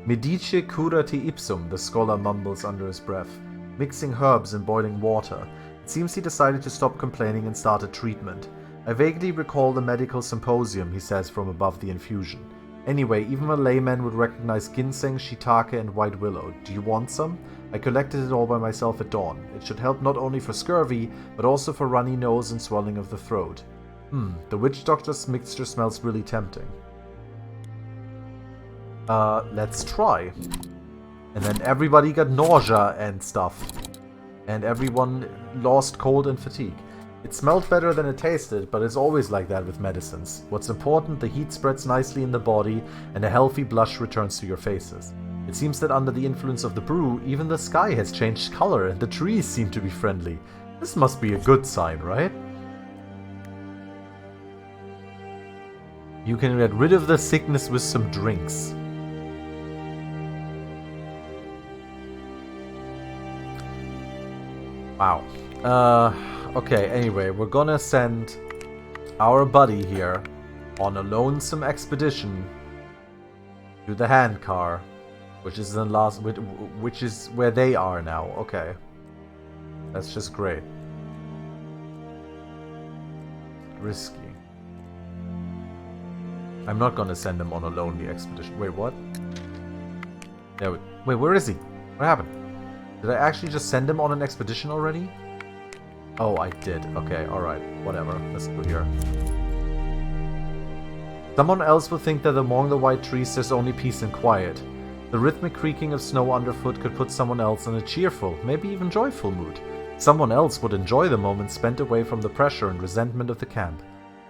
Medice curate ipsum, the scholar mumbles under his breath, mixing herbs in boiling water. It seems he decided to stop complaining and start a treatment. I vaguely recall the medical symposium, he says from above the infusion. Anyway, even a layman would recognize ginseng, shiitake, and white willow. Do you want some? I collected it all by myself at dawn. It should help not only for scurvy, but also for runny nose and swelling of the throat. The witch doctor's mixture smells really tempting. Let's try. And then everybody got nausea and stuff. And everyone lost cold and fatigue. It smelled better than it tasted, but it's always like that with medicines. What's important, the heat spreads nicely in the body, and a healthy blush returns to your faces. It seems that under the influence of the brew, even the sky has changed color, and the trees seem to be friendly. This must be a good sign, right? You can get rid of the sickness with some drinks. Wow. Okay, anyway, we're gonna send our buddy here on a lonesome expedition to the hand car, which is which is where they are now. Okay. That's just great. Risky. I'm not gonna send him on a lonely expedition. Wait, what? Yeah, wait, where is he? What happened? Did I actually just send him on an expedition already? Oh, I did. Okay, alright. Whatever. Let's go here. Someone else would think that among the white trees there's only peace and quiet. The rhythmic creaking of snow underfoot could put someone else in a cheerful, maybe even joyful mood. Someone else would enjoy the moment spent away from the pressure and resentment of the camp.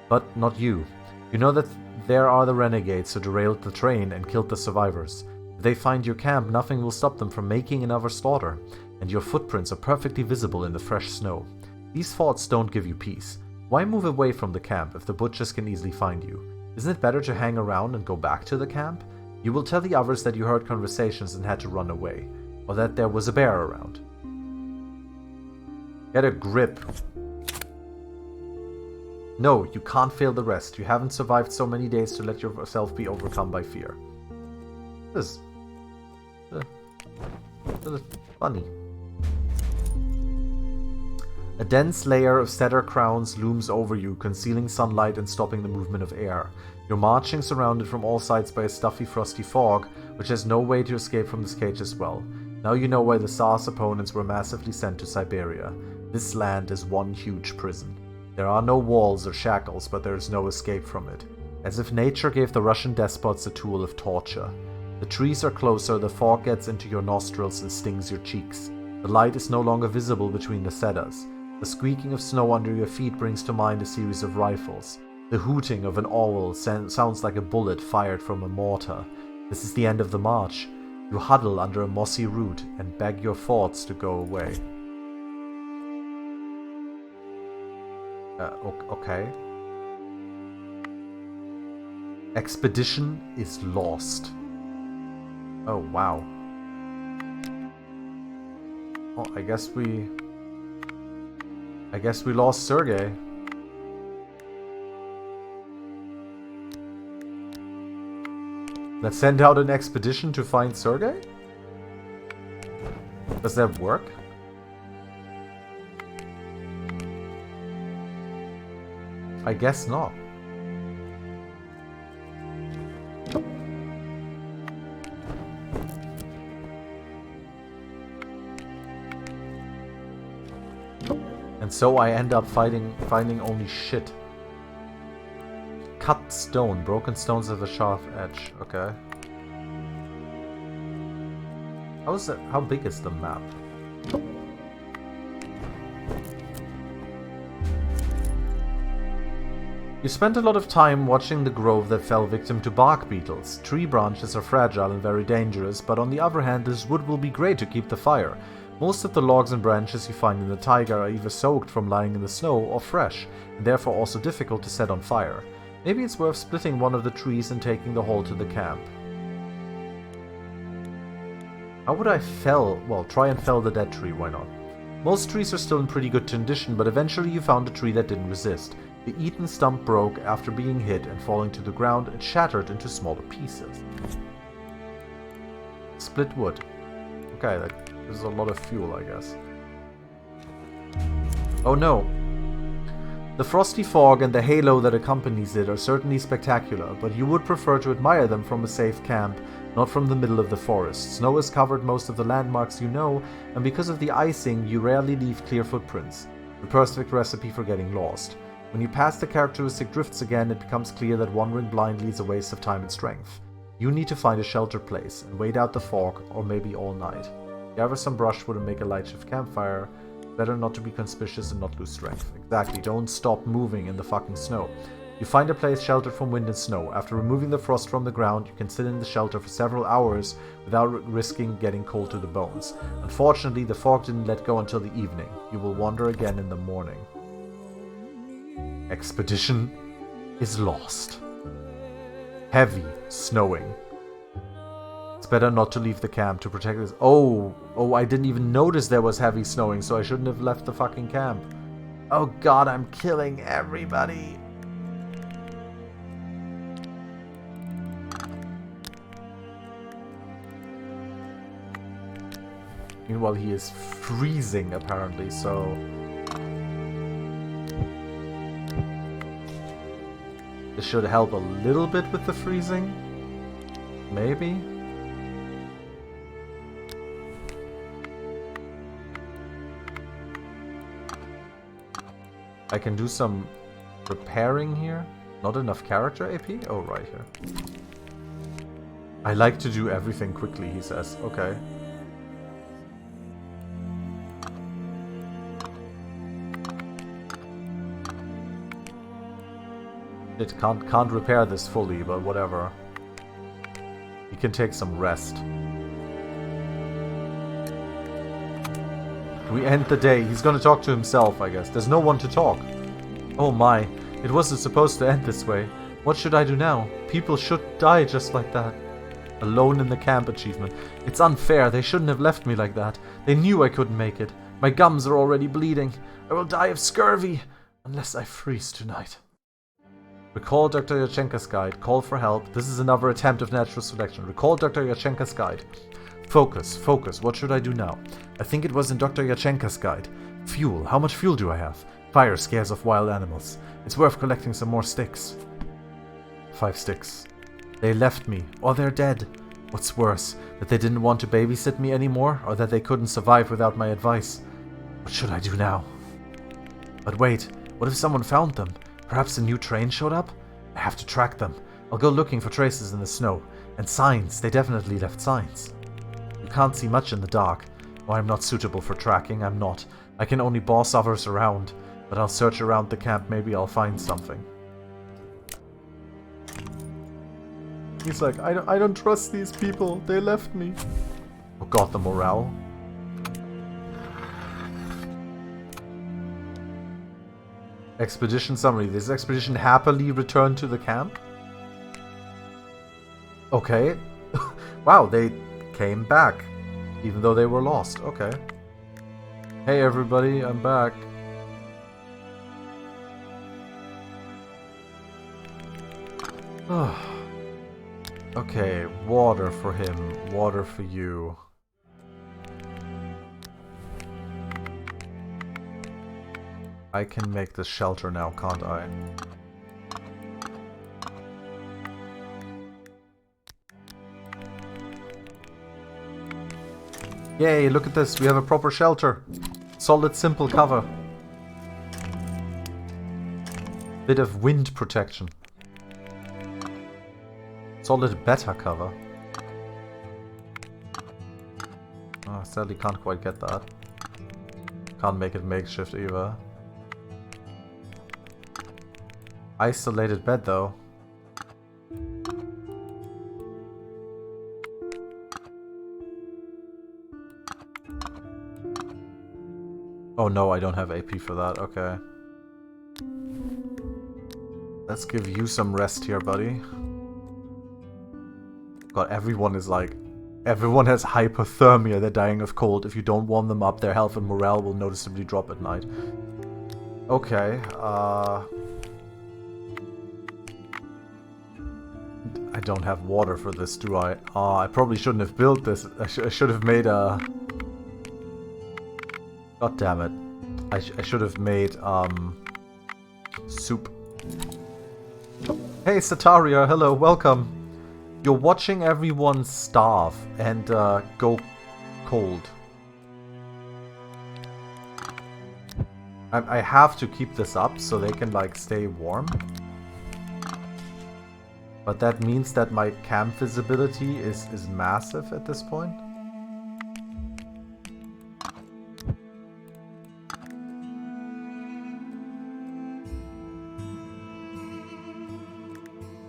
But not you. You know that there are the renegades who derailed the train and killed the survivors. If they find your camp, nothing will stop them from making another slaughter, and your footprints are perfectly visible in the fresh snow. These thoughts don't give you peace. Why move away from the camp if the butchers can easily find you? Isn't it better to hang around and go back to the camp? You will tell the others that you heard conversations and had to run away, or that there was a bear around. Get a grip. No, you can't fail the rest. You haven't survived so many days to let yourself be overcome by fear. This is funny. A dense layer of cedar crowns looms over you, concealing sunlight and stopping the movement of air. You're marching surrounded from all sides by a stuffy, frosty fog, which has no way to escape from this cage as well. Now you know why the Tsar's opponents were massively sent to Siberia. This land is one huge prison. There are no walls or shackles, but there is no escape from it. As if nature gave the Russian despots a tool of torture. The trees are closer, the fog gets into your nostrils and stings your cheeks. The light is no longer visible between the cedars. The squeaking of snow under your feet brings to mind a series of rifles. The hooting of an owl sounds like a bullet fired from a mortar. This is the end of the march. You huddle under a mossy root and beg your thoughts to go away. Okay. Expedition is lost. Oh, wow. Oh, I guess we lost Sergei. Let's send out an expedition to find Sergei? Does that work? I guess not. And so I end up finding only shit. Cut stone. Broken stones have a sharp edge. Okay. How big is the map? You spent a lot of time watching the grove that fell victim to bark beetles. Tree branches are fragile and very dangerous, but on the other hand, this wood will be great to keep the fire. Most of the logs and branches you find in the taiga are either soaked from lying in the snow or fresh, and therefore also difficult to set on fire. Maybe it's worth splitting one of the trees and taking the whole to the camp. How would I try and fell the dead tree, why not? Most trees are still in pretty good condition, but eventually you found a tree that didn't resist. The eaten stump broke after being hit and falling to the ground and shattered into smaller pieces. Split wood. Okay, that is a lot of fuel, I guess. Oh no! The frosty fog and the halo that accompanies it are certainly spectacular, but you would prefer to admire them from a safe camp, not from the middle of the forest. Snow has covered most of the landmarks you know, and because of the icing, you rarely leave clear footprints. The perfect recipe for getting lost. When you pass the characteristic drifts again, it becomes clear that wandering blindly is a waste of time and strength. You need to find a shelter place and wait out the fog, or maybe all night. Gather some brushwood and make a light shift campfire. Better not to be conspicuous and not lose strength. Exactly, don't stop moving in the fucking snow. You find a place sheltered from wind and snow. After removing the frost from the ground, you can sit in the shelter for several hours without risking getting cold to the bones. Unfortunately, the fog didn't let go until the evening. You will wander again in the morning. Expedition is lost. Heavy snowing. It's better not to leave the camp to protect this. Oh, I didn't even notice there was heavy snowing, so I shouldn't have left the fucking camp. Oh god, I'm killing everybody. Meanwhile, he is freezing apparently, so... This should help a little bit with the freezing. Maybe? I can do some repairing here. Not enough character AP? Oh, right here. I like to do everything quickly, he says. Okay. It can't repair this fully, but whatever. He can take some rest. We end the day. He's gonna talk to himself, I guess. There's no one to talk. Oh my, it wasn't supposed to end this way. What should I do now? People should die just like that. Alone in the camp achievement. It's unfair. They shouldn't have left me like that. They knew I couldn't make it. My gums are already bleeding. I will die of scurvy unless I freeze tonight. Recall Dr. Yachenka's guide. Call for help. This is another attempt of natural selection. Recall Dr. Yachenka's guide. Focus, focus. What should I do now? I think it was in Dr. Yachenka's guide. Fuel. How much fuel do I have? Fire scares off wild animals. It's worth collecting some more sticks. 5 sticks. They left me, or they're dead. What's worse, that they didn't want to babysit me anymore, or that they couldn't survive without my advice? What should I do now? But wait, what if someone found them? Perhaps a new train showed up? I have to track them. I'll go looking for traces in the snow. And signs, they definitely left signs. You can't see much in the dark. Well, I'm not suitable for tracking, I'm not. I can only boss others around. But I'll search around the camp, maybe I'll find something. He's like, I don't trust these people, they left me. Oh god, the morale. Expedition summary. This expedition happily returned to the camp. Okay. Wow, they came back. Even though they were lost. Okay. Hey everybody, I'm back. Okay, water for him. Water for you. I can make this shelter now, can't I? Yay, look at this. We have a proper shelter. Solid, simple cover. Bit of wind protection. Solid better cover. Oh, sadly can't quite get that. Can't make it makeshift either. Isolated bed though. Oh no, I don't have AP for that. Okay. Let's give you some rest here, buddy. God, everyone is like... Everyone has hypothermia. They're dying of cold. If you don't warm them up, their health and morale will noticeably drop at night. Okay, I don't have water for this, do I? I probably shouldn't have built this. I should have made a... God damn it. I should have made, soup. Hey, Sataria, hello, welcome. You're watching everyone starve and, go cold. I have to keep this up so they can, like, stay warm. But that means that my camp visibility is massive at this point.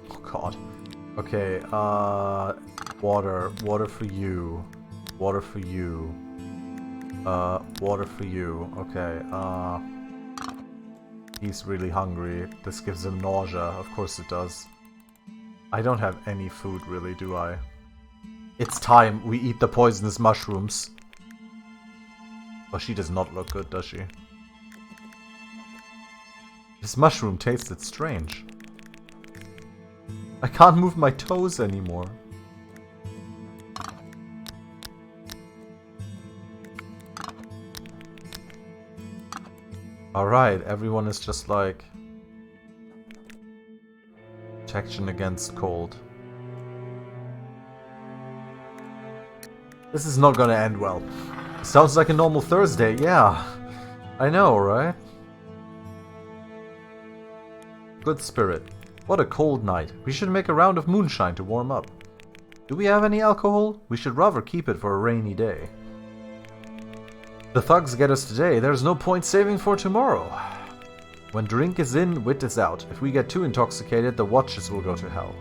Oh god. Okay, water. Water for you. Water for you. Water for you. Okay, he's really hungry. This gives him nausea. Of course it does. I don't have any food, really, do I? It's time we eat the poisonous mushrooms. Oh, she does not look good, does she? This mushroom tasted strange. I can't move my toes anymore. Alright, everyone is just like... protection against cold. This is not gonna end well. Sounds like a normal Thursday, yeah. I know, right? Good spirit. What a cold night. We should make a round of moonshine to warm up. Do we have any alcohol? We should rather keep it for a rainy day. The thugs get us today, there's no point saving for tomorrow. When drink is in, wit is out. If we get too intoxicated, the watches will go to hell.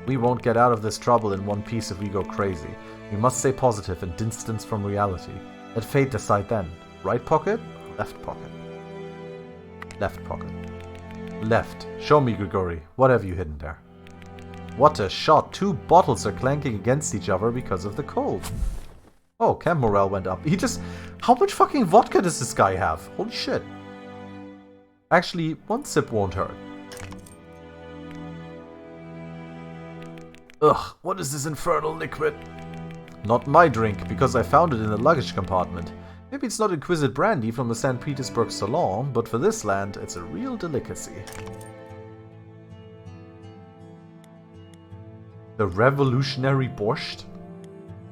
We won't get out of this trouble in one piece if we go crazy. We must stay positive and distance from reality. Let fate decide then. Right pocket? Left pocket. Left pocket. Left. Show me, Grigori. What have you hidden there? What a shot. 2 bottles are clanking against each other because of the cold. Oh, camp morale went up. He just... How much fucking vodka does this guy have? Holy shit. Actually, 1 sip won't hurt. Ugh, what is this infernal liquid? Not my drink, because I found it in the luggage compartment. Maybe it's not exquisite brandy from the St. Petersburg Salon, but for this land, it's a real delicacy. The revolutionary borscht?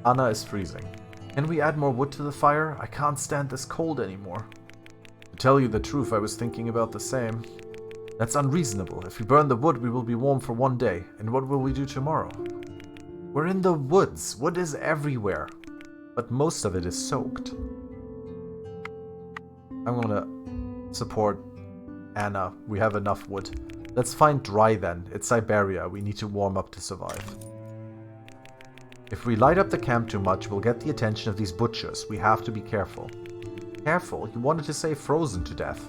Anna is freezing. Can we add more wood to the fire? I can't stand this cold anymore. To tell you the truth, I was thinking about the same. That's unreasonable. If we burn the wood, we will be warm for 1 day. And what will we do tomorrow? We're in the woods. Wood is everywhere. But most of it is soaked. I'm gonna support Anna. We have enough wood. Let's find dry then. It's Siberia. We need to warm up to survive. If we light up the camp too much, we'll get the attention of these butchers. We have to be careful. Careful? You wanted to say frozen to death.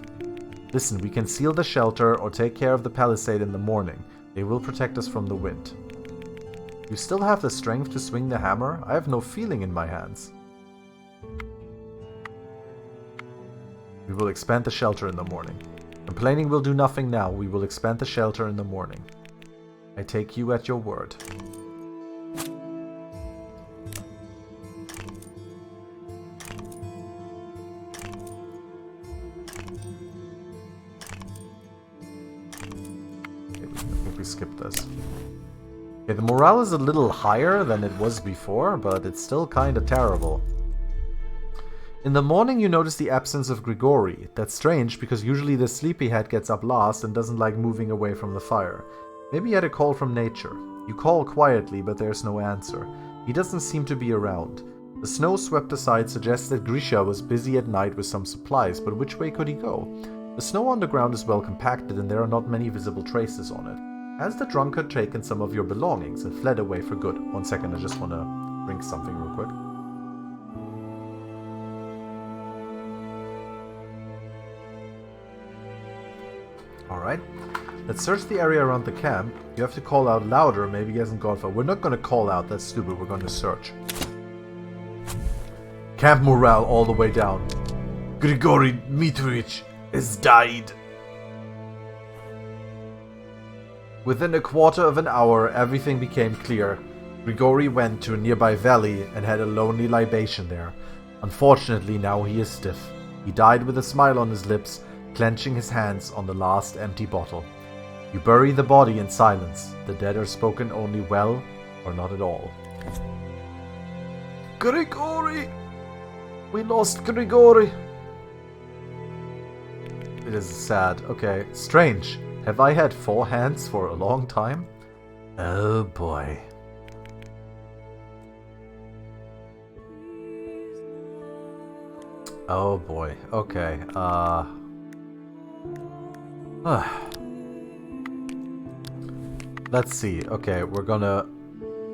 Listen, we can seal the shelter or take care of the palisade in the morning. They will protect us from the wind. You still have the strength to swing the hammer? I have no feeling in my hands. We will expand the shelter in the morning. Complaining will do nothing now. We will expand the shelter in the morning. I take you at your word. We skip this. Okay, the morale is a little higher than it was before, but it's still kinda terrible. In the morning you notice the absence of Grigori. That's strange, because usually the sleepyhead gets up last and doesn't like moving away from the fire. Maybe he had a call from nature. You call quietly, but there's no answer. He doesn't seem to be around. The snow swept aside suggests that Grisha was busy at night with some supplies, but which way could he go? The snow on the ground is well compacted and there are not many visible traces on it. Has the drunkard taken some of your belongings and fled away for good? 1 second, I just want to drink something real quick. Alright, let's search the area around the camp. You have to call out louder, maybe he hasn't gone far. We're not going to call out, that's stupid, we're going to search. Camp morale all the way down. Grigory Dmitrich has died. Within a quarter of an hour, everything became clear. Grigori went to a nearby valley and had a lonely libation there. Unfortunately, now he is stiff. He died with a smile on his lips, clenching his hands on the last empty bottle. You bury the body in silence. The dead are spoken only well or not at all. Grigori! We lost Grigori! It is sad. Okay, strange. Have I had 4 hands for a long time? Oh boy. Oh boy. Okay. Let's see. Okay, we're gonna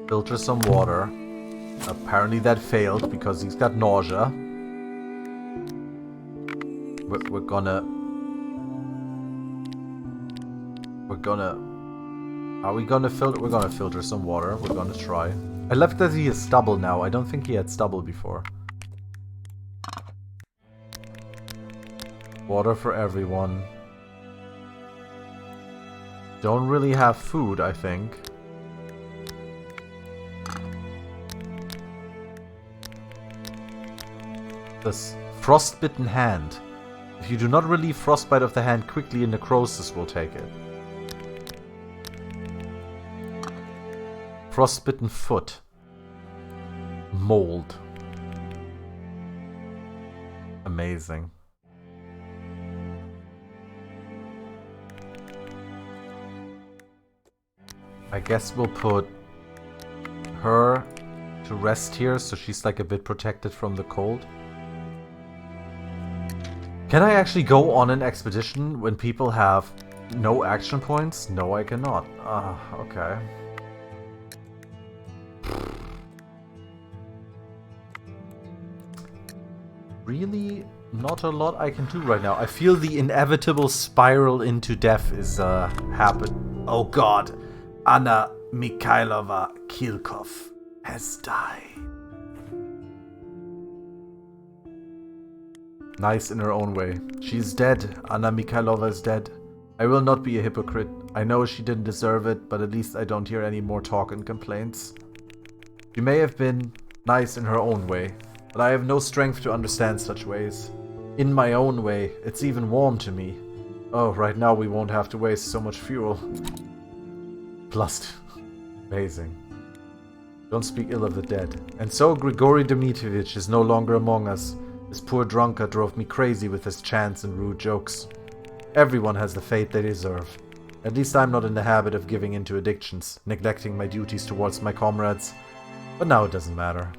filter some water. Apparently that failed because he's got nausea. We're gonna... Are we gonna filter? We're gonna filter some water. We're gonna try. I left that he has stubble now. I don't think he had stubble before. Water for everyone. Don't really have food, I think. This frostbitten hand. If you do not relieve frostbite of the hand quickly, a necrosis will take it. Frostbitten foot. Mold. Amazing. I guess we'll put her to rest here so she's like a bit protected from the cold. Can I actually go on an expedition when people have no action points? No, I cannot. Okay. Really not a lot I can do right now. I feel the inevitable spiral into death is happen. Oh god. Anna Mikhailova Kilkov has died. Nice in her own way. She's dead. Anna Mikhailova is dead. I will not be a hypocrite. I know she didn't deserve it, but at least I don't hear any more talk and complaints. She may have been nice in her own way, but I have no strength to understand such ways. In my own way, it's even warm to me. Oh, right now we won't have to waste so much fuel. Plus, amazing. Don't speak ill of the dead. And so Grigory Dmitrievich is no longer among us. This poor drunkard drove me crazy with his chants and rude jokes. Everyone has the fate they deserve. At least I'm not in the habit of giving in to addictions, neglecting my duties towards my comrades. But now it doesn't matter.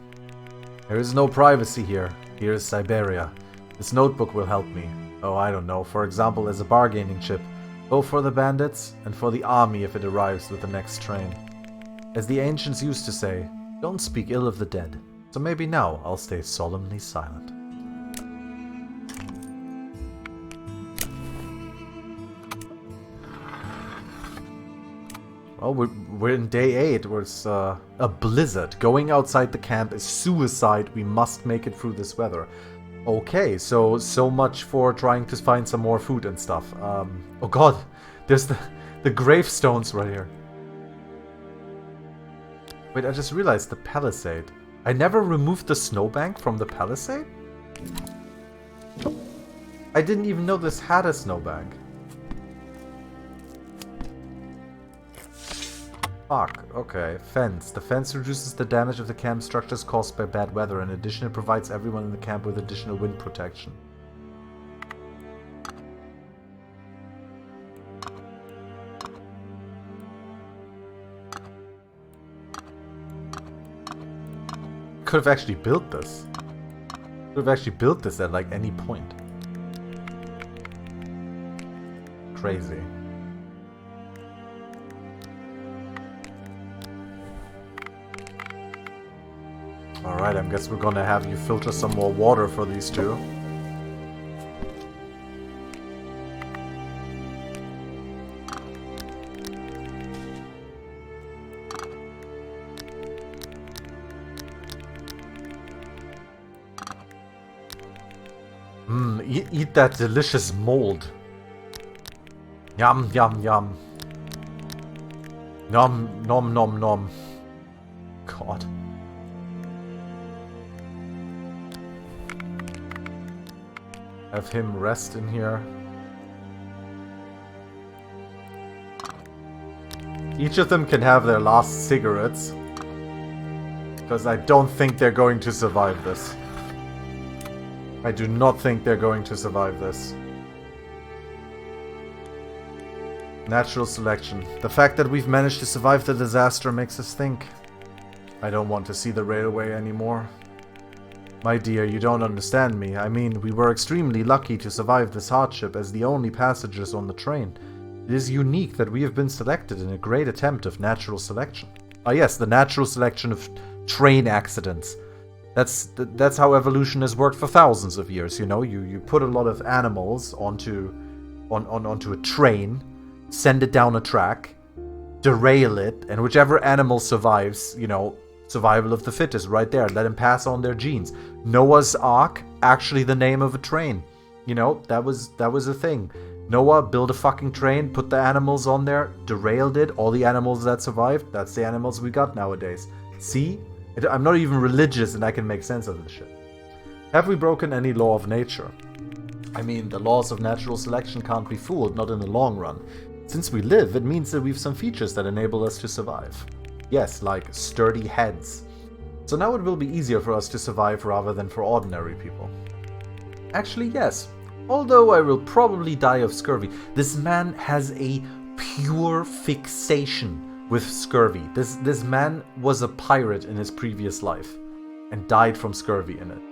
There is no privacy here. Here is Siberia. This notebook will help me. Oh, I don't know, for example, as a bargaining chip. Both for the bandits and for the army if it arrives with the next train. As the ancients used to say, don't speak ill of the dead. So maybe now I'll stay solemnly silent. Well, we're in day 8. It was a blizzard. Going outside the camp is suicide. We must make it through this weather. Okay, so much for trying to find some more food and stuff. Oh god, there's the gravestones right here. Wait, I just realized the palisade. I never removed the snowbank from the palisade? I didn't even know this had a snowbank. Fuck, okay. Fence. The fence reduces the damage of the camp structures caused by bad weather. In addition, it provides everyone in the camp with additional wind protection. Could have actually built this. Could have actually built this at like any point. Crazy. Alright, I guess we're gonna have you filter some more water for these two. Eat that delicious mold. Yum, yum, yum. Nom, nom, nom, nom. God. Have him rest in here. Each of them can have their last cigarettes. Because I don't think they're going to survive this. I do not think they're going to survive this. Natural selection. The fact that we've managed to survive the disaster makes us think. I don't want to see the railway anymore. My dear, you don't understand me. I mean, we were extremely lucky to survive this hardship as the only passengers on the train. It is unique that we have been selected in a great attempt of natural selection. Ah yes, the natural selection of train accidents. That's how evolution has worked for thousands of years, you know? You put a lot of animals onto a train, send it down a track, derail it, and whichever animal survives, you know, survival of the fittest, right there. Let them pass on their genes. Noah's Ark, actually the name of a train. You know, that was a thing. Noah built a fucking train, put the animals on there, derailed it. All the animals that survived, that's the animals we got nowadays. See? I'm not even religious and I can make sense of this shit. Have we broken any law of nature? I mean, the laws of natural selection can't be fooled, not in the long run. Since we live, it means that we've some features that enable us to survive. Yes, like sturdy heads. So now it will be easier for us to survive rather than for ordinary people. Actually, yes. Although I will probably die of scurvy. This man has a pure fixation with scurvy. This man was a pirate in his previous life and died from scurvy in it.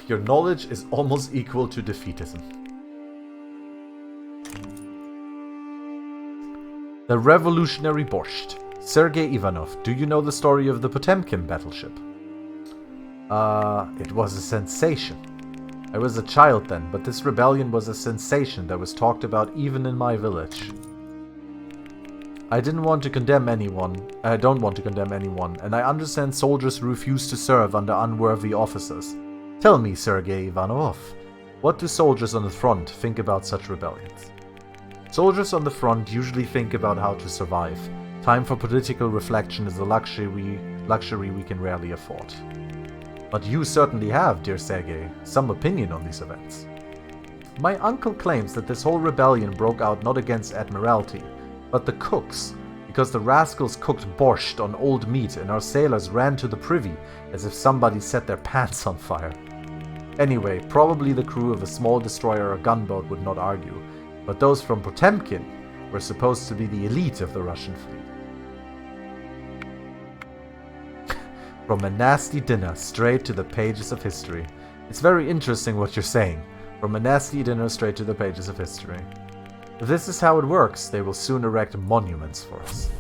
Your knowledge is almost equal to defeatism. The Revolutionary Borscht. Sergei Ivanov, do you know the story of the Potemkin battleship? It was a sensation. I was a child then, but this rebellion was a sensation that was talked about even in my village. I don't want to condemn anyone, and I understand soldiers refuse to serve under unworthy officers. Tell me, Sergei Ivanov, what do soldiers on the front think about such rebellions? Soldiers on the front usually think about how to survive. Time for political reflection is a luxury we can rarely afford. But you certainly have, dear Sergei, some opinion on these events. My uncle claims that this whole rebellion broke out not against Admiralty, but the cooks, because the rascals cooked borscht on old meat and our sailors ran to the privy as if somebody set their pants on fire. Anyway, probably the crew of a small destroyer or gunboat would not argue, but those from Potemkin were supposed to be the elite of the Russian fleet. From a nasty dinner straight to the pages of history. It's very interesting what you're saying. From a nasty dinner straight to the pages of history. If this is how it works, they will soon erect monuments for us.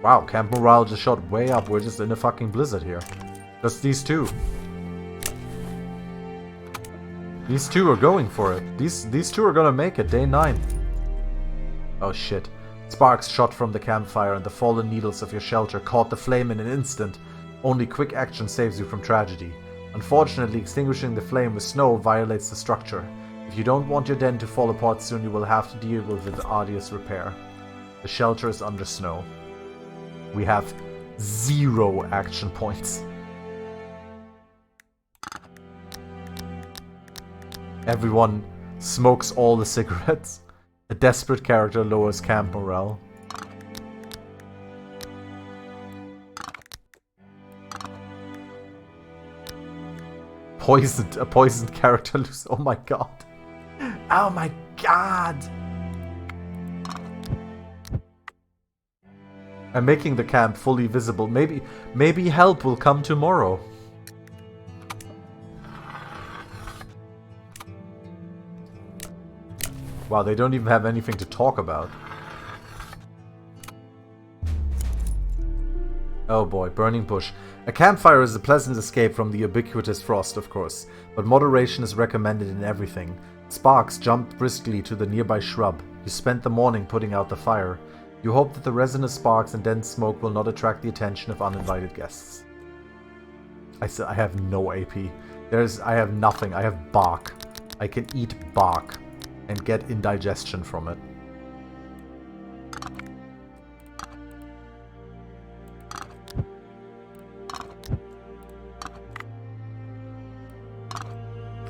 Wow, camp morale just shot way up. We're just in a fucking blizzard here. Just these two. These two are going for it. These two are gonna make it. Day 9. Oh shit. Sparks shot from the campfire and the fallen needles of your shelter caught the flame in an instant. Only quick action saves you from tragedy. Unfortunately, extinguishing the flame with snow violates the structure. If you don't want your den to fall apart soon, you will have to deal with its arduous repair. The shelter is under snow. We have 0 action points. Everyone smokes all the cigarettes. A desperate character lowers camp morale. A poisoned character loses. Oh my god. Oh my god. I'm making the camp fully visible. Maybe help will come tomorrow. Wow, they don't even have anything to talk about. Oh boy, burning bush. A campfire is a pleasant escape from the ubiquitous frost, of course, but moderation is recommended in everything. Sparks jumped briskly to the nearby shrub. You spent the morning putting out the fire. You hope that the resinous sparks and dense smoke will not attract the attention of uninvited guests. I have no AP. I have nothing. I have bark. I can eat bark and get indigestion from it.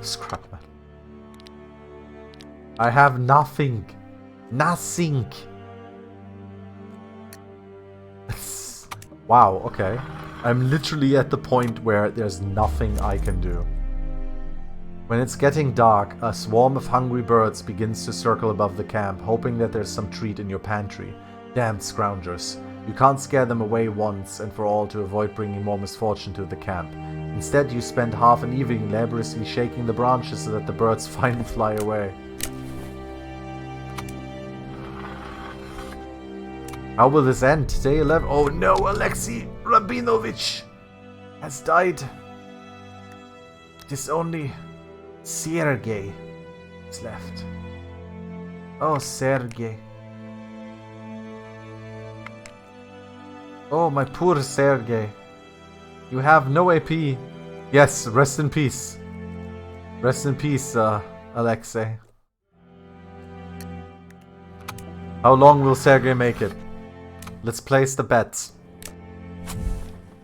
Scrap metal. I have nothing. Nothing. Wow, okay. I'm literally at the point where there's nothing I can do. When it's getting dark, a swarm of hungry birds begins to circle above the camp, hoping that there's some treat in your pantry. Damned scroungers. You can't scare them away once and for all to avoid bringing more misfortune to the camp. Instead, you spend half an evening laboriously shaking the branches so that the birds finally fly away. How will this end? Day 11? Oh no, Alexei Rabinovich has died. It is only Sergei is left. Oh, Sergei. Oh, my poor Sergei. You have no AP. Yes, rest in peace. Rest in peace, Alexei. How long will Sergei make it? Let's place the bets.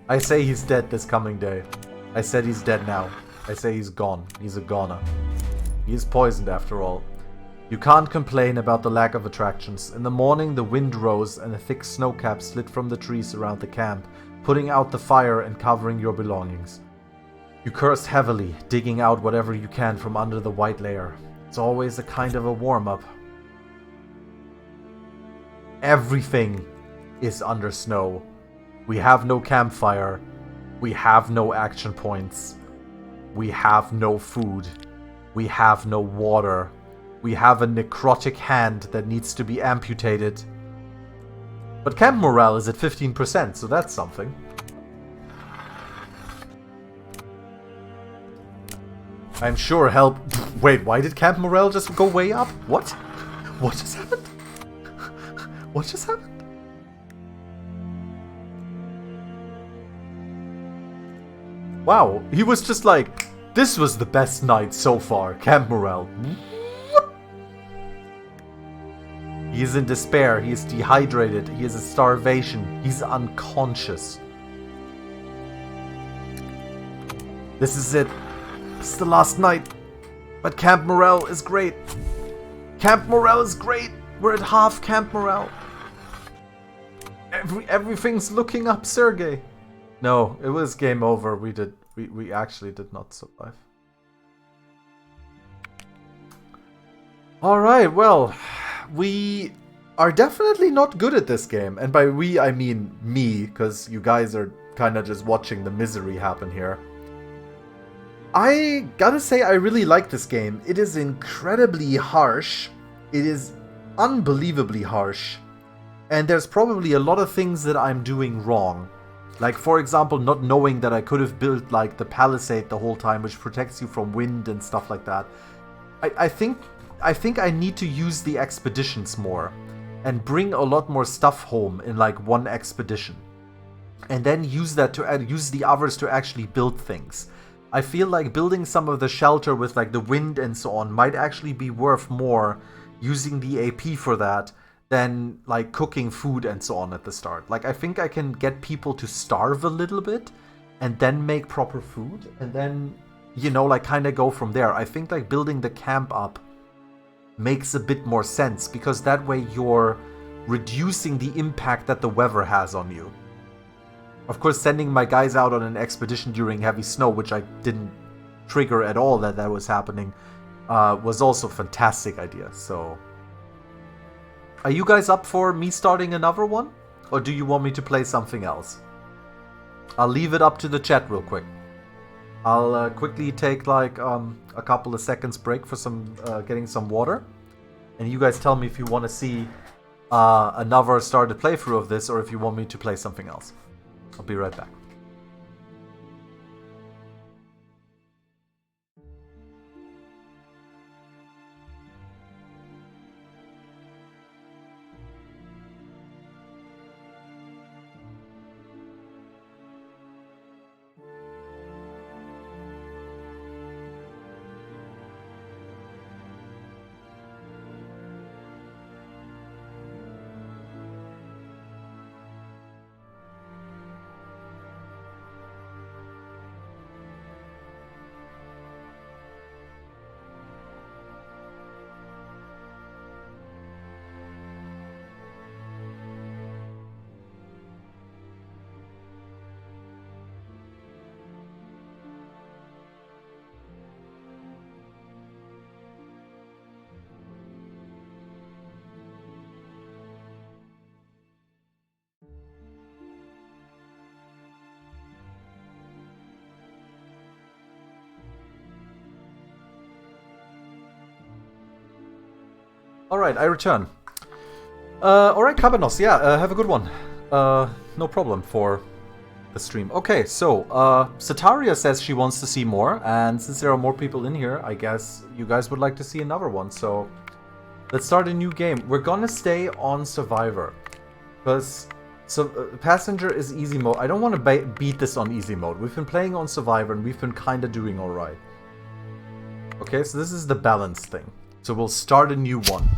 I say he's dead this coming day. I said he's dead now. I say he's gone. He's a goner. He is poisoned after all. You can't complain about the lack of attractions. In the morning the wind rose and a thick snowcap slid from the trees around the camp, putting out the fire and covering your belongings. You cursed heavily, digging out whatever you can from under the white layer. It's always a kind of a warm-up. Everything is under snow. We have no campfire. We have no action points. We have no food. We have no water. We have a necrotic hand that needs to be amputated. But camp morale is at 15%, so that's something. I'm sure help... Wait, why did camp morale just go way up? What? What just happened? What just happened? Wow, he was just like, this was the best night so far, camp morale. He is in despair, he is dehydrated, he is in starvation, he's unconscious. This is it. This is the last night. But camp morale is great. Camp morale is great. We're at half camp morale. Everything's looking up, Sergey. No, it was game over. We actually did not survive. Alright, well, we are definitely not good at this game. And by we, I mean me, because you guys are kind of just watching the misery happen here. I gotta say, I really like this game. It is incredibly harsh. It is unbelievably harsh. And there's probably a lot of things that I'm doing wrong. Like, for example, not knowing that I could have built, like, the palisade the whole time, which protects you from wind and stuff like that. I think I need to use the expeditions more. And bring a lot more stuff home in, like, one expedition. And then use that to use the others to actually build things. I feel like building some of the shelter with, like, the wind and so on might actually be worth more using the AP for that than, like, cooking food and so on at the start. Like, I think I can get people to starve a little bit and then make proper food and then, you know, like, kind of go from there. I think, like, building the camp up makes a bit more sense because that way you're reducing the impact that the weather has on you. Of course, sending my guys out on an expedition during heavy snow, which I didn't trigger at all that was happening, was also a fantastic idea, so... Are you guys up for me starting another one? Or do you want me to play something else? I'll leave it up to the chat real quick. I'll quickly take like a couple of seconds break for some getting some water. And you guys tell me if you want to see another started playthrough of this or if you want me to play something else. I'll be right back. Alright, I return. Alright, Cabanos, yeah, have a good one. No problem for the stream. Okay, so, Sataria says she wants to see more, and since there are more people in here, I guess you guys would like to see another one, so... Let's start a new game. We're gonna stay on Survivor. Because, Passenger is easy mode. I don't want to beat this on easy mode. We've been playing on Survivor, and we've been kinda doing alright. Okay, so this is the balance thing. So we'll start a new one.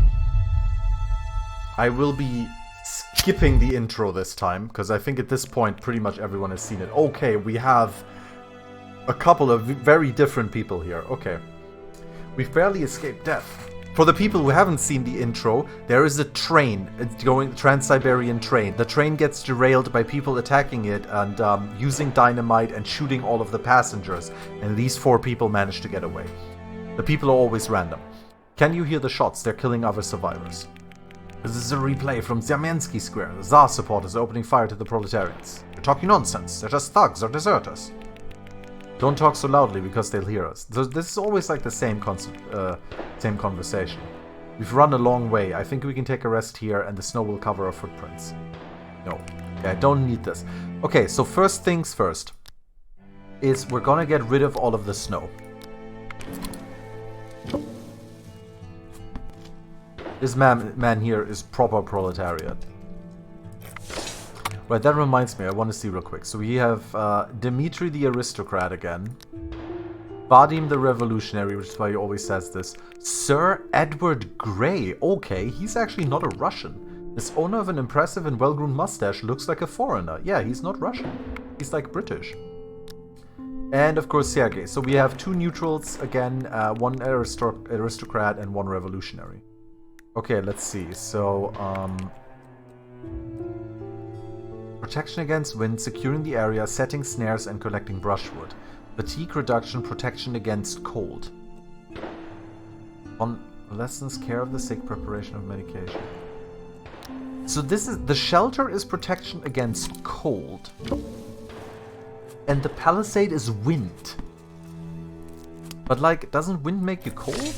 I will be skipping the intro this time, because I think at this point pretty much everyone has seen it. Okay, we have a couple of very different people here. Okay. We've barely escaped death. For the people who haven't seen the intro, there is a train, going Trans-Siberian train. The train gets derailed by people attacking it and using dynamite and shooting all of the passengers. And these 4 people manage to get away. The people are always random. Can you hear the shots? They're killing other survivors. This is a replay from Zamiansky Square. The Tsar supporters are opening fire to the proletarians. You're talking nonsense. They're just thugs or deserters. Don't talk so loudly because they'll hear us. So this is always like the same conversation. We've run a long way. I think we can take a rest here and the snow will cover our footprints. No. Okay, I don't need this. Okay, so first things first. Is we're gonna get rid of all of the snow. This man here is proper proletariat. Right, that reminds me, I want to see real quick. So we have Dmitri the Aristocrat again. Vadim the Revolutionary, which is why he always says this. Sir Edward Grey. Okay, he's actually not a Russian. This owner of an impressive and well-groomed mustache looks like a foreigner. Yeah, he's not Russian. He's like British. And of course Sergei. So we have 2 neutrals again, 1 aristocrat and 1 revolutionary. Okay, let's see. So, Protection against wind, securing the area, setting snares, and collecting brushwood. Fatigue reduction, protection against cold. On lessens care of the sick, preparation of medication. So this is... the shelter is protection against cold. And the palisade is wind. But like, doesn't wind make you cold?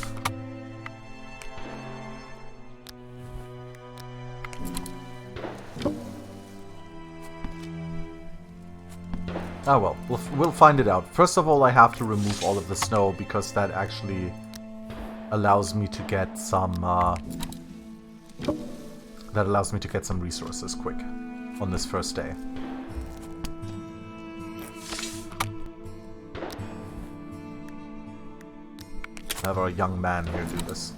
Ah well, we'll find it out. First of all, I have to remove all of the snow because that actually allows me to get some resources quick on this first day. Have our young man here do this.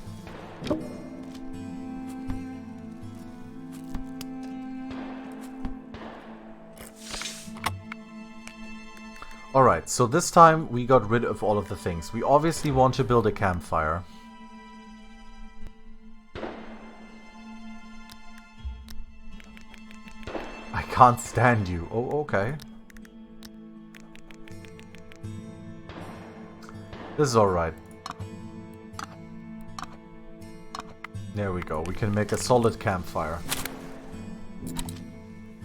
Alright, so this time we got rid of all of the things. We obviously want to build a campfire. I can't stand you. Oh, okay. This is alright. There we go. We can make a solid campfire.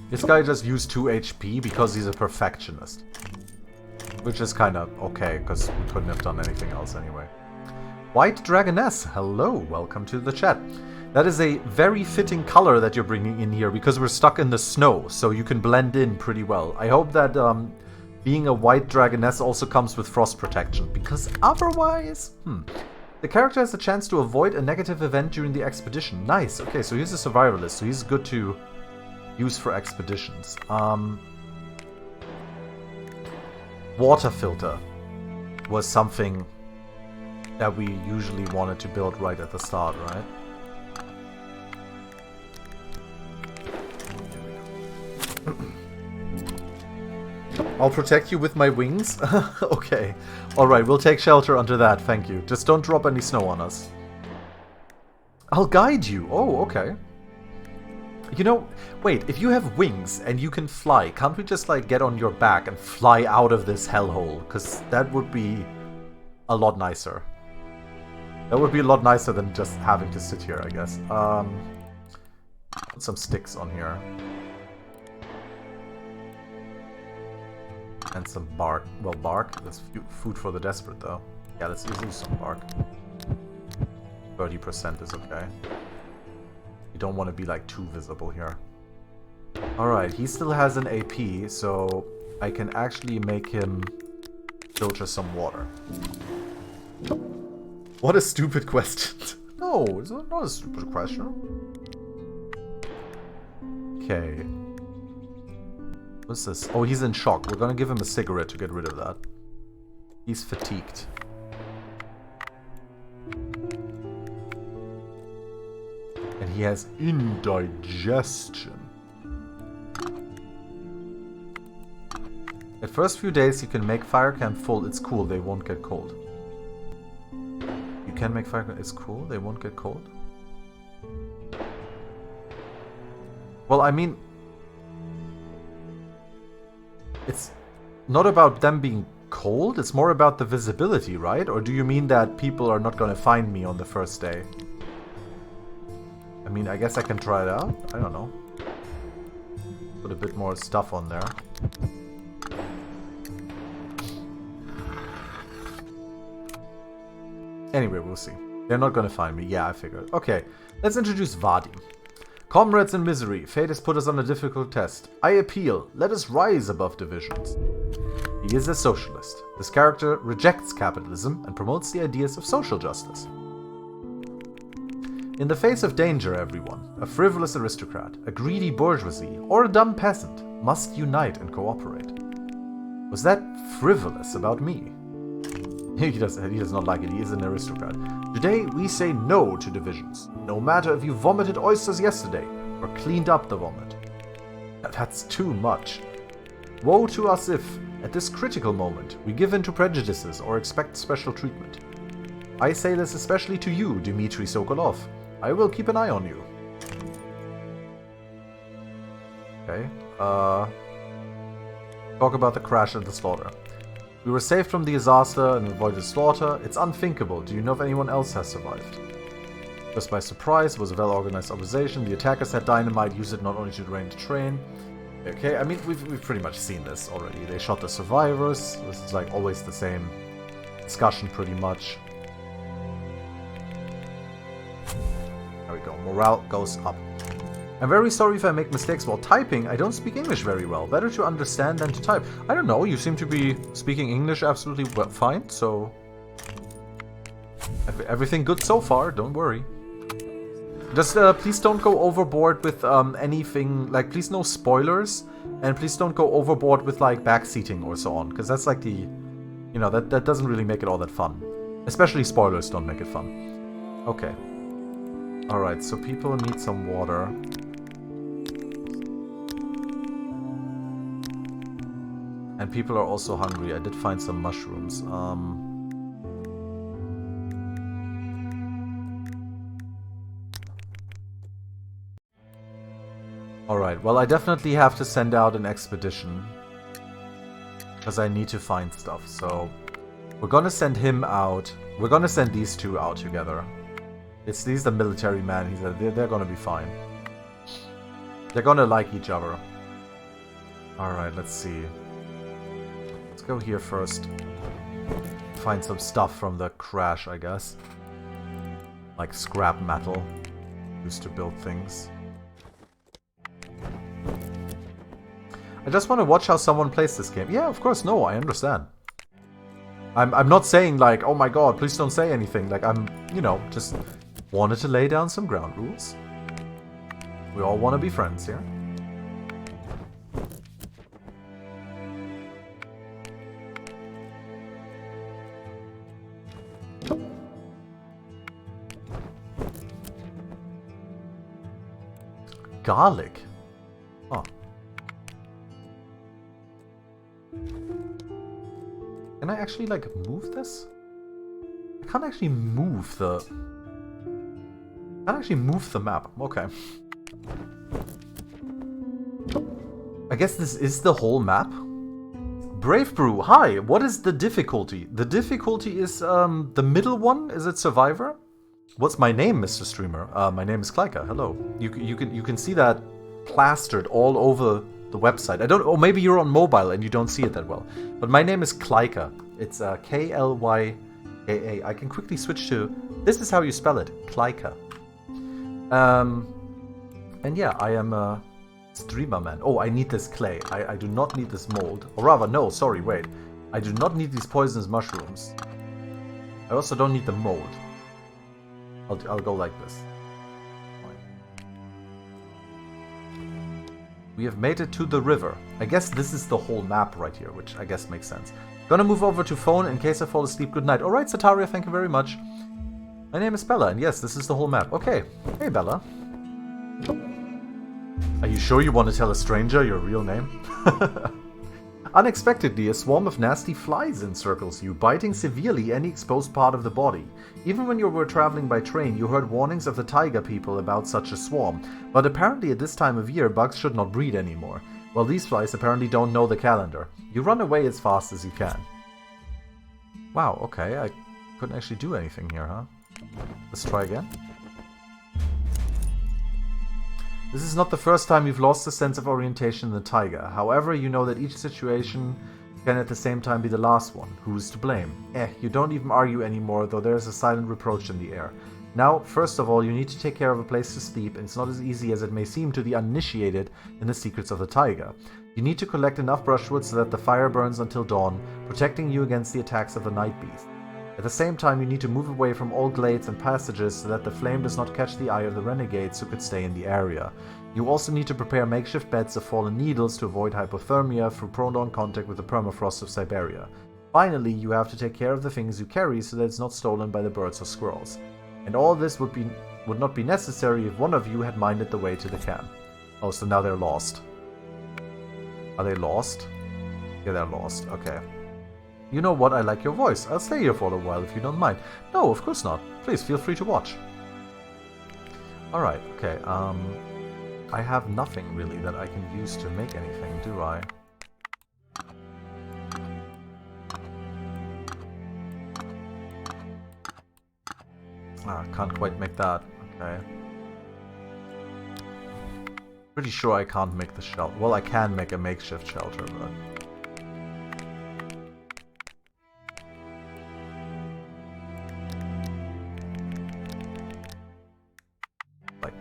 This guy just used 2 HP because he's a perfectionist. Which is kind of okay, because we couldn't have done anything else anyway. White Dragoness, hello, welcome to the chat. That is a very fitting color that you're bringing in here, because we're stuck in the snow, so you can blend in pretty well. I hope that being a White Dragoness also comes with frost protection, because otherwise... The character has a chance to avoid a negative event during the expedition. Nice, okay, so he's a survivalist, so he's good to use for expeditions. Water filter was something that we usually wanted to build right at the start, right? I'll protect you with my wings? Okay. Alright, we'll take shelter under that, thank you. Just don't drop any snow on us. I'll guide you. Oh, okay. You know, wait, if you have wings and you can fly, can't we just, like, get on your back and fly out of this hellhole? Because that would be a lot nicer. That would be a lot nicer than just having to sit here, I guess. Put some sticks on here. And some bark. Well, bark. That's food for the desperate, though. Yeah, let's use some bark. 30% is okay. You don't want to be, like, too visible here. Alright, he still has an AP, so I can actually make him filter some water. What a stupid question. No, it's not a stupid question. Okay. What's this? Oh, he's in shock. We're gonna give him a cigarette to get rid of that. He's fatigued. And he has indigestion. At first few days you can make fire camp full. It's cool, they won't get cold. You can make fire camp... It's cool, they won't get cold? Well, I mean... It's not about them being cold, it's more about the visibility, right? Or do you mean that people are not gonna find me on the first day? I mean, I guess I can try it out. I don't know. Put a bit more stuff on there. Anyway, we'll see. They're not gonna find me. Yeah, I figured. Okay, let's introduce Vadim. Comrades in misery, fate has put us on a difficult test. I appeal, let us rise above divisions. He is a socialist. This character rejects capitalism and promotes the ideas of social justice. In the face of danger, everyone, a frivolous aristocrat, a greedy bourgeoisie, or a dumb peasant must unite and cooperate. Was that frivolous about me? He does not like it, he is an aristocrat. Today we say no to divisions, no matter if you vomited oysters yesterday or cleaned up the vomit. That's too much. Woe to us if, at this critical moment, we give in to prejudices or expect special treatment. I say this especially to you, Dmitry Sokolov. I will keep an eye on you. Okay. Talk about the crash and the slaughter. We were saved from the disaster and avoided slaughter. It's unthinkable. Do you know if anyone else has survived? Just by surprise, it was a well-organized organization. The attackers had dynamite, used it not only to drain the train. Okay, I mean, we've pretty much seen this already. They shot the survivors. This is like always the same discussion pretty much. There we go. Morale goes up. I'm very sorry if I make mistakes while typing. I don't speak English very well. Better to understand than to type. I don't know. You seem to be speaking English absolutely fine, so... Everything good so far. Don't worry. Just please don't go overboard with anything. Like, please no spoilers. And please don't go overboard with, like, backseating or so on. Because that's like the... You know, that doesn't really make it all that fun. Especially spoilers don't make it fun. Okay. Alright, so people need some water. And people are also hungry. I did find some mushrooms. Alright, well I definitely have to send out an expedition. Because I need to find stuff, so... We're gonna send him out. We're gonna send these two out together. He's the military man. They're gonna be fine. They're gonna like each other. Alright, let's see. Let's go here first. Find some stuff from the crash, I guess. Like scrap metal. Used to build things. I just want to watch how someone plays this game. Yeah, of course, no, I understand. I'm not saying like, oh my god, please don't say anything. Like, I'm, you know, just wanted to lay down some ground rules. We all want to be friends here. Garlic? Oh. Can I actually, like, move this? I can't actually move the... I can't actually move the map. Okay. I guess this is the whole map. Brave Brew, hi! What is the difficulty? The difficulty is, the middle one? Is it Survivor? What's my name, Mr. Streamer? My name is Kleika. Hello. You can see that plastered all over the website. I don't. Or maybe you're on mobile and you don't see it that well. But my name is Kleika. It's K-L-Y-K-A. I can quickly switch to. This is how you spell it, Kleika. And yeah, I am a streamer man. Oh, I need this clay. I do not need this mold. Or rather, no. Sorry, wait. I do not need these poisonous mushrooms. I also don't need the mold. I'll go like this. We have made it to the river. I guess this is the whole map right here, which I guess makes sense. Gonna move over to phone in case I fall asleep. Good night. Alright, Sataria, thank you very much. My name is Bella, and yes, this is the whole map. Okay. Hey, Bella. Are you sure you want to tell a stranger your real name? Unexpectedly, a swarm of nasty flies encircles you, biting severely any exposed part of the body. Even when you were traveling by train, you heard warnings of the taiga people about such a swarm, but apparently at this time of year, bugs should not breed anymore. Well, these flies apparently don't know the calendar. You run away as fast as you can. Wow, okay, I couldn't actually do anything here, huh? Let's try again. This is not the first time you've lost the sense of orientation in the taiga. However, you know that each situation can at the same time be the last one. Who's to blame? You don't even argue anymore, though there is a silent reproach in the air. Now, first of all, you need to take care of a place to sleep, and it's not as easy as it may seem to the uninitiated in the secrets of the taiga. You need to collect enough brushwood so that the fire burns until dawn, protecting you against the attacks of the night beast. At the same time, you need to move away from all glades and passages so that the flame does not catch the eye of the renegades who could stay in the area. You also need to prepare makeshift beds of fallen needles to avoid hypothermia through prolonged contact with the permafrost of Siberia. Finally, you have to take care of the things you carry so that it's not stolen by the birds or squirrels. And all this would not be necessary if one of you had minded the way to the camp. Oh, so now they're lost. Are they lost? Yeah, they're lost. Okay. You know what? I like your voice. I'll stay here for a while if you don't mind. No, of course not. Please feel free to watch. Alright, okay. I have nothing really that I can use to make anything, do I? Ah, can't quite make that. Okay. Pretty sure I can't make the shelter. Well, I can make a makeshift shelter, but... like...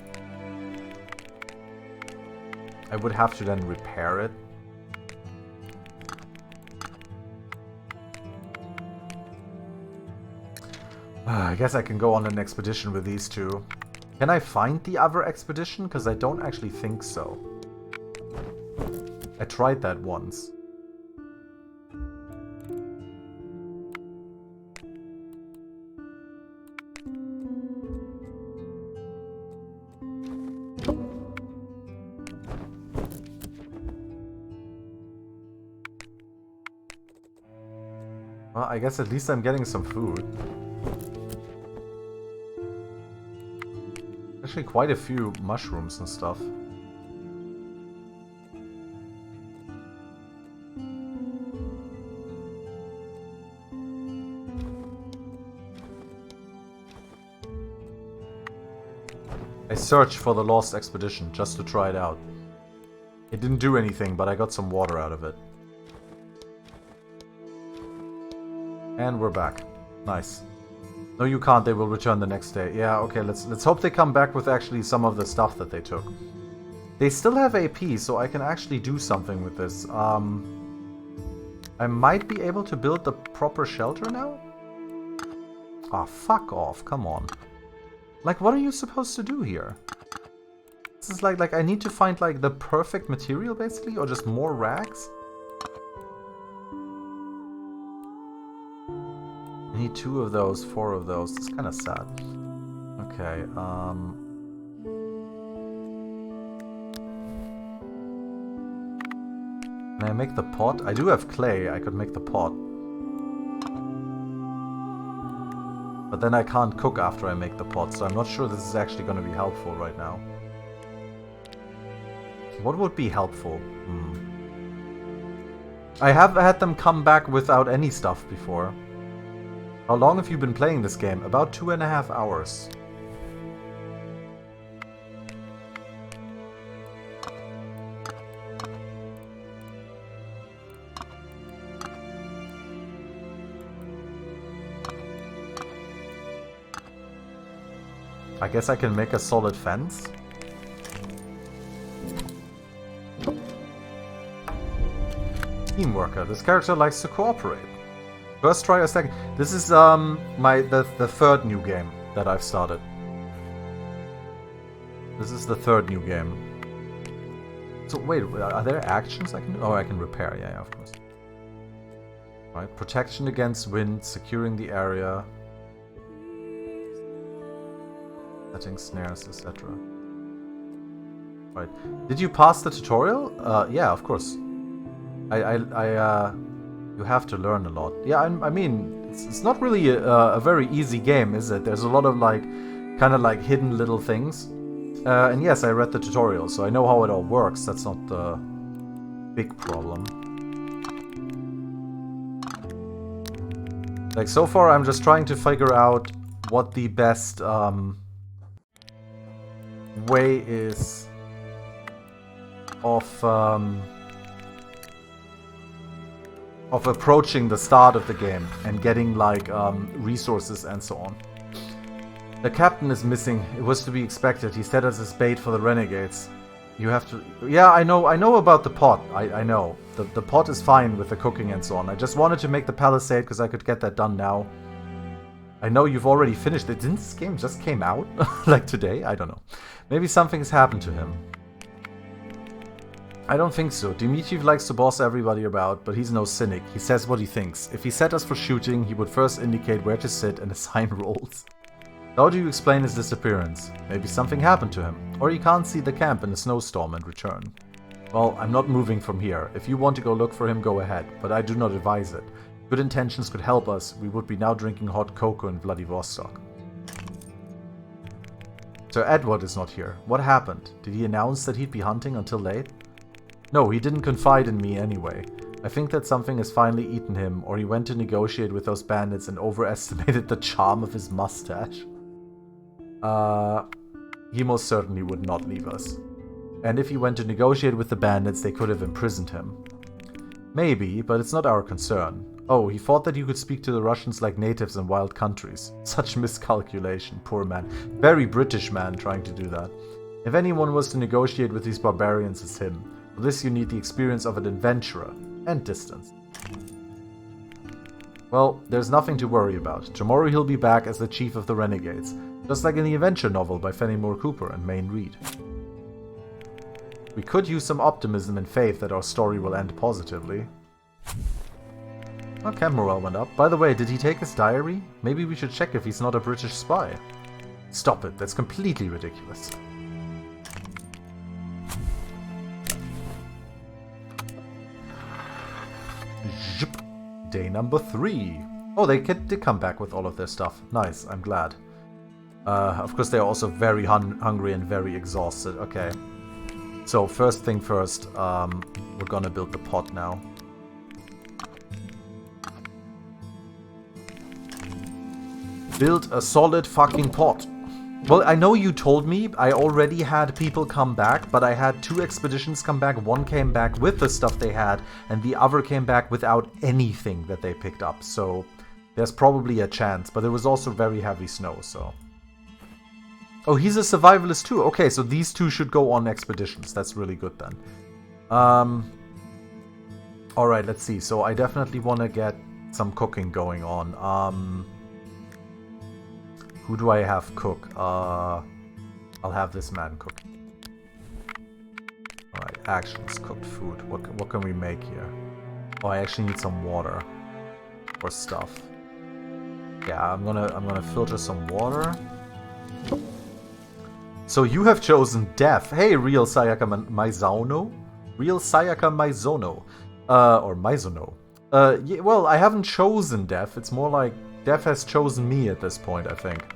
I would have to then repair it. I guess I can go on an expedition with these two. Can I find the other expedition? Because I don't actually think so. I tried that once. Well, I guess at least I'm getting some food. Actually, quite a few mushrooms and stuff. I searched for the lost expedition just to try it out. It didn't do anything, but I got some water out of it. And we're back. Nice. No, you can't. They will return the next day. Yeah, okay, let's hope they come back with actually some of the stuff that they took. They still have AP, so I can actually do something with this. I might be able to build the proper shelter now? Ah, fuck off. Come on. Like, what are you supposed to do here? This is like I need to find, like, the perfect material, basically? Or just more rags? I need 2 of those, 4 of those. It's kind of sad. Okay, can I make the pot? I do have clay. I could make the pot. But then I can't cook after I make the pot, so I'm not sure this is actually going to be helpful right now. What would be helpful? I have had them come back without any stuff before. How long have you been playing this game? About 2.5 hours. I guess I can make a solid fence. Teamworker. This character likes to cooperate. First try or second. This is the third new game that I've started. This is the third new game. So wait, are there actions I can do? Oh, I can repair. Yeah, of course. Right, protection against wind, securing the area, setting snares, etc. Right. Did you pass the tutorial? Yeah, of course. You have to learn a lot. Yeah, I mean, it's not really a very easy game, is it? There's a lot of kind of hidden little things. And yes, I read the tutorial, so I know how it all works. That's not the big problem. Like, so far I'm just trying to figure out what the best way is of approaching the start of the game and getting resources and so on. The captain is missing. It was to be expected. He set us as bait for the renegades. You have to... Yeah, I know about the pot. I know. The pot is fine with the cooking and so on. I just wanted to make the palisade because I could get that done now. I know you've already finished it. Didn't this game just came out? Like today? I don't know. Maybe something's happened to him. I don't think so. Dmitriev likes to boss everybody about, but he's no cynic. He says what he thinks. If he set us for shooting, he would first indicate where to sit and assign roles. How do you explain his disappearance? Maybe something happened to him. Or he can't see the camp in a snowstorm and return. Well, I'm not moving from here. If you want to go look for him, go ahead. But I do not advise it. Good intentions could help us. We would be now drinking hot cocoa in Vladivostok. So Edward is not here. What happened? Did he announce that he'd be hunting until late? No, he didn't confide in me anyway. I think that something has finally eaten him, or he went to negotiate with those bandits and overestimated the charm of his mustache. He most certainly would not leave us. And if he went to negotiate with the bandits, they could have imprisoned him. Maybe, but it's not our concern. Oh, he thought that you could speak to the Russians like natives in wild countries. Such miscalculation, poor man. Very British man trying to do that. If anyone was to negotiate with these barbarians, it's him. For this you need the experience of an adventurer, and distance. Well, there's nothing to worry about. Tomorrow he'll be back as the chief of the renegades, just like in the adventure novel by Fenimore Cooper and Mayne Reid. We could use some optimism and faith that our story will end positively. Oh, camp morale went up. By the way, did he take his diary? Maybe we should check if he's not a British spy. Stop it, that's completely ridiculous. Zip. Day number 3. Oh, they did come back with all of their stuff. Nice, I'm glad. Of course, they're also very hungry and very exhausted. Okay. So, first thing first, we're gonna build the pot now. Build a solid fucking pot. Well, I know you told me I already had people come back, but I had 2 expeditions come back. One came back with the stuff they had, and the other came back without anything that they picked up. So, there's probably a chance, but there was also very heavy snow, so... Oh, he's a survivalist too. Okay, so these 2 should go on expeditions. That's really good then. Alright, let's see. So I definitely want to get some cooking going on. Who do I have cook? I'll have this man cook. Alright, actions, cooked food. What can we make here? Oh, I actually need some water for stuff. Yeah, I'm gonna filter some water. So you have chosen death. Hey, real Sayaka Maizono? Real Sayaka Maizono. Or Maizono. Yeah, well, I haven't chosen death. It's more like death has chosen me at this point, I think.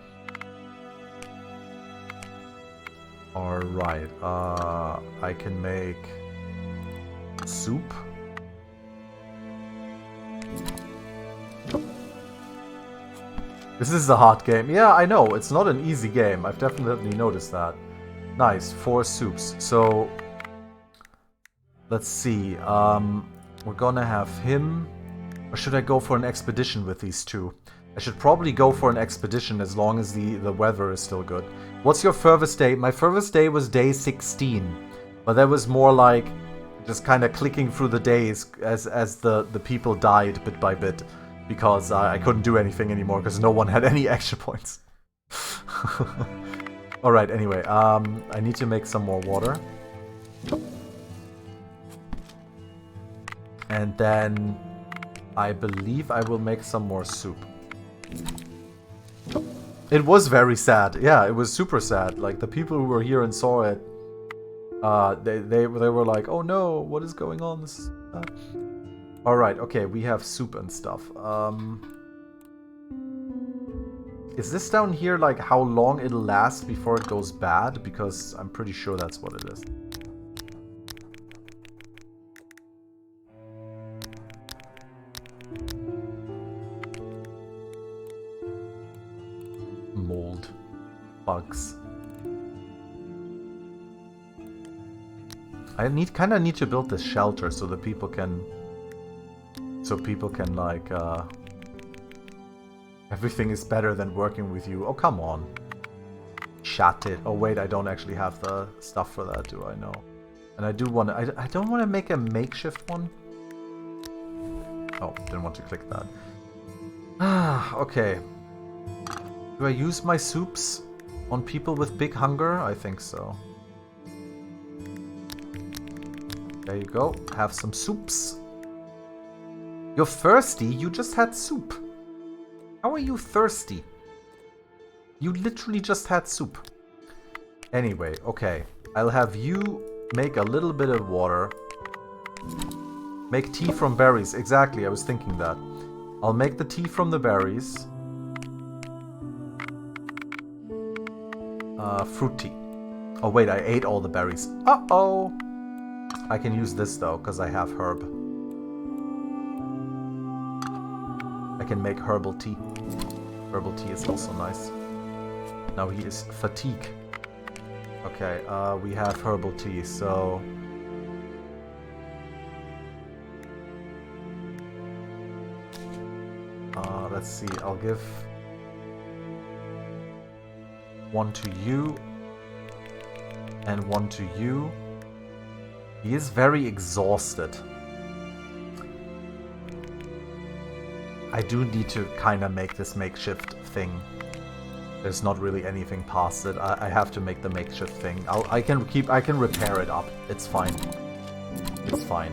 Alright, I can make soup. This is a hard game. Yeah, I know. It's not an easy game. I've definitely noticed that. Nice. 4 soups. So, let's see. We're gonna have him. Or should I go for an expedition with these 2? I should probably go for an expedition as long as the weather is still good. What's your furthest day? My furthest day was day 16. But that was more like just kind of clicking through the days as the people died bit by bit. Because I couldn't do anything anymore because no one had any action points. Alright, anyway, I need to make some more water. And then I believe I will make some more soup. It was very sad. Yeah, it was super sad. Like, the people who were here and saw it, they were like, oh no, what is going on? This is sad. Alright, okay, we have soup and stuff. Is this down here, like, how long it'll last before it goes bad? Because I'm pretty sure that's what it is. Mold. Bugs. I kinda need to build this shelter so that people can... like, everything is better than working with you. Oh, come on. Shut it. Oh, wait, I don't actually have the stuff for that, do I? No. And I do want to... I don't want to make a makeshift one. Oh, didn't want to click that. Ah, okay. Do I use my soups on people with big hunger? I think so. There you go. Have some soups. You're thirsty? You just had soup. How are you thirsty? You literally just had soup. Anyway, okay. I'll have you make a little bit of water. Make tea from berries. Exactly, I was thinking that. I'll make the tea from the berries. Fruit tea. Oh wait, I ate all the berries. Uh-oh! I can use this though, because I have herb. I can make herbal tea. Herbal tea is also nice. Now he is fatigue. Okay, we have herbal tea, so... let's see, I'll give... one to you. And one to you. He is very exhausted. I do need to kind of make this makeshift thing. There's not really anything past it. I have to make the makeshift thing. I can repair it up. It's fine. It's fine.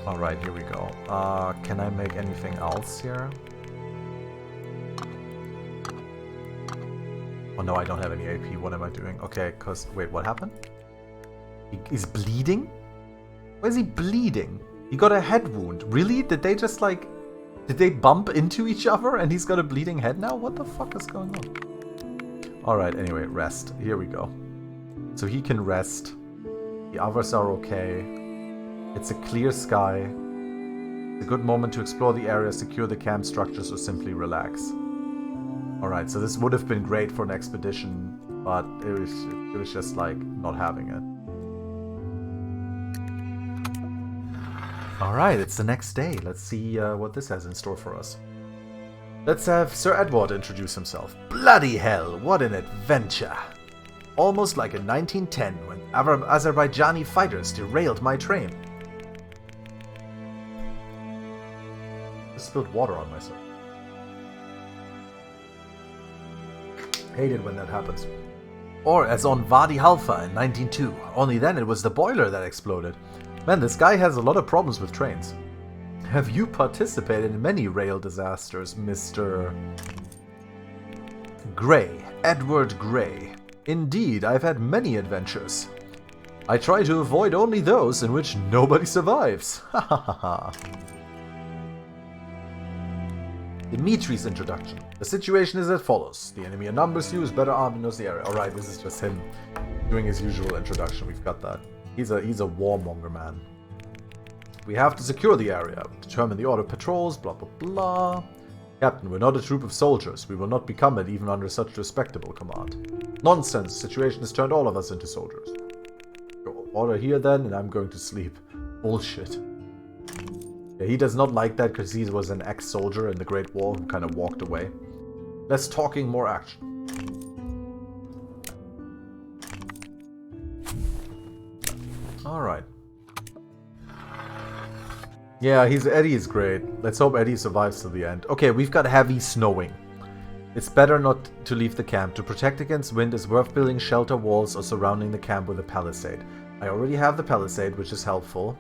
Alright, here we go. Can I make anything else here? Oh no, I don't have any AP. What am I doing? Okay, cause... Wait, what happened? He's bleeding? Why is he bleeding? He got a head wound. Really? Did they just like... Did they bump into each other and he's got a bleeding head now? What the fuck is going on? Alright, anyway, rest. Here we go. So he can rest. The others are okay. It's a clear sky. It's a good moment to explore the area, secure the camp structures, or simply relax. Alright, so this would have been great for an expedition, but it was just like not having it. Alright, it's the next day. Let's see what this has in store for us. Let's have Sir Edward introduce himself. Bloody hell, what an adventure! Almost like in 1910 when Azerbaijani fighters derailed my train. I spilled water on myself. Hate it when that happens. Or as on Wadi Halfa in 1902, only then it was the boiler that exploded. Man, this guy has a lot of problems with trains. Have you participated in many rail disasters, Mr. Gray? Edward Gray. Indeed, I've had many adventures. I try to avoid only those in which nobody survives. Ha ha ha ha. Dimitri's introduction. The situation is as follows. The enemy outnumbers you, is better armed and knows the area. Alright, this is just him doing his usual introduction. We've got that. He's a warmonger, man. We have to secure the area, determine the order of patrols, blah blah blah. Captain, we're not a troop of soldiers. We will not become it even under such respectable command. Nonsense. The situation has turned all of us into soldiers. Order here then, and I'm going to sleep. Bullshit. Yeah, he does not like that because he was an ex-soldier in the Great War who kind of walked away. Less talking, more action. Alright. Yeah, Eddie is great. Let's hope Eddie survives to the end. Okay, we've got heavy snowing. It's better not to leave the camp. To protect against wind is worth building shelter walls or surrounding the camp with a palisade. I already have the palisade, which is helpful.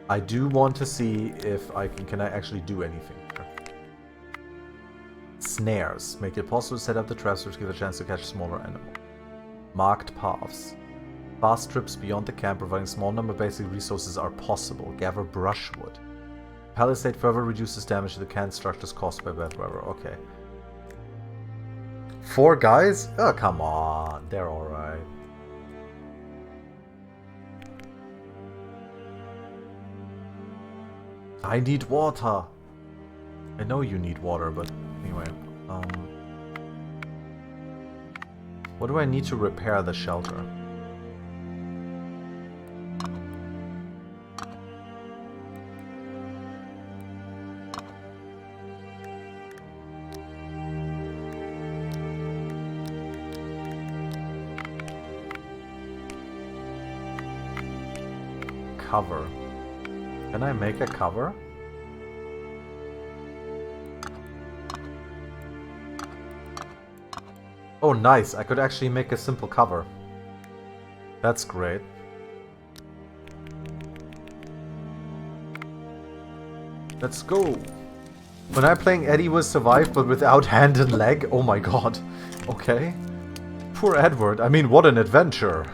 I do want to see if I can I actually do anything here. Snares. Make it possible to set up the traps which give a chance to catch a smaller animal. Marked paths. Fast trips beyond the camp providing small number of basic resources are possible. Gather brushwood. Palisade further reduces damage to the camp structures caused by bad weather. Okay. 4 guys? Oh, come on. They're alright. I need water. I know you need water, but anyway. What do I need to repair the shelter? Cover. Can I make a cover? Oh, nice. I could actually make a simple cover. That's great. Let's go. When I'm playing Eddie was survived but without hand and leg. Oh my god. Okay. Poor Edward. I mean, what an adventure.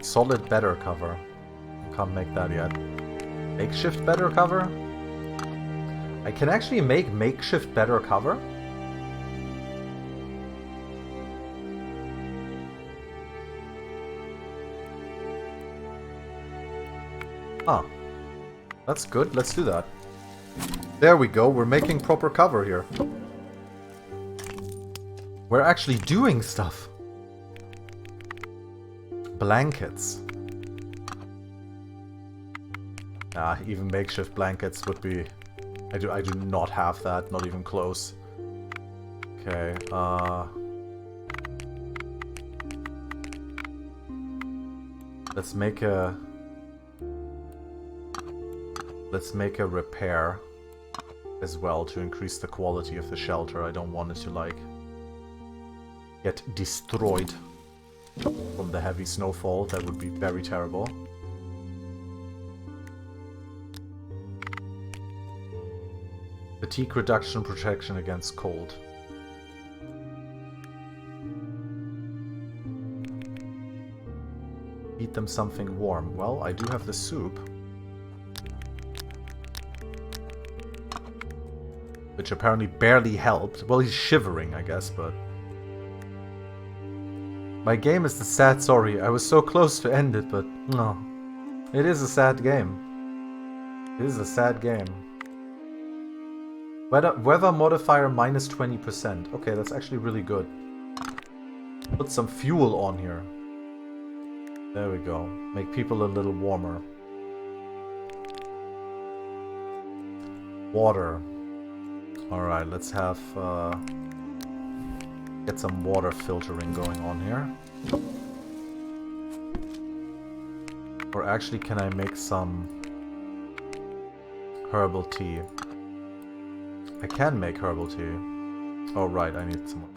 Solid better cover. Can't make that yet. Makeshift better cover? I can actually make makeshift better cover. Ah, that's good. Let's do that. There we go. We're making proper cover here. We're actually doing stuff. Blankets. Ah, even makeshift blankets would be... I do not have that. Not even close. Okay, let's make a repair as well to increase the quality of the shelter. I don't want it to, like, get destroyed from the heavy snowfall. That would be very terrible. Fatigue reduction, protection against cold. Eat them something warm. Well, I do have the soup. Which apparently barely helped. Well, he's shivering, I guess, but... My game is the sad story. I was so close to end it, but no. It is a sad game. It is a sad game. Weather modifier minus 20%. Okay, that's actually really good. Put some fuel on here. There we go. Make people a little warmer. Water. Alright, let's have... get some water filtering going on here. Or actually, can I make some herbal tea? I can make herbal tea. Oh, right, I need some more.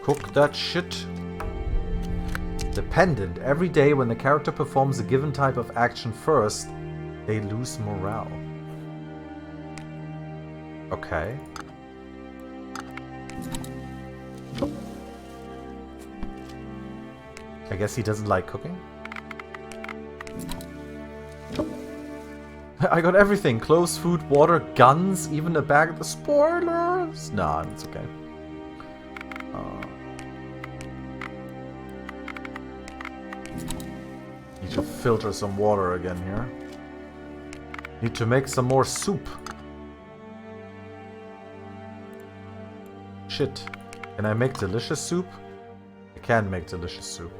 Cook that shit. Dependent. Every day when the character performs a given type of action first, they lose morale. Okay. I guess he doesn't like cooking. I got everything. Clothes, food, water, guns, even a bag of the spoilers. Nah, it's okay. Need to filter some water again here. Need to make some more soup. Shit. Can I make delicious soup? I can make delicious soup.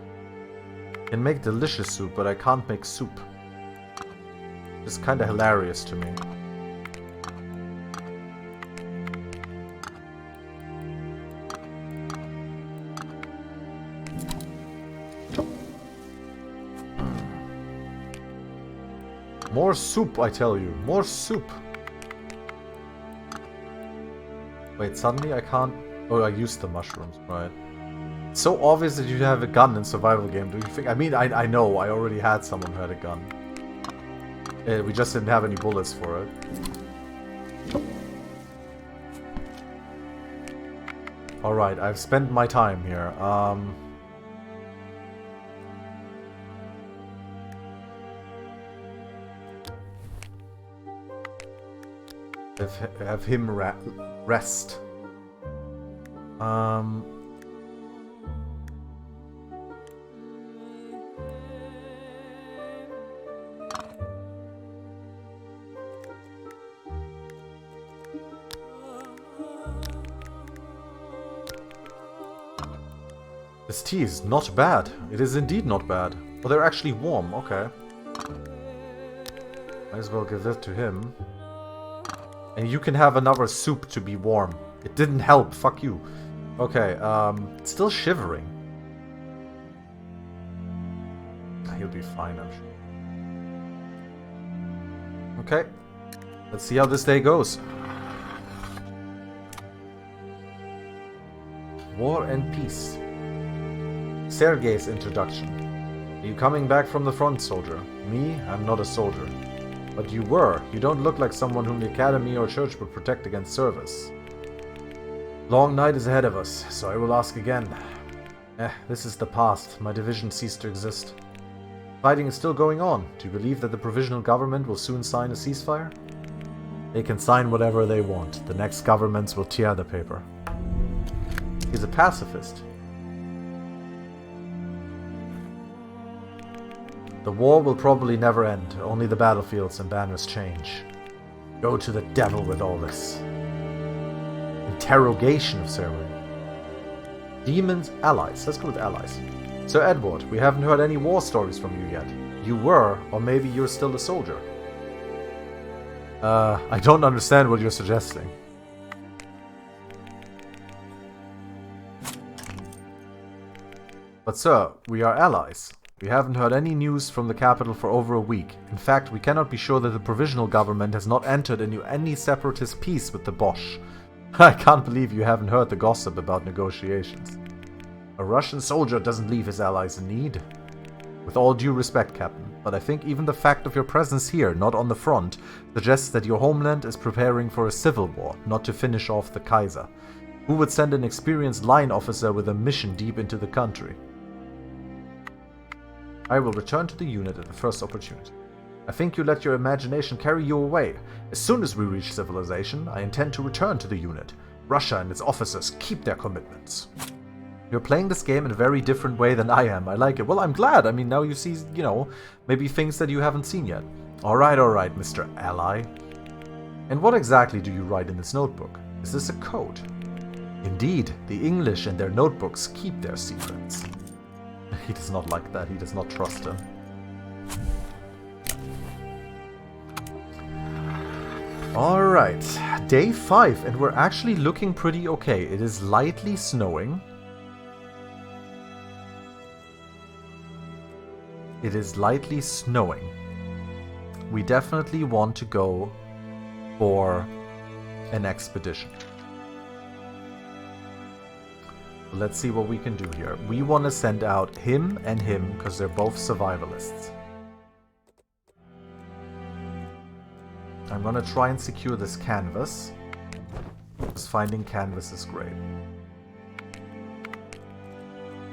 I can make delicious soup, but I can't make soup. It's kind of hilarious to me. More soup, I tell you. More soup. Wait, suddenly I can't... Oh, I used the mushrooms, right. It's so obvious that you have a gun in survival game, do you think? I mean, I know, I already had someone who had a gun. We just didn't have any bullets for it. Alright, I've spent my time here. Have him rest. This tea is not bad. It is indeed not bad. But they're actually warm. Okay. Might as well give that to him. And you can have another soup to be warm. It didn't help. Fuck you. Okay. Still shivering. He'll be fine, I'm sure. Okay. Let's see how this day goes. War and Peace. Sergei's introduction. Are you coming back from the front, soldier? Me? I'm not a soldier. But you were. You don't look like someone whom the academy or church would protect against service. Long night is ahead of us, so I will ask again. This is the past. My division ceased to exist. Fighting is still going on. Do you believe that the provisional government will soon sign a ceasefire? They can sign whatever they want. The next governments will tear the paper. He's a pacifist. The war will probably never end. Only the battlefields and banners change. Go to the devil with all this. Interrogation of ceremony. Demons, allies. Let's go with allies. Sir Edward, we haven't heard any war stories from you yet. You were, or maybe you're still a soldier. I don't understand what you're suggesting. But sir, we are allies. We haven't heard any news from the capital for over a week. In fact, we cannot be sure that the provisional government has not entered into any separatist peace with the Bosch. I can't believe you haven't heard the gossip about negotiations. A Russian soldier doesn't leave his allies in need. With all due respect, Captain, but I think even the fact of your presence here, not on the front, suggests that your homeland is preparing for a civil war, not to finish off the Kaiser. Who would send an experienced line officer with a mission deep into the country? I will return to the unit at the first opportunity. I think you let your imagination carry you away. As soon as we reach civilization, I intend to return to the unit. Russia and its officers keep their commitments. You're playing this game in a very different way than I am. I like it. Well, I'm glad. I mean, now you see, maybe things that you haven't seen yet. Alright, Mr. Ally. And what exactly do you write in this notebook? Is this a code? Indeed, the English in their notebooks keep their secrets. He does not like that. He does not trust him. Alright, day 5, and we're actually looking pretty okay. It is lightly snowing. It is lightly snowing. We definitely want to go for an expedition. Let's see what we can do here. We want to send out him and him because they're both survivalists. I'm going to try and secure this canvas, because finding canvas is great.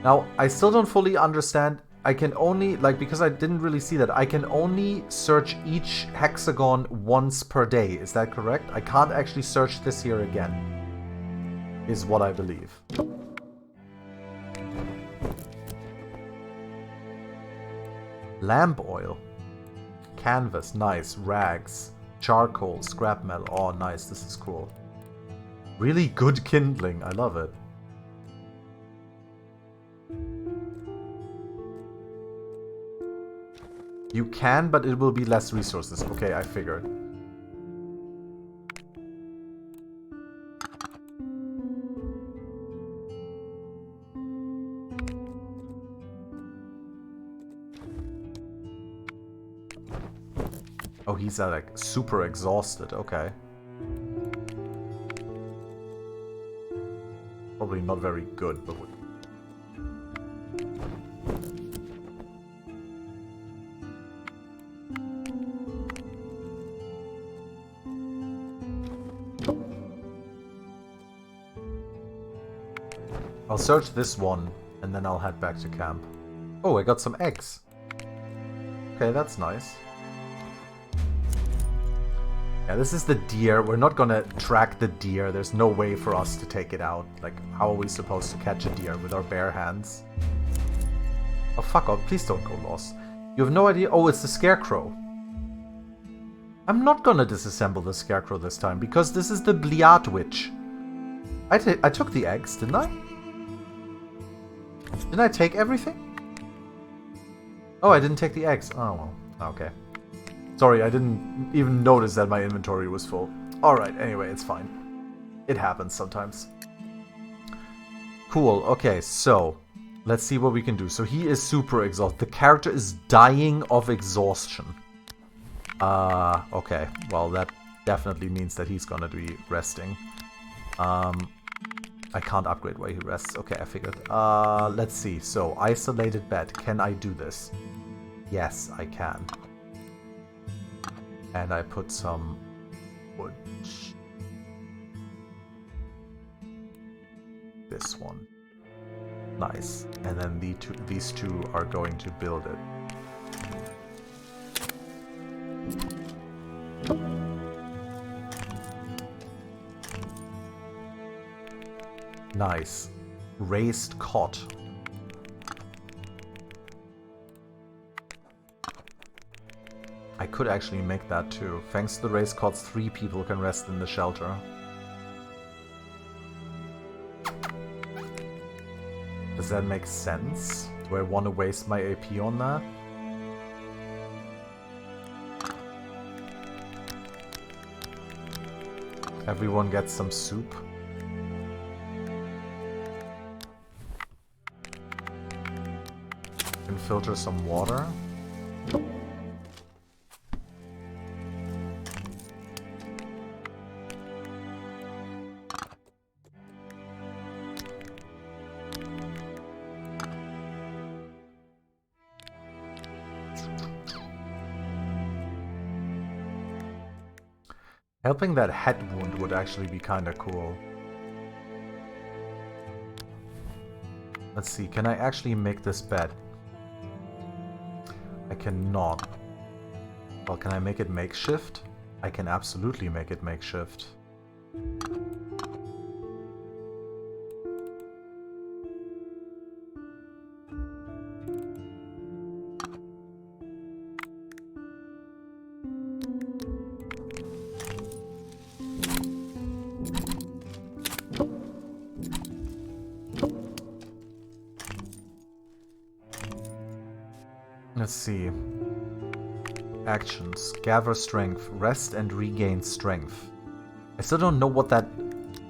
Now, I still don't fully understand. I can only, because I didn't really see that, I can only search each hexagon once per day. Is that correct? I can't actually search this here again, is what I believe. Lamp oil. Canvas, nice. Rags. Charcoal, scrap metal. Oh, nice. This is cool. Really good kindling. I love it. You can, but it will be less resources. Okay, I figured. Oh, he's like super exhausted. Okay. Probably not very good, but I'll search this one, and then I'll head back to camp. Oh, I got some eggs. Okay, that's nice. Yeah, this is the deer. We're not gonna track the deer. There's no way for us to take it out. Like, how are we supposed to catch a deer with our bare hands? Oh, fuck off. Please don't go lost. You have no idea. Oh, it's the scarecrow. I'm not gonna disassemble the scarecrow this time, because this is the Bliat witch. I took the eggs, didn't I? Didn't I take everything? Oh, I didn't take the eggs. Oh, well. Okay. Sorry, I didn't even notice that my inventory was full. Alright, anyway, it's fine. It happens sometimes. Cool, okay, so let's see what we can do. So he is super exhausted. The character is dying of exhaustion. Okay, well, that definitely means that he's gonna be resting. I can't upgrade where he rests. Okay, I figured. Let's see. So, isolated bed. Can I do this? Yes, I can. And I put some wood. This one. Nice. And then these two are going to build it. Nice. Raised cot. I could actually make that too. Thanks to the raised cots, 3 people can rest in the shelter. Does that make sense? Do I want to waste my AP on that? Everyone gets some soup. Can filter some water. Helping that head wound would actually be kinda cool. Let's see, can I actually make this bed? I cannot. Well, can I make it makeshift? I can absolutely make it makeshift. Let's see. Actions. Gather strength. Rest and regain strength. I still don't know what that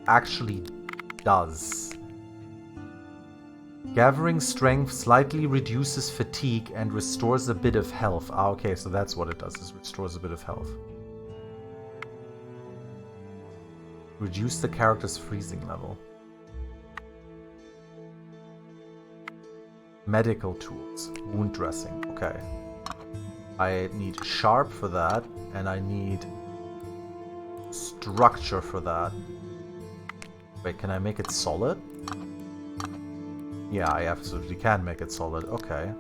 actually does. Gathering strength slightly reduces fatigue and restores a bit of health. Ah, okay, so that's what it does, is restores a bit of health. Reduce the character's freezing level. Medical tools. Wound dressing. Okay. I need sharp for that, and I need structure for that. Wait, can I make it solid? Yeah, I absolutely can make it solid. Okay.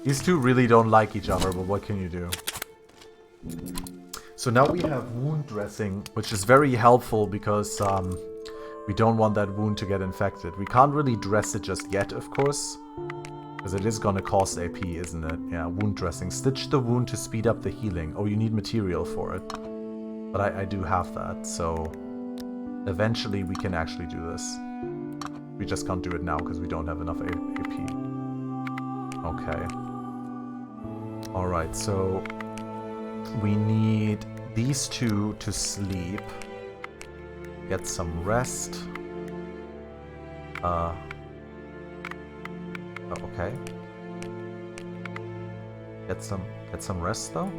These two really don't like each other, but what can you do? So now we have wound dressing, which is very helpful because we don't want that wound to get infected. We can't really dress it just yet, of course, because it is gonna cost AP, isn't it? Yeah, wound dressing. Stitch the wound to speed up the healing. Oh, you need material for it. But I do have that, so eventually we can actually do this. We just can't do it now because we don't have enough AP. Okay. Alright, so we need these two to sleep. Get some rest. Oh, okay. Get some rest though.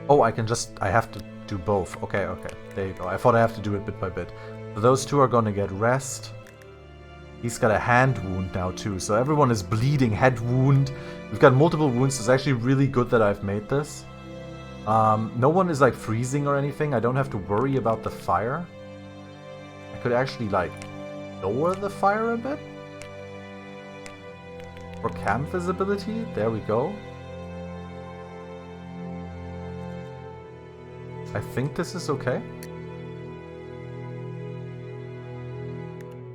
Oh, I have to do both. Okay, okay. There you go. I thought I have to do it bit by bit. So those two are gonna get rest. He's got a hand wound now too, so everyone is bleeding. Head wound. We've got multiple wounds. It's actually really good that I've made this. No one is like freezing or anything. I don't have to worry about the fire. I could actually like lower the fire a bit. For camp visibility. There we go. I think this is okay.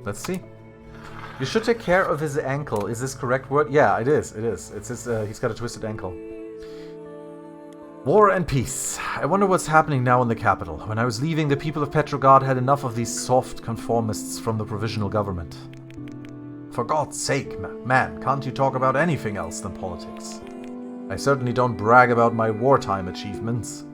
Let's see. You should take care of his ankle. Is this correct word? Yeah, it is. It is. It's his, he's got a twisted ankle. War and peace. I wonder what's happening now in the capital. When I was leaving, the people of Petrograd had enough of these soft conformists from the provisional government. For God's sake, man, can't you talk about anything else than politics? I certainly don't brag about my wartime achievements.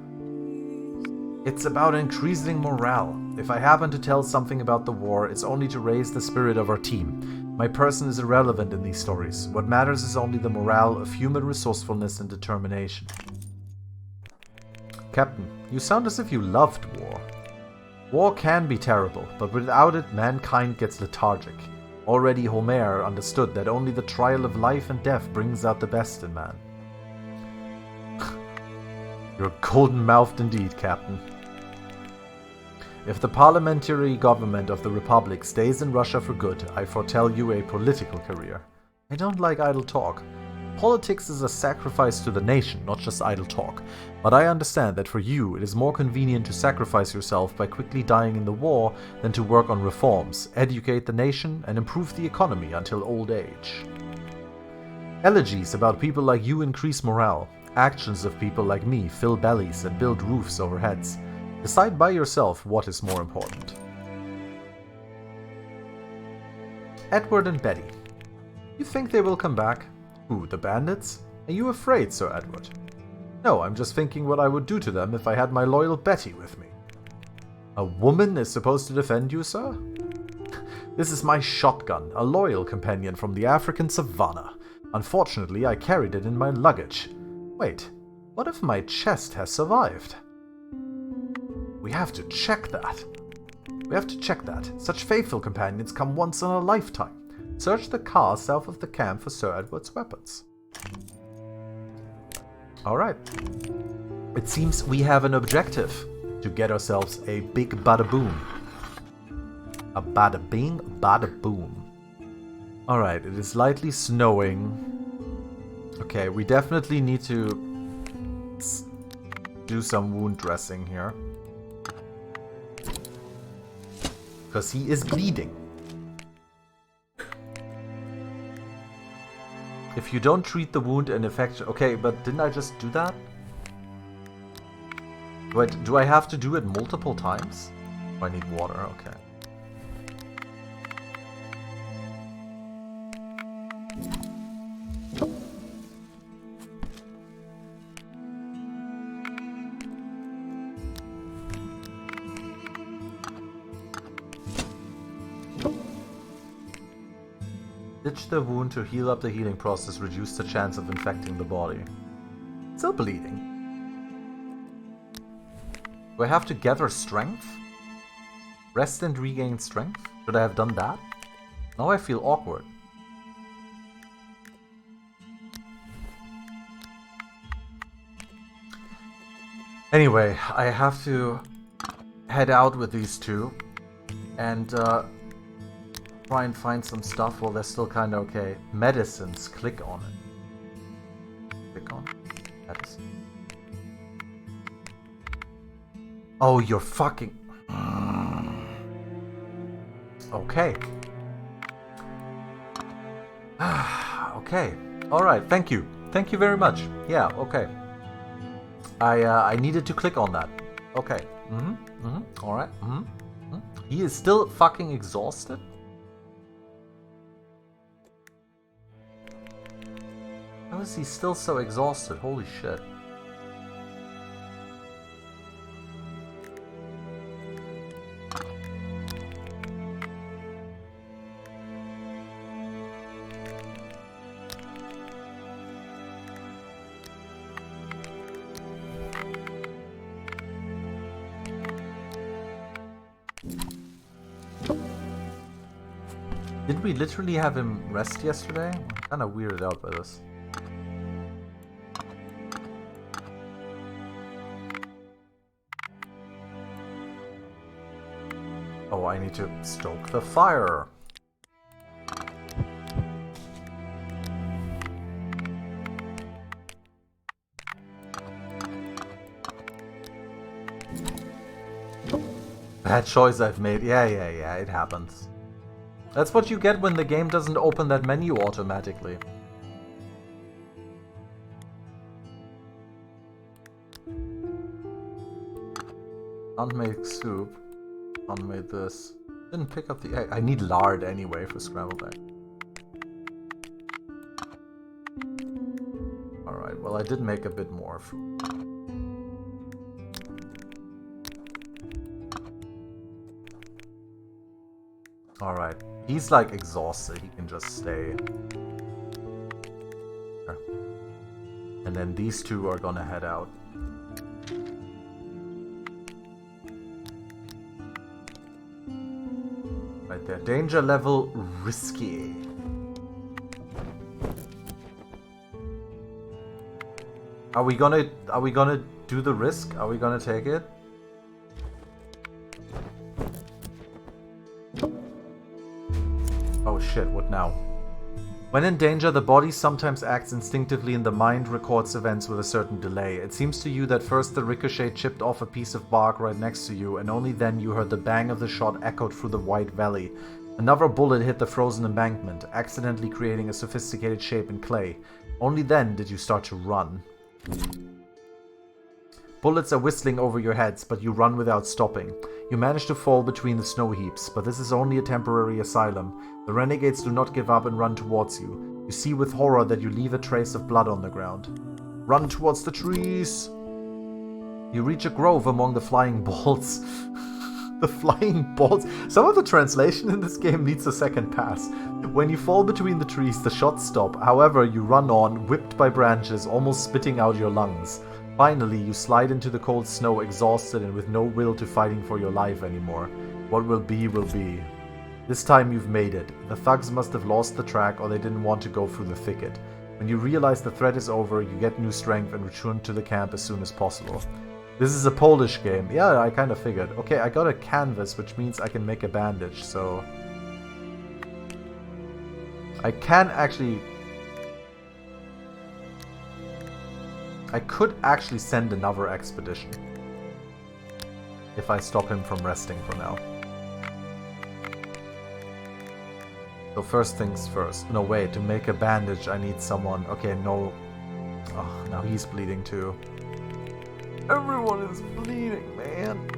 It's about increasing morale. If I happen to tell something about the war, it's only to raise the spirit of our team. My person is irrelevant in these stories. What matters is only the morale of human resourcefulness and determination. Captain, you sound as if you loved war. War can be terrible, but without it, mankind gets lethargic. Already Homer understood that only the trial of life and death brings out the best in man. You're golden-mouthed indeed, Captain. If the parliamentary government of the Republic stays in Russia for good, I foretell you a political career. I don't like idle talk. Politics is a sacrifice to the nation, not just idle talk. But I understand that for you, it is more convenient to sacrifice yourself by quickly dying in the war than to work on reforms, educate the nation, and improve the economy until old age. Elegies about people like you increase morale. Actions of people like me fill bellies and build roofs over heads. Decide by yourself what is more important. Edward and Betty. You think they will come back? Who, the bandits? Are you afraid, Sir Edward? No, I'm just thinking what I would do to them if I had my loyal Betty with me. A woman is supposed to defend you, sir? This is my shotgun, a loyal companion from the African savannah. Unfortunately, I carried it in my luggage. Wait, what if my chest has survived? We have to check that. Such faithful companions come once in a lifetime. Search the car south of the camp for Sir Edward's weapons. Alright. It seems we have an objective. To get ourselves a big bada boom. A bada bing, bada boom. Alright, it is lightly snowing. Okay, we definitely need to do some wound dressing here. Because he is bleeding. If you don't treat the wound and infection... Okay, but didn't I just do that? Do I have to do it multiple times? Oh, I need water, okay. Ditch the wound to heal up the healing process, reduce the chance of infecting the body. Still bleeding. Do I have to gather strength? Rest and regain strength? Should I have done that? Now I feel awkward. Anyway, I have to head out with these two and try and find some stuff while they're still kind of okay. Medicines, click on it. Click on it. Medicine. Oh, you're fucking... Okay. Okay. Alright, thank you. Thank you very much. Yeah, okay. I needed to click on that. Okay. Alright. He is still fucking exhausted? How is he still so exhausted? Holy shit. Did we literally have him rest yesterday? I'm kinda weirded out by this. Oh, I need to stoke the fire. Bad choice I've made. Yeah, it happens. That's what you get when the game doesn't open that menu automatically. Can't make soup. Can't make this. Didn't pick up the egg. I need lard anyway for scrambled egg. Alright, well I did make a bit more food. Alright. He's like exhausted, he can just stay. There. And then these two are gonna head out. Right there. Danger level risky. Are we gonna do the risk? Are we gonna take it? Oh shit, what now? When in danger, the body sometimes acts instinctively and the mind records events with a certain delay. It seems to you that first the ricochet chipped off a piece of bark right next to you, and only then you heard the bang of the shot echoed through the white valley. Another bullet hit the frozen embankment, accidentally creating a sophisticated shape in clay. Only then did you start to run. Bullets are whistling over your heads, but you run without stopping. You manage to fall between the snow heaps, but this is only a temporary asylum. The renegades do not give up and run towards you. You see with horror that you leave a trace of blood on the ground. Run towards the trees! You reach a grove among the flying balls. The flying balls. Some of the translation in this game needs a second pass. When you fall between the trees, the shots stop. However, you run on, whipped by branches, almost spitting out your lungs. Finally, you slide into the cold snow, exhausted and with no will to fighting for your life anymore. What will be, will be. This time you've made it. The thugs must have lost the track or they didn't want to go through the thicket. When you realize the threat is over, you get new strength and return to the camp as soon as possible. This is a Polish game. Yeah, I kind of figured. Okay, I got a canvas, which means I can make a bandage, so... I can actually... I could actually send another expedition. If I stop him from resting for now. So first things first. No, wait, to make a bandage I need someone... Okay, no... Oh, now he's bleeding too. Everyone is bleeding, man.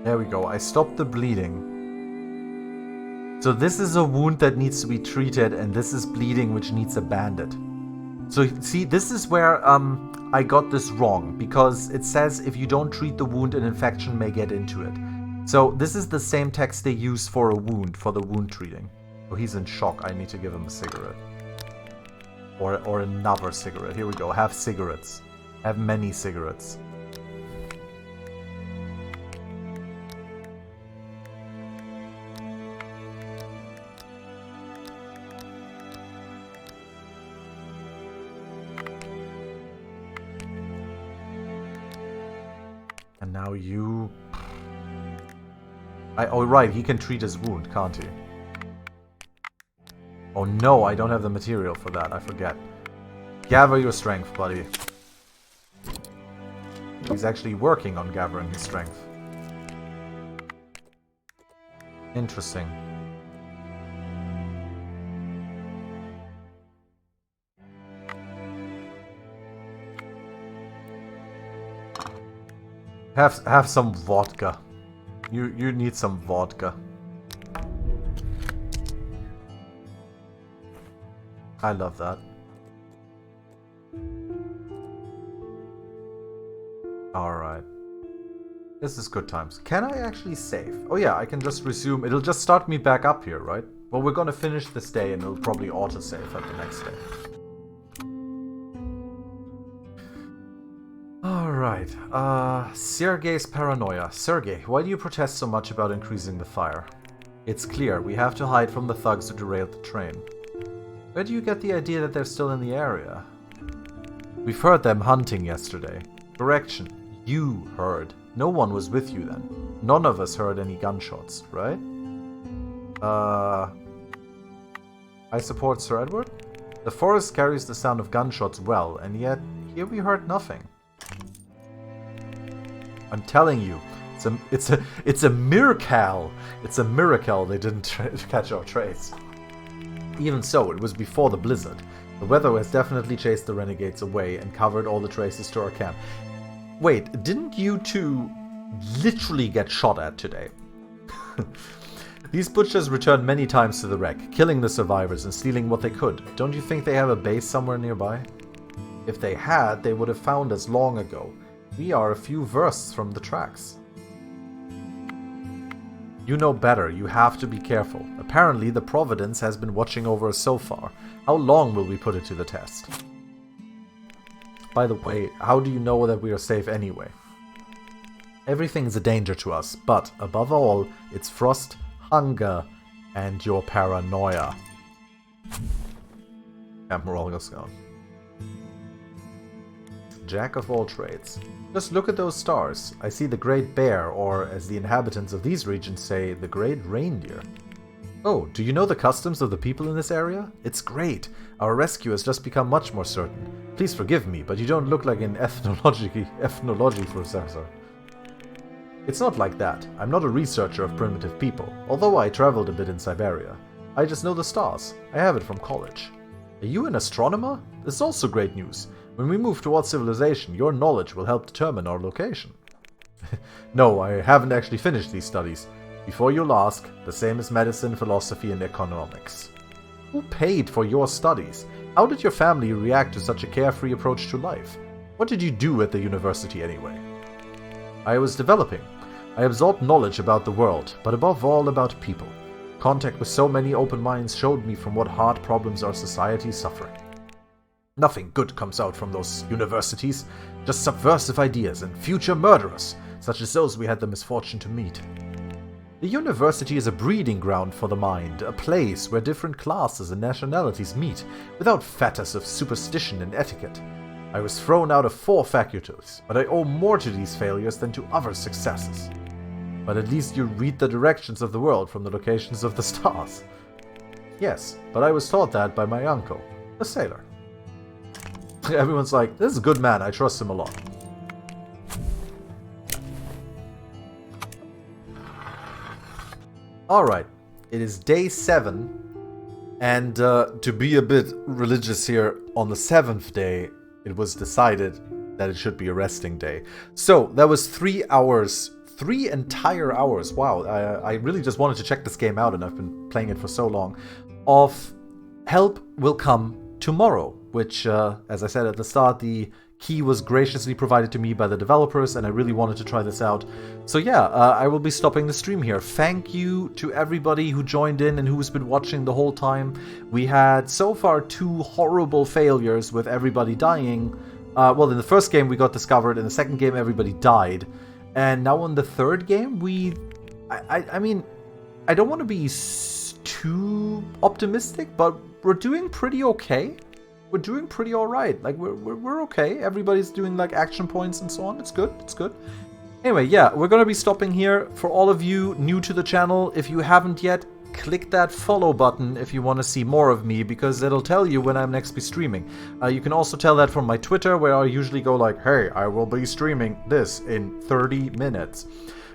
There we go. I stopped the bleeding. So this is a wound that needs to be treated, and this is bleeding, which needs a bandage. So see, this is where I got this wrong, because it says if you don't treat the wound, an infection may get into it. So this is the same text they use for a wound, for the wound treating. Oh, he's in shock. I need to give him a cigarette. Or another cigarette. Here we go. Have cigarettes. Have many cigarettes. And now you... oh right, he can treat his wound, can't he? Oh no, I don't have the material for that, I forget. Gather your strength, buddy. He's actually working on gathering his strength. Interesting. Have some vodka. You need some vodka. I love that. Alright. This is good times. Can I actually save? Oh yeah, I can just resume. It'll just start me back up here, right? Well, we're gonna finish this day and it'll probably autosave at the next day. Alright, Sergei's paranoia. Sergei, why do you protest so much about increasing the fire? It's clear, we have to hide from the thugs who derailed the train. Where do you get the idea that they're still in the area? We've heard them hunting yesterday. Correction, you heard. No one was with you then. None of us heard any gunshots, right? I support Sir Edward? The forest carries the sound of gunshots well, and yet here we heard nothing. I'm telling you, it's a miracle. It's a miracle they didn't catch our trace. Even so, it was before the blizzard. The weather has definitely chased the renegades away and covered all the traces to our camp. Wait, didn't you two literally get shot at today? These butchers returned many times to the wreck, killing the survivors and stealing what they could. Don't you think they have a base somewhere nearby? If they had, they would have found us long ago. We are a few versts from the tracks. You know better, you have to be careful. Apparently the Providence has been watching over us so far. How long will we put it to the test? By the way, how do you know that we are safe anyway? Everything is a danger to us, but above all, it's frost, hunger, and your paranoia. Camp morale goes down. Jack of all trades. Just look at those stars. I see the Great Bear, or as the inhabitants of these regions say, the Great Reindeer. Oh, do you know the customs of the people in this area? It's great. Our rescue has just become much more certain. Please forgive me, but you don't look like an ethnology professor. It's not like that. I'm not a researcher of primitive people, although I traveled a bit in Siberia. I just know the stars. I have it from college. Are you an astronomer? This is also great news. When we move towards civilization, your knowledge will help determine our location. No, I haven't actually finished these studies. Before you'll ask, the same as medicine, philosophy, and economics. Who paid for your studies? How did your family react to such a carefree approach to life? What did you do at the university anyway? I was developing. I absorbed knowledge about the world, but above all about people. Contact with so many open minds showed me from what hard problems our society is suffering. Nothing good comes out from those universities, just subversive ideas and future murderers, such as those we had the misfortune to meet. The university is a breeding ground for the mind, a place where different classes and nationalities meet, without fetters of superstition and etiquette. I was thrown out of 4 faculties, but I owe more to these failures than to other successes. But at least you read the directions of the world from the locations of the stars. Yes, but I was taught that by my uncle, a sailor. Everyone's like, this is a good man, I trust him a lot. Alright, it is day 7, and to be a bit religious here, on the 7th day, it was decided that it should be a resting day. So, that was 3 hours, 3 entire hours, wow, I really just wanted to check this game out, and I've been playing it for so long, of help will come tomorrow, which, as I said at the start, the key was graciously provided to me by the developers, and I really wanted to try this out. So yeah, I will be stopping the stream here. Thank you to everybody who joined in and who's been watching the whole time. We had so far 2 horrible failures with everybody dying. Well, in the first game we got discovered, in the second game everybody died. And now in the third game I mean, I don't want to be too optimistic, but we're doing pretty okay. We're doing pretty alright. Like, we're okay. Everybody's doing, like, action points and so on. It's good. It's good. Anyway, yeah, we're gonna be stopping here. For all of you new to the channel, if you haven't yet, click that follow button if you want to see more of me, because it'll tell you when I'm next be streaming. You can also tell that from my Twitter, where I usually go like, hey, I will be streaming this in 30 minutes.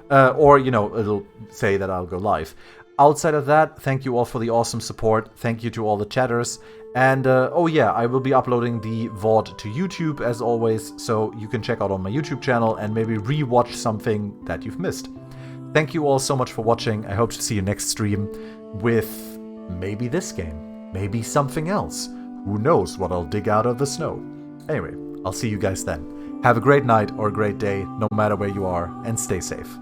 Or, you know, it'll say that I'll go live. Outside of that, thank you all for the awesome support. Thank you to all the chatters. And, oh yeah, I will be uploading the VOD to YouTube, as always, so you can check out on my YouTube channel and maybe re-watch something that you've missed. Thank you all so much for watching. I hope to see you next stream with maybe this game, maybe something else. Who knows what I'll dig out of the snow. Anyway, I'll see you guys then. Have a great night or a great day, no matter where you are, and stay safe.